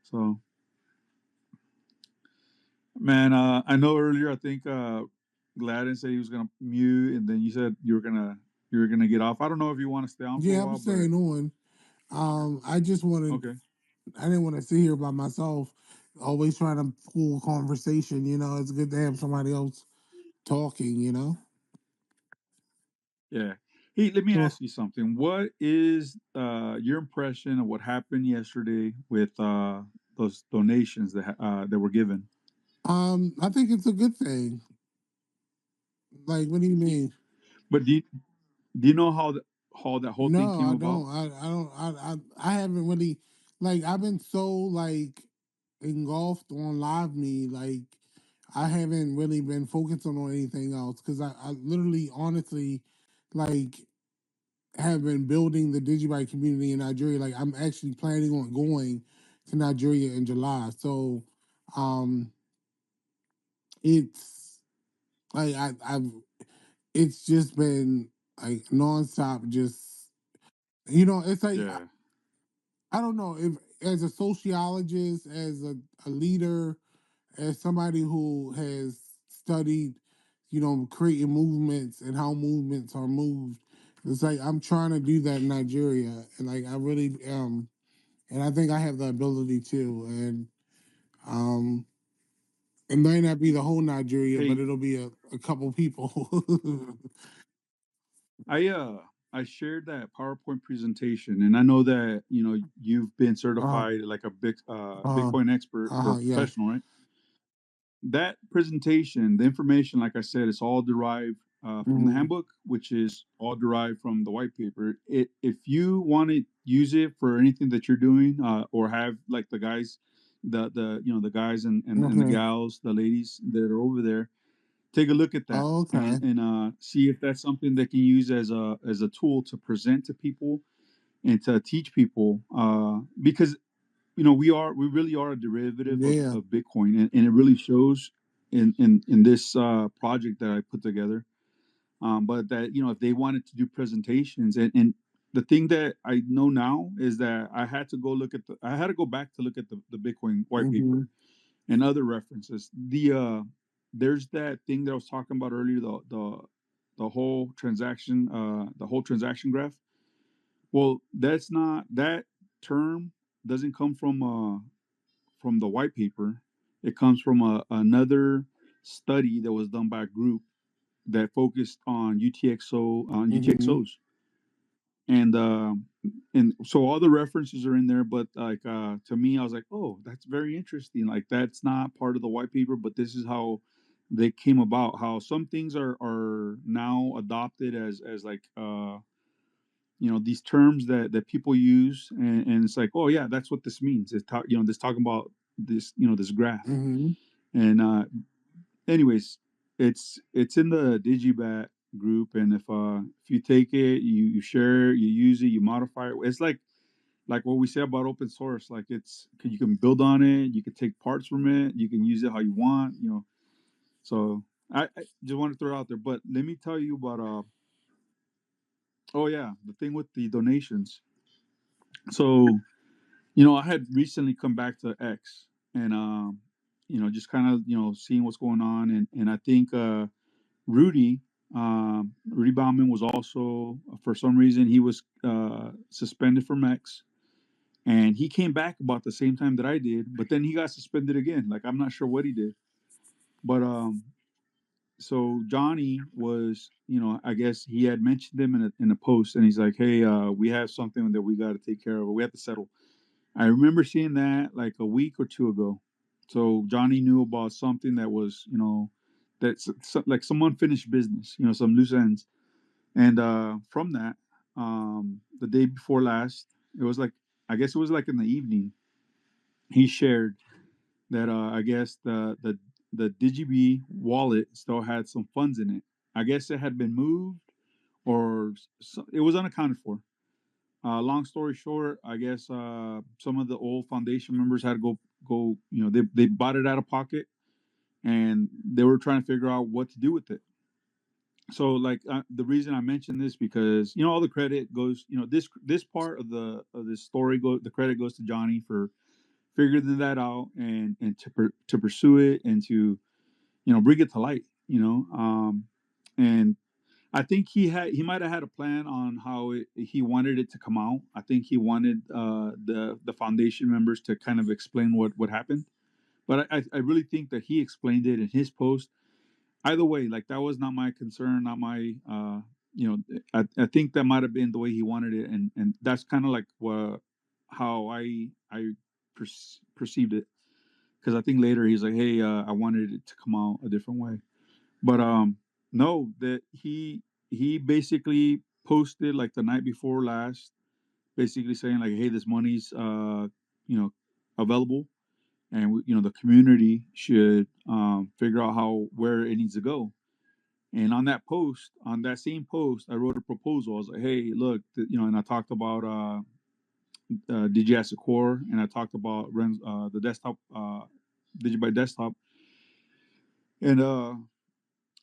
So, man, I know earlier I think Gladden said he was gonna mute, and then you said you were gonna get off. I don't know if you want to stay on for a Yeah, I'm while, but staying on. I just wanted. okay. I didn't want to sit here by myself, always trying to pull conversation. It's good to have somebody else talking. Yeah. Hey, let me So, ask you something. What is your impression of what happened yesterday with those donations that were given? I think it's a good thing. Like, what do you mean? But do you know how that whole thing No, came I about? don't. I don't. I haven't really. Like, I've been so like engulfed on Live Me. Like, I haven't really been focusing on anything else because I literally, honestly, like, have been building the DigiByte community in Nigeria. Like, I'm actually planning on going to Nigeria in July. So, um, it's like I've it's just been like nonstop. Just it's like Yeah. I don't know if as a sociologist, as a leader, as somebody who has studied, creating movements and how movements are moved. It's like I'm trying to do that in Nigeria, and like I really am, and I think I have the ability to. And um, it might not be the whole Nigeria, but Hey, it'll be a couple people. I shared that PowerPoint presentation, and I know that you've been uh, certified like a big uh, Bitcoin expert or yes. professional, right? That presentation, the information, like I said, it's all derived from the Mm-hmm. handbook, which is all derived from the white paper. If you want to use it for anything that you're doing, or have like the guys, the guys and the Okay. gals, the ladies that are over there, take a look at that Oh, okay. and see if that's something they can use as a tool to present to people and to teach people. Because we really are a derivative Yeah. of Bitcoin, and it really shows in this project that I put together. But that if they wanted to do presentations, and the thing that I know now is that I had to go back to look at the Bitcoin white Mm-hmm. paper and other references. There's that thing that I was talking about earlier, the whole transaction graph. Well, that's not that term doesn't come from the white paper. It comes from another study that was done by a group that focused on Mm-hmm. UTXOs, and so all the references are in there. But like to me, I was like, oh, that's very interesting. Like that's not part of the white paper, but this is how they came about. How some things are now adopted as like these terms that people use, and it's like, oh yeah, that's what this means. It's this talking about this this graph. Mm-hmm. And anyways, it's in the DGBAT group, and if you take it, you share it, you use it, you modify it. It's like what we say about open source. Like you can build on it, you can take parts from it, you can use it how you want. So I just want to throw it out there. But let me tell you about oh yeah, the thing with the donations. So I had recently come back to X, and just kind of seeing what's going on, and I think Rudy Rudy Bauman was also, for some reason, he was suspended from X, and he came back about the same time that I did, but then he got suspended again. Like I'm not sure what he did, but so Johnny was, I guess he had mentioned them in a post, and he's like, hey, we have something that we got to take care of. We have to settle. I remember seeing that like a week or two ago, So Johnny knew about something that was, that's like some unfinished business, some loose ends. And from that, the day before last, it was like, I guess it was like in the evening, he shared that I guess the DGB wallet still had some funds in it. I guess it had been moved or it was unaccounted for. Long story short, I guess some of the old foundation members had to go. They bought it out of pocket, and they were trying to figure out what to do with it. So, like the reason I mentioned this because all the credit goes. This part of this story the credit goes to Johnny for figuring that out and to pursue it and to bring it to light. And I think he might have had a plan on how he wanted it to come out. I think he wanted the foundation members to kind of explain what happened, but I really think that he explained it in his post. Either way, like that was not my concern, not my I think that might have been the way he wanted it, and that's kind of like how I perceived it because I think later he's like, hey, I wanted it to come out a different way. But no, that he basically posted like the night before last, basically saying like, hey, this money's available, and the community should figure out where it needs to go. And on that same post, I wrote a proposal. I was like, hey, look, and I talked about DGS Core, and I talked about the desktop, DigiByte desktop, and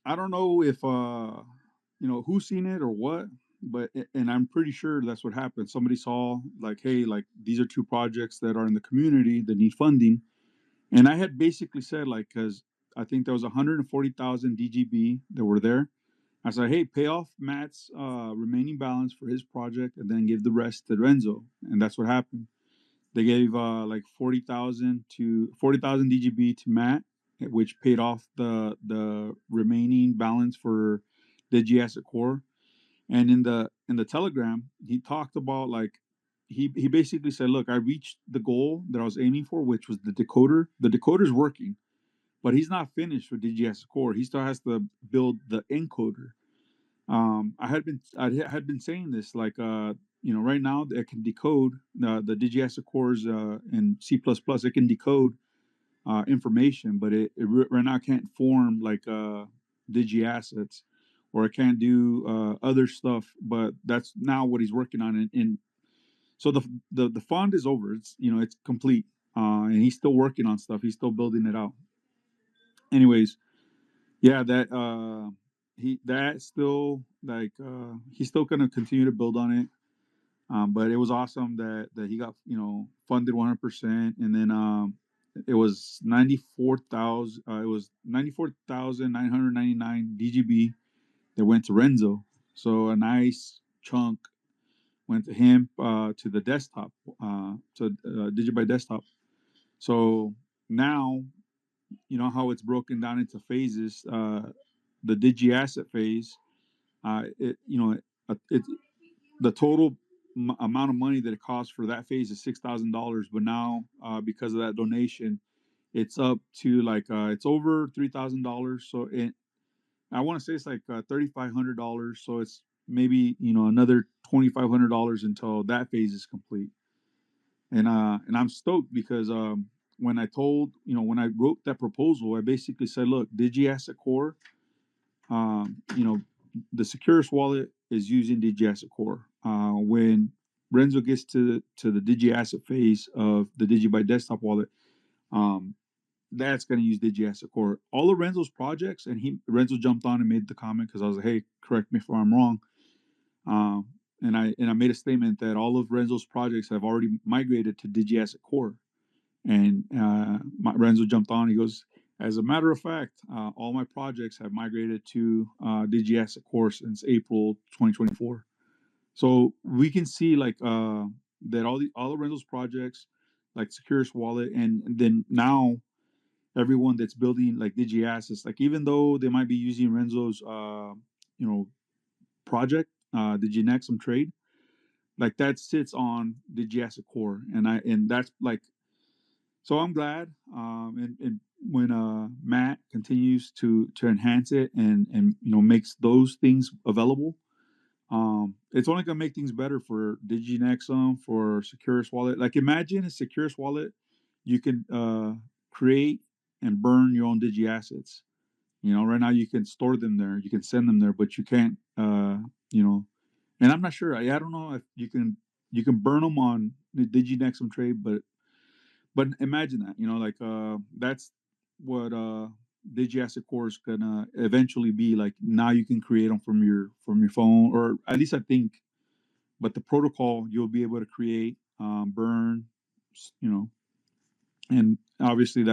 I don't know if who's seen it or what, but and I'm pretty sure that's what happened. Somebody saw like, hey, like these are two projects that are in the community that need funding, and I had basically said like, because I think there was 140,000 DGB that were there. I said, hey, pay off Matt's remaining balance for his project, and then give the rest to Renzo, and that's what happened. They gave like 40,000 DGB to Matt, which paid off the remaining balance for DigiAsset Core. And in the Telegram, he talked about like he basically said, look, I reached the goal that I was aiming for, which was the decoder. The decoder's working, but he's not finished with DGAsset Core. He still has to build the encoder. I had been saying this like right now it can decode the DGS cores in C++. It can decode information, but right now can't form like digi assets, or it can't do other stuff. But that's now what he's working on. And so the fund is over. It's complete, and he's still working on stuff. He's still building it out. Anyways, yeah, that's still like he's still gonna continue to build on it. But it was awesome that he got funded 100%, and then it was 94,000. It was 94,999 DGB that went to Renzo. So a nice chunk went to him to the desktop, to DigiByte desktop. So now how it's broken down into phases. The Digi asset phase, it the total amount of money that it costs for that phase is $6,000. But now, because of that donation, it's up to like it's over $3,000. So I want to say it's like $3,500. So it's maybe another $2,500 until that phase is complete. And I'm stoked because when I wrote that proposal, I basically said, look, Digi Asset Core, the Securus wallet is using Digi Asset Core. When Renzo gets to the Digi Asset phase of the DigiByte desktop wallet, that's going to use Digi Asset Core. All of Renzo's projects, and Renzo jumped on and made the comment because I was like, hey, correct me if I'm wrong. And I made a statement that all of Renzo's projects have already migrated to Digi Asset Core. And Renzo jumped on. He goes, as a matter of fact, all my projects have migrated to Digi Asset Core since April 2024. So we can see like that all of Renzo's projects, like Securus Wallet, and then now everyone that's building like Digi Assets, like even though they might be using Renzo's project, Digi Nexum Trade, like that sits on Digi Asset Core, and that's like So I'm glad, and when Matt continues to enhance it and makes those things available, it's only gonna make things better for DigiNexum, for Securus Wallet. Like imagine a Securus Wallet, you can create and burn your own Digi assets. Right now you can store them there, you can send them there, but you can't, you know. And I'm not sure. I don't know if you can burn them on the DigiNexum trade, but imagine that, like that's what Digi Asset Core is gonna eventually be like. Now you can create them from your phone, or at least I think. But the protocol you'll be able to create, burn, you know, and obviously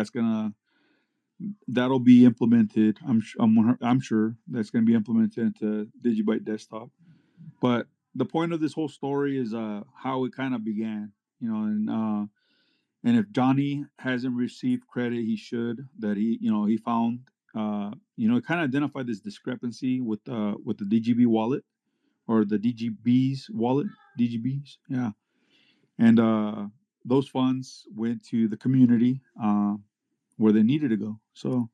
that'll be implemented. I'm sure that's gonna be implemented into DigiByte Desktop. But the point of this whole story is how it kind of began, and if Johnny hasn't received credit, he should. That he found, kind of identified this discrepancy with the DGB wallet or the DGB's wallet, DGB's, yeah, and those funds went to the community where they needed to go. So,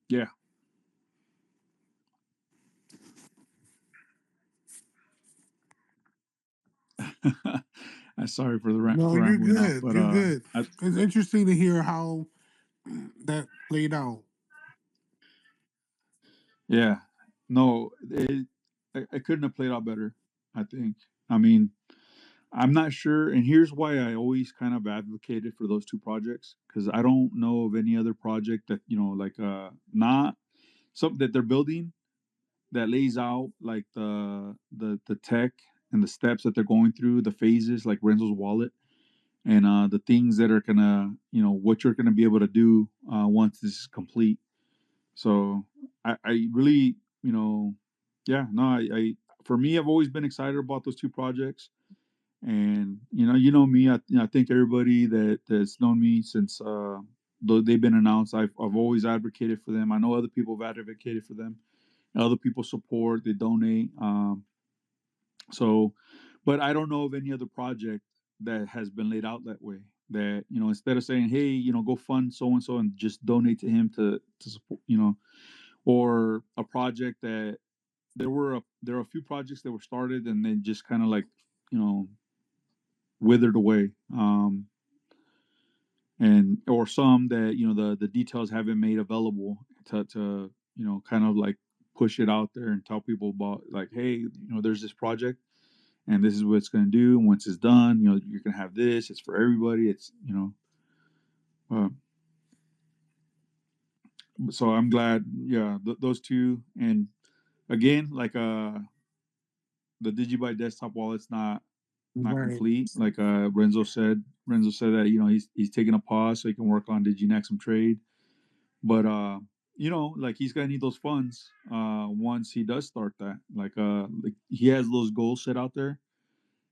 yeah. I'm sorry for the No, you're rambling off, good. but You're good. I, It's interesting to hear how that played out. yeah, no, I couldn't have played out better. I think. I mean, I'm not sure, and here's why I always kind of advocated for those two projects, because I don't know of any other project that like not something that they're building that lays out like the tech and the steps that they're going through, the phases like Renzo's wallet, and the things that are gonna what you're gonna be able to do once this is complete. So I really yeah, no, I for me, I've always been excited about those two projects. And me, I think everybody that's known me since though they've been announced, I've always advocated for them. I know other people have advocated for them. Other people support, they donate. So, but I don't know of any other project that has been laid out that way. That instead of saying, hey, go fund so and so and just donate to him to support, or a project that there are a few projects that were started and then just kind of like you know withered away. And or some that the details haven't made available to kind of like push it out there and tell people about like, hey, there's this project and this is what it's going to do, and once it's done, you're going to have this, it's for everybody, it's uh, so I'm glad, yeah, those two. And again, like the DigiByte desktop wallet's not Right. complete, like Renzo said that he's taking a pause so he can work on DigiNexum trade. But like he's gonna need those funds once he does start that. Like he has those goals set out there.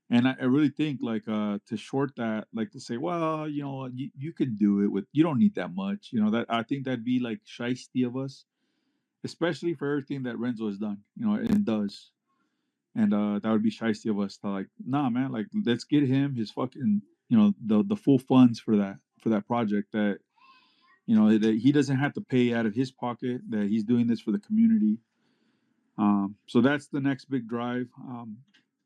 And I really think like to short that, like to say, well, you could do it with, you don't need that much. That I think that'd be like shiesty of us, especially for everything that Renzo has done, and does. And that would be shiesty of us to like, nah, man, like let's get him his fucking, the full funds for that project, that that he doesn't have to pay out of his pocket, that he's doing this for the community. So that's the next big drive.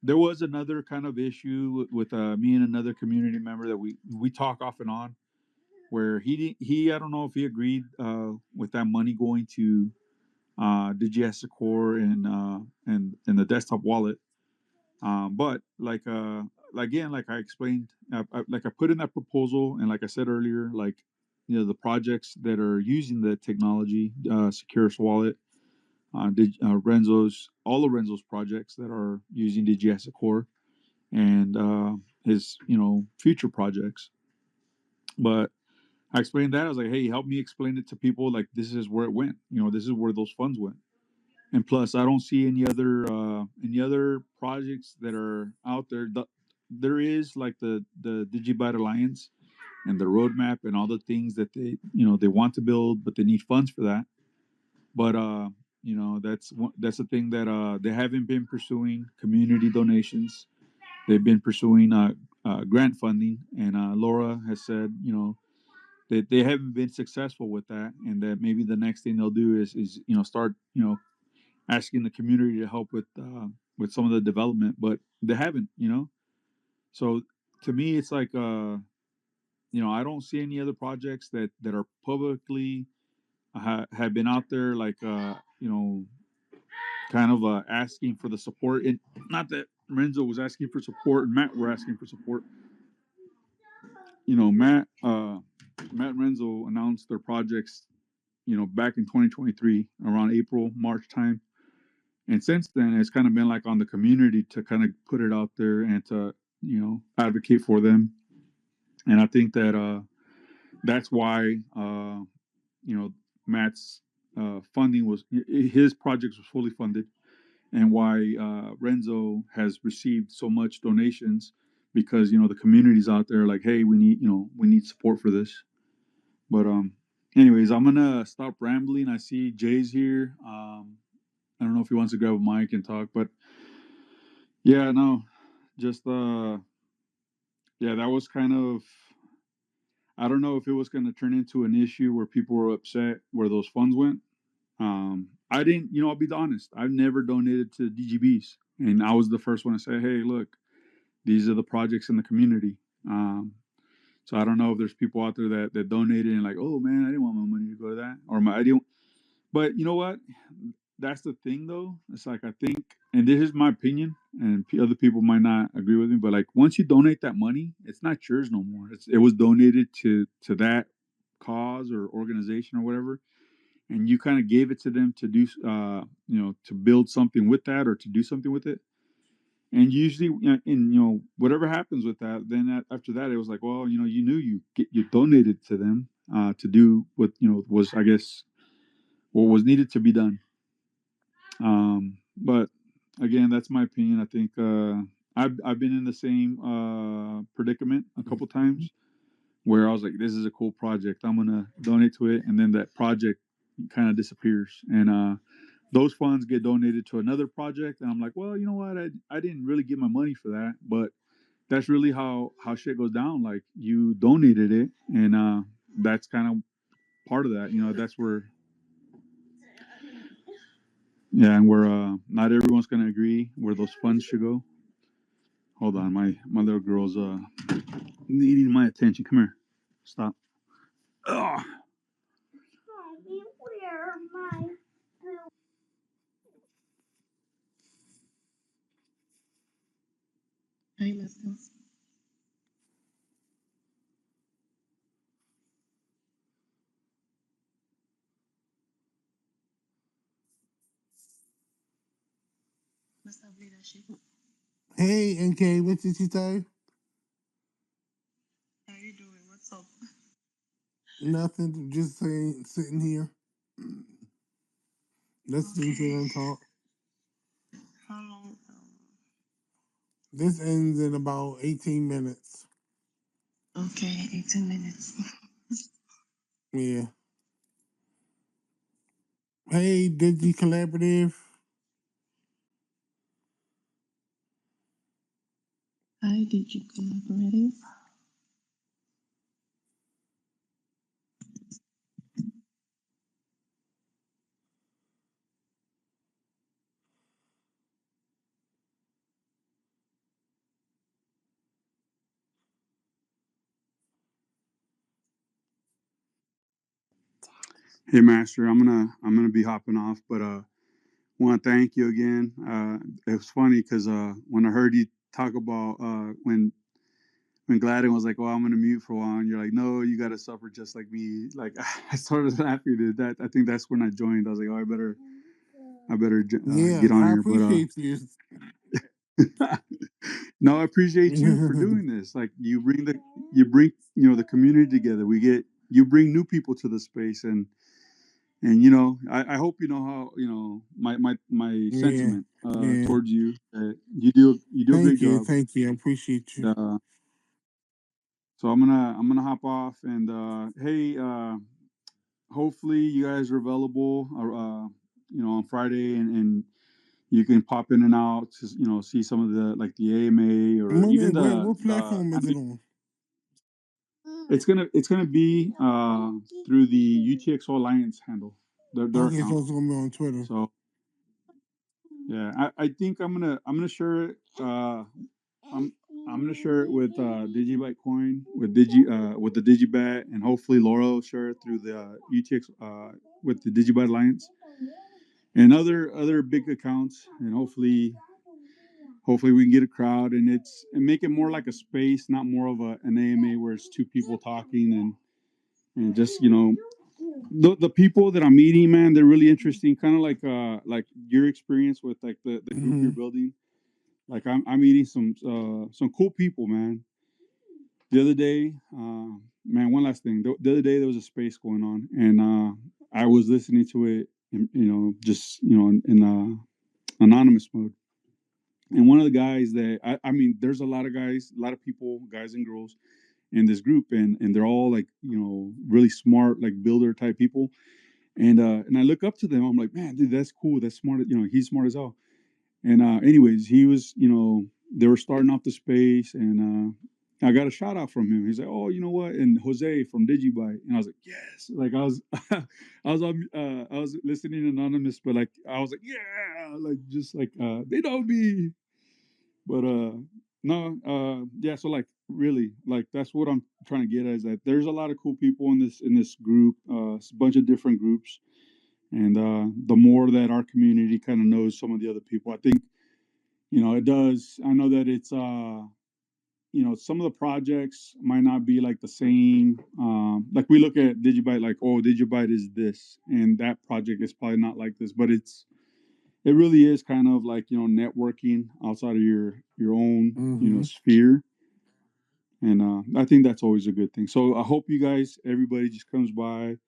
There was another kind of issue with me and another community member that we talk off and on, where he I don't know if he agreed with that money going to DGS Core and the desktop wallet. But again, like I explained, like I put in that proposal, and like I said earlier, like the projects that are using the technology, Securus Wallet, Renzo's, all of Renzo's projects that are using DGS Core, and his future projects. But I explained that, I was like, hey, help me explain it to people. Like this is where it went. This is where those funds went. And plus, I don't see any other projects that are out there. There is like the DigiByte Alliance and the roadmap and all the things that they want to build, but they need funds for that. But that's the thing that they haven't been pursuing community donations. They've been pursuing grant funding, and Laura has said, that they haven't been successful with that, and that maybe the next thing they'll do is start asking the community to help with some of the development, but they haven't. So to me, it's like I don't see any other projects that are publicly have been out there, like kind of asking for the support. And not that Renzo was asking for support and Matt were asking for support. Matt Renzo announced their projects, back in 2023 around April, March time. And since then, it's kind of been like on the community to kind of put it out there and to, advocate for them. And I think that that's why, Matt's funding his projects was fully funded, and why Renzo has received so much donations, because the community's out there like, hey, we need support for this. But anyways, I'm gonna stop rambling. I see Jay's here. I don't know if he wants to grab a mic and talk, but yeah, no, just yeah, that was kind of, I don't know if it was going to turn into an issue where people were upset where those funds went. I didn't, I'll be honest, I've never donated to DGBs, and I was the first one to say, hey, look, these are the projects in the community. So I don't know if there's people out there that donated and like, oh man, I didn't want my money to go to that, or I didn't. But you know what? That's the thing, though. It's like, I think, and this is my opinion, and other people might not agree with me, but like, once you donate that money, it's not yours no more. It was donated to that cause or organization or whatever, and you kind of gave it to them to do, to build something with that or to do something with it. And usually, whatever happens with that, then after that, it was like, well, you knew you donated to them to do what was, I guess, what was needed to be done. But again, that's my opinion. I think I've been in the same predicament a couple times where I was like, this is a cool project, I'm gonna donate to it, and then that project kind of disappears, and those funds get donated to another project, and I'm like, well, you know what, I didn't really get my money for that, but that's really how shit goes down. Like, you donated it, and that's kind of part of that. That's where, yeah, and where not everyone's gonna agree where those funds should go. Hold on, my little girl's needing my attention. Come here, stop. Ugh. Hey, let's go. Let's have leadership. Hey, NK, what did you say? How you doing? What's up? Nothing, just saying, sitting here, listening to Okay. them talk. How long? This ends in about 18 minutes. Okay, 18 minutes. Yeah. Hey, Digi Collaborative. Hi, Digi Collaborative. Hey, Master, I'm gonna be hopping off, but want to thank you again. It was funny because when I heard you talk about when Gladden was like, "Well, I'm gonna mute for a while," and you're like, "No, you gotta suffer just like me." Like, I started laughing at that. I think that's when I joined. I was like, "Oh, I better Yeah, get on I here." But appreciate you. no, I appreciate you for doing this. Like, you bring the community together. You bring new people to the space, and I hope you know how my Yeah, sentiment yeah. towards you. You do a great job. Thank you. I appreciate you. So I'm gonna hop off, and hey, hopefully you guys are available on Friday, and You can pop in and out to see some of the like the AMA or even What platform is it on? It's gonna be through the UTXO Alliance handle, their Okay, account. so it's gonna be on Twitter. So yeah, I think I'm gonna share it. I'm gonna share it with DigiByte Coin with with the DigiBat, and hopefully Laura will share it through the UTX with the DigiByte Alliance and other big accounts, and hopefully we can get a crowd and make it more like a space, not more of an AMA where it's two people talking and just the people that I'm meeting, man, they're really interesting. Kind of like your experience with like the group you're building. Like I'm meeting some cool people, man. The other day, man, one last thing. The other day there was a space going on, and I was listening to it, just in anonymous mode. And one of the guys that I mean, there's a lot of guys, a lot of people, guys and girls in this group, and they're all like really smart, like builder type people. And I look up to them. I'm like, man, dude, that's cool. That's smart. He's smart as hell. And anyways, he was, they were starting off the space, and I got a shout out from him. He's like, oh, you know what? And Jose from DigiByte, and I was like, yes. Like I was, I was listening anonymous, but like I was like, yeah, like just like they know me. But no, yeah. So like really, like that's what I'm trying to get at, is that there's a lot of cool people in this group, a bunch of different groups. And the more that our community kind of knows some of the other people, I think, it does. I know that it's, some of the projects might not be like the same. Like we look at DigiByte, like, oh, DigiByte is this, and that project is probably not like this, but it really is kind of like, networking outside of your own, sphere. And I think that's always a good thing. So I hope everybody just comes by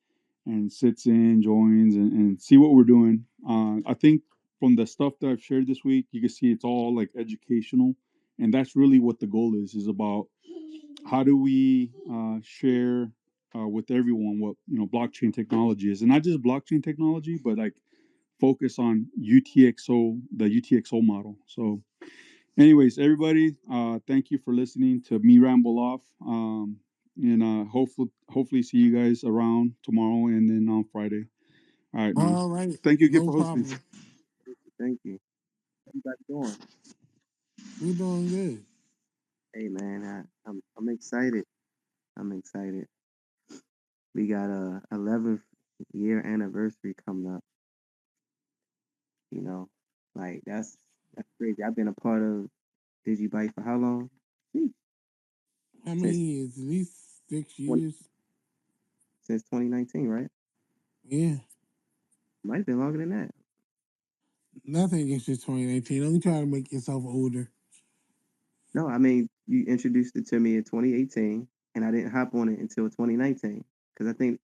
and sits in, joins, and see what we're doing. I think from the stuff that I've shared this week, you can see it's all like educational, and that's really what the goal is about. How do we share with everyone what blockchain technology is, and not just blockchain technology, but like focus on UTXO, the UTXO model. So, anyways, everybody, thank you for listening to me ramble off. And hopefully see you guys around tomorrow and then on Friday. All right, man. All right. Thank you again No for hosting. problem. Thank you. How you guys doing? We doing good. Hey man, I'm excited. I'm excited. We got a 11th year anniversary coming up. Like that's crazy. I've been a part of DigiByte for how long? How many years? At least 6 years. Since 2019, right? Yeah. Might have been longer than that. Nothing against just 2019. Don't try to make yourself older. No, I mean, you introduced it to me in 2018, and I didn't hop on it until 2019 because I think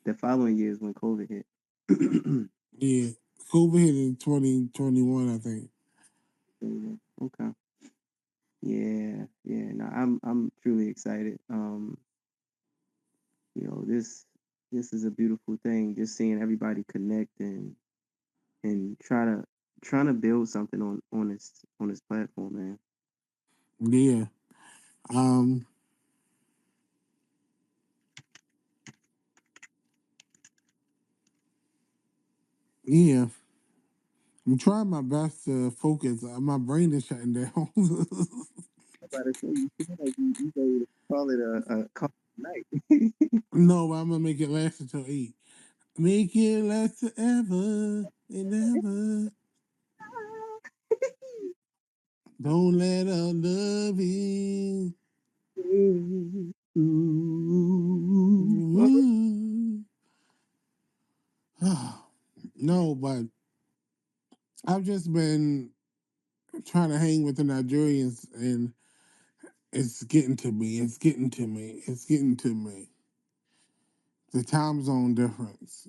the following year is when COVID hit. Yeah. COVID hit in 2021, I think. Okay. Yeah. No, I'm truly excited. This is a beautiful thing. Just seeing everybody connect and trying to build something on this platform, man. Yeah. Yeah. I'm trying my best to focus. My brain is shutting down. About to say, you feel like you ready to call it a call night. No, I'm gonna make it last until 8. Make it last forever and ever. Don't let our love in. Ooh. No, but I've just been trying to hang with the Nigerians, and it's getting to me. It's getting to me. It's getting to me. The time zone difference.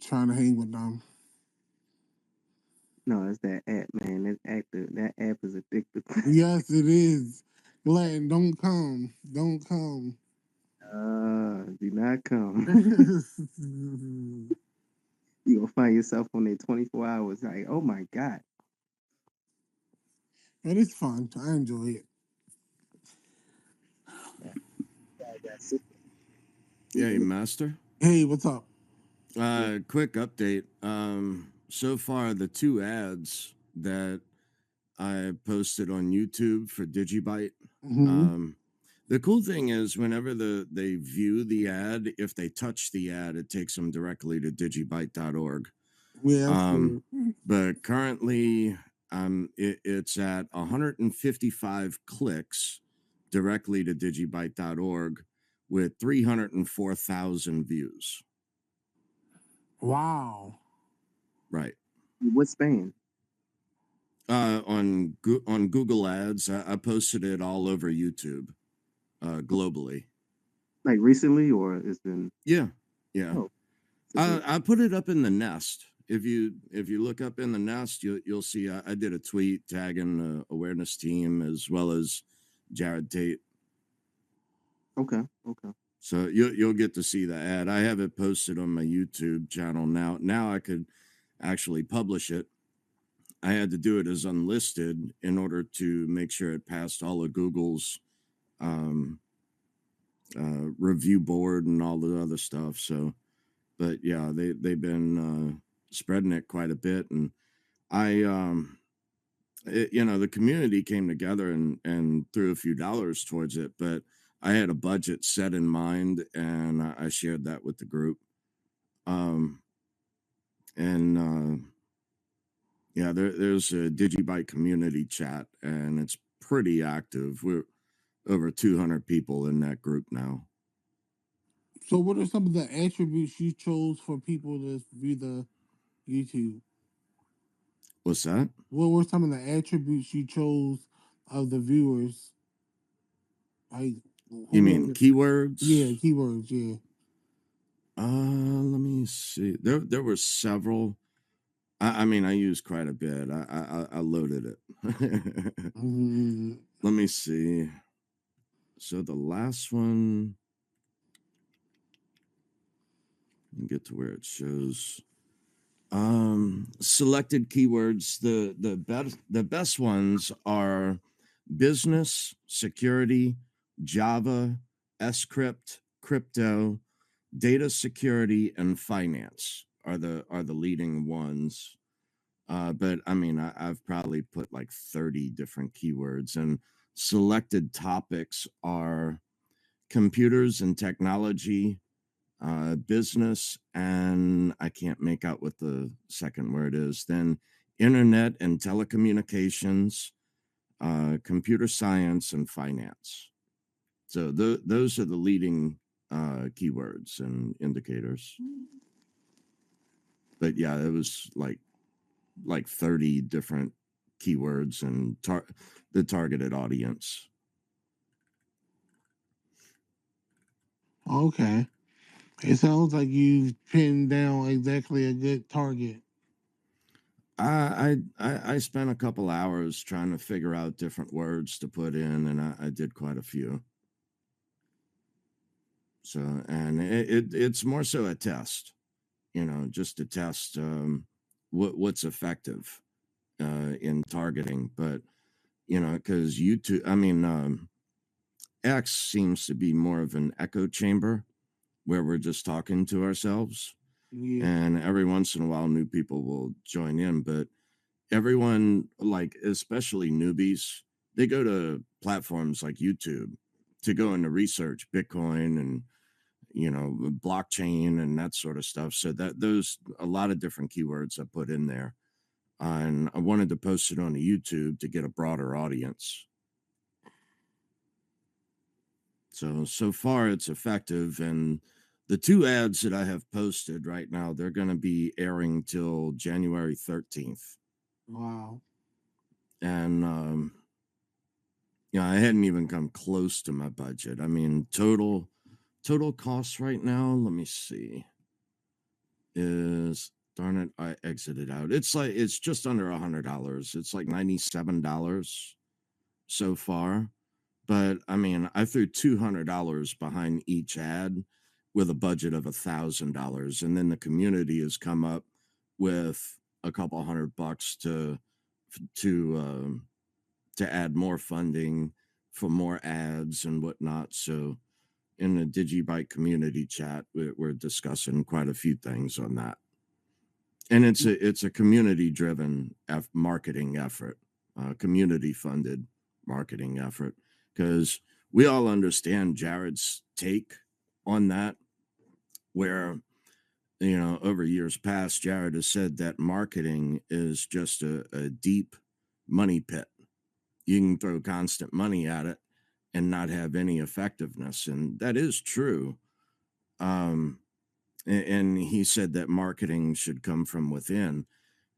Trying to hang with them. No, it's that app, man. That app is addictive. Yes, it is. Glenn, don't come. Don't come. Do not come. You gonna find yourself on there 24 hours. Like, oh my God. And it's fun. I enjoy it. Yeah, Master. Hey, what's up? Quick update. So far, the 2 ads that I posted on YouTube for DigiByte. Mm-hmm. The cool thing is, whenever they view the ad, if they touch the ad, it takes them directly to digibyte.org. Yeah, But currently, it's at 155 clicks directly to digibyte.org with 304,000 views. wow. Right. What span? On Google Ads, I posted it all over YouTube, globally. Like recently, or it's been? Yeah. Oh, I put it up in the Nest. If you look up in the Nest, you'll see I did a tweet tagging the awareness team as well as Jared Tate. okay. So you'll get to see the ad. I have it posted on my YouTube channel now. Now I could actually publish it. I had to do it as unlisted in order to make sure it passed all of Google's review board and all the other stuff. So, but yeah, they've been spreading it quite a bit, and the community came together and threw a few dollars towards it, but I had a budget set in mind, and I shared that with the group. There's a DigiByte community chat, and it's pretty active. We're over 200 people in that group now. So, what are some of the attributes you chose for people to view the YouTube? What's that? What were some of the attributes you chose of the viewers? You mean keywords? Yeah, keywords. Yeah. Let me see. There were several. I mean, I used quite a bit. I loaded it. Mm-hmm. Let me see. So the last one, let me get to where it shows. Selected keywords. The best ones are business, security, Java, Scrypt, crypto, data security, and finance are the leading ones. But I mean, I've probably put like 30 different keywords, and selected topics are computers and technology, business, and I can't make out what the second word is. Then internet and telecommunications, computer science, and finance. So those are the leading keywords and indicators. But yeah, it was like 30 different keywords and the targeted audience. Okay. It sounds like you've pinned down exactly a good target. I spent a couple hours trying to figure out different words to put in, and I did quite a few. So, and it's more so a test, just to test what's effective in targeting. But because YouTube, I mean, X seems to be more of an echo chamber where we're just talking to ourselves. Yeah. And every once in a while, new people will join in, but everyone, like especially newbies, they go to platforms like YouTube to go into research Bitcoin and blockchain and that sort of stuff. So those a lot of different keywords I put in there, and I wanted to post it on YouTube to get a broader audience. So far it's effective, and the 2 ads that I have posted right now, they're going to be airing till January 13th. Wow. And I hadn't even come close to my budget. I mean, total cost right now, let me see, is, darn it, I exited out. It's just under $100. It's like $97 so far. But I mean, I threw $200 behind each ad with a budget of $1,000, and then the community has come up with a couple $100 to to add more funding for more ads and whatnot. So in the DigiByte community chat, we're discussing quite a few things on that. And it's a community driven marketing effort, community funded marketing effort, because we all understand Jared's take on that, where, you know, over years past, Jared has said that marketing is just a deep money pit. You can throw constant money at it and not have any effectiveness. And that is true. And he said that marketing should come from within.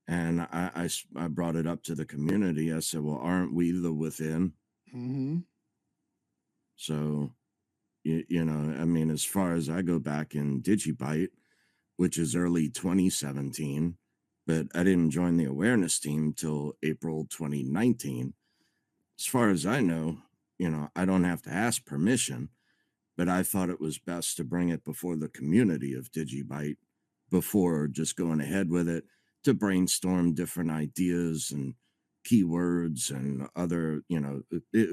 And I brought it up to the community. I said, well, aren't we the within? Mm-hmm. So, you know, I mean, as far as I go back in DigiByte, which is early 2017, but I didn't join the awareness team till April 2019. As far as I know, you know, I don't have to ask permission, but I thought it was best to bring it before the community of DigiByte before just going ahead with it, to brainstorm different ideas and keywords and other, you know,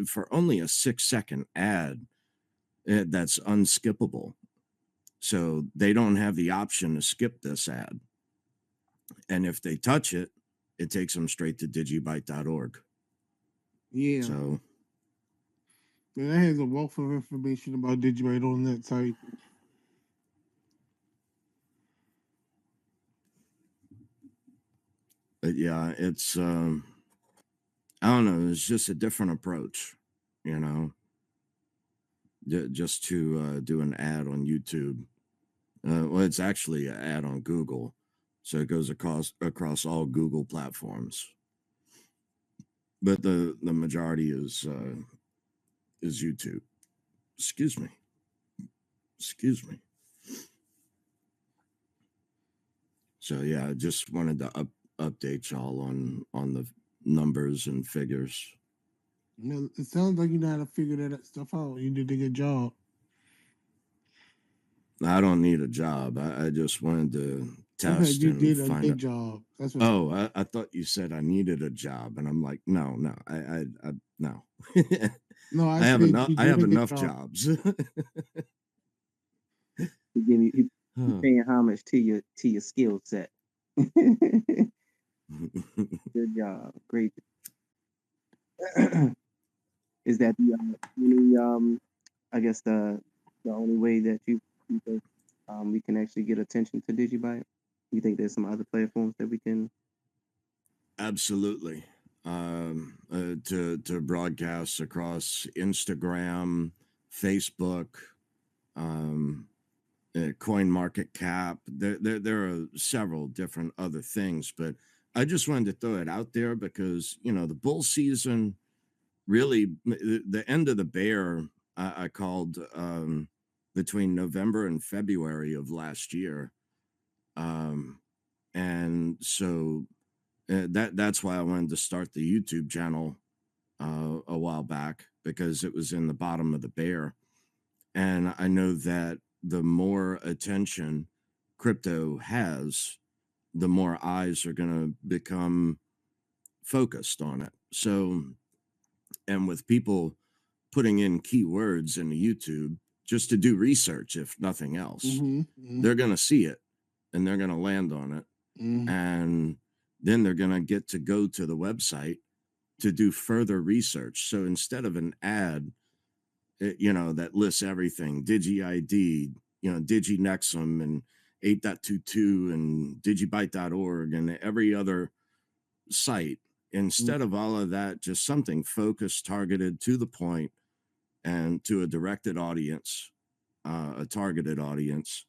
for only a 6-second ad that's unskippable. So they don't have the option to skip this ad. And if they touch it, it takes them straight to digibyte.org. Yeah. So that has a wealth of information about DigiByte on that site. but yeah, it's I don't know, it's just a different approach, you know, just to do an ad on YouTube. Well, it's actually an ad on Google, so it goes across all Google platforms. But the majority is YouTube. Excuse me. So yeah, I just wanted to update y'all on the numbers and figures. You know, it sounds like you know how to figure that stuff out. You did a good job. I don't need a job. I just wanted to test you and did a find good out. job. That's what. I thought you said I needed a job, and I'm like, no, I no. No, I have enough. I have enough job. jobs. He paying homage to your skill set. Good job, great. Is that the only I guess the only way that you think we can actually get attention to DigiByte? You think there's some other platforms that we can? Absolutely. To broadcast across Instagram, Facebook, Coin Market Cap. There are several different other things, but I just wanted to throw it out there because, you know, the bull season, really, the end of the bear, I called between November and February of last year. And so that's why I wanted to start the YouTube channel a while back, because it was in the bottom of the bear. And I know that the more attention crypto has, the more eyes are going to become focused on it. So, and with people putting in keywords into YouTube just to do research, if nothing else, they're going to see it and they're going to land on it. And then they're going to get to go to the website to do further research. So instead of an ad, you know, that lists everything, DigiID, you know, DigiNexum and 8.22 and digibyte.org and every other site, instead of all of that, just something focused, targeted, to the point, and to a directed audience, a targeted audience,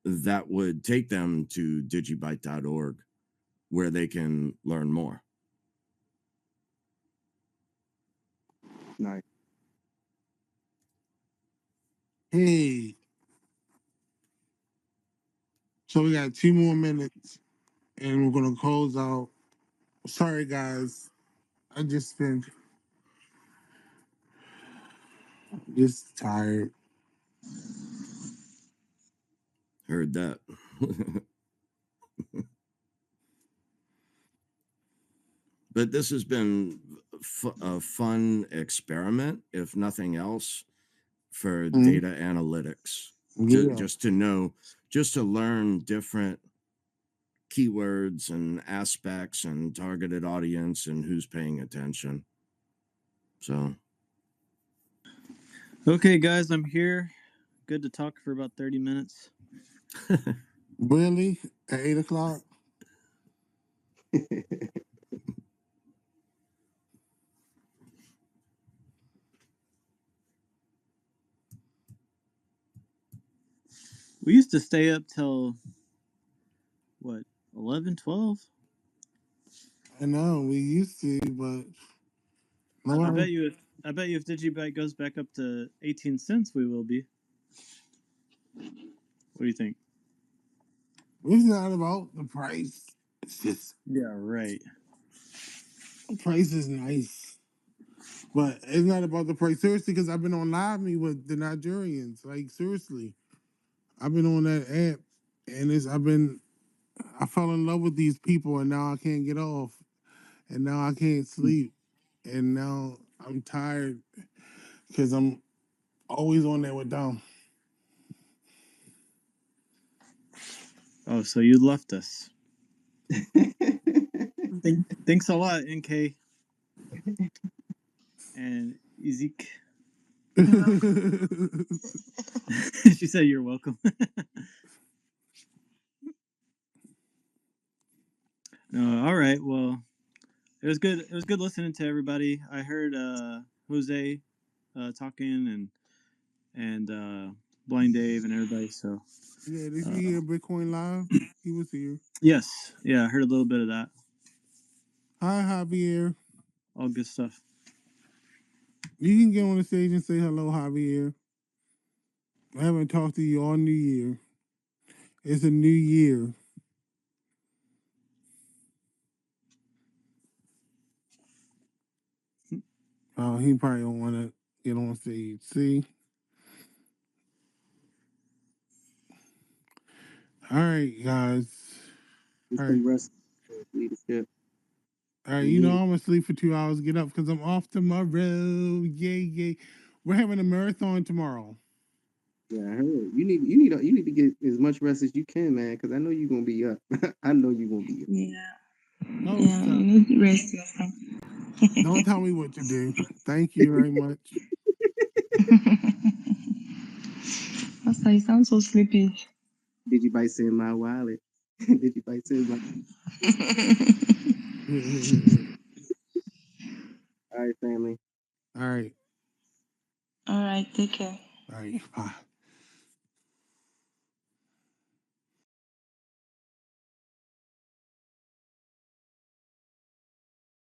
that would take them to digibyte.org, where they can learn more. Nice. Hey. So we got 2 more minutes and we're gonna close out. Sorry guys. I just been just tired. Heard that. But this has been a fun experiment, if nothing else, for Mhm. data analytics. Yeah. Just to know, just to learn different keywords and aspects and targeted audience and who's paying attention. So, Okay, guys, I'm here. Good to talk for about 30 minutes. Really? At 8 o'clock? We used to stay up till, what, 11, 12? I know, we used to, but I bet you if DigiByte goes back up to 18 cents, we will be. What do you think? It's not about the price. It's just Yeah, right. the price is nice. But it's not about the price. Seriously, because I've been on Live Me with the Nigerians. Like, seriously. I've been on that app and I fell in love with these people and now I can't get off. And now I can't sleep. And now I'm tired because I'm always on there with them. Oh, so you left us. Thanks a lot, NK. And Ezek. She said you're welcome. All right. Well, it was good. It was good listening to everybody. I heard Jose talking and Blind Dave and everybody. So Yeah, did you hear Bitcoin Live? He was here. yes, yeah, I heard a little bit of that. Hi, Javier. All good stuff. You can get on the stage and say hello, Javier. I haven't talked to you all New Year. It's a new year. Oh, he probably don't want to get on stage. See? All right, guys. Get All right. some rest, leadership. All right, We you know need it. I'm gonna sleep for 2 hours, get up because I'm off tomorrow. Yay, yay. We're having a marathon tomorrow. Yeah, I heard. You need to get as much rest as you can, man, because I know you're gonna be up. I know you're gonna be up. Yeah. Oh, Yeah, stop. you need to rest yourself. Don't tell me what to do. Thank you very much. Pastor, you sound so sleepy. DigiByte send my wallet. DigiByte send my. All right, family. All right. All right, take care. All right. Bye.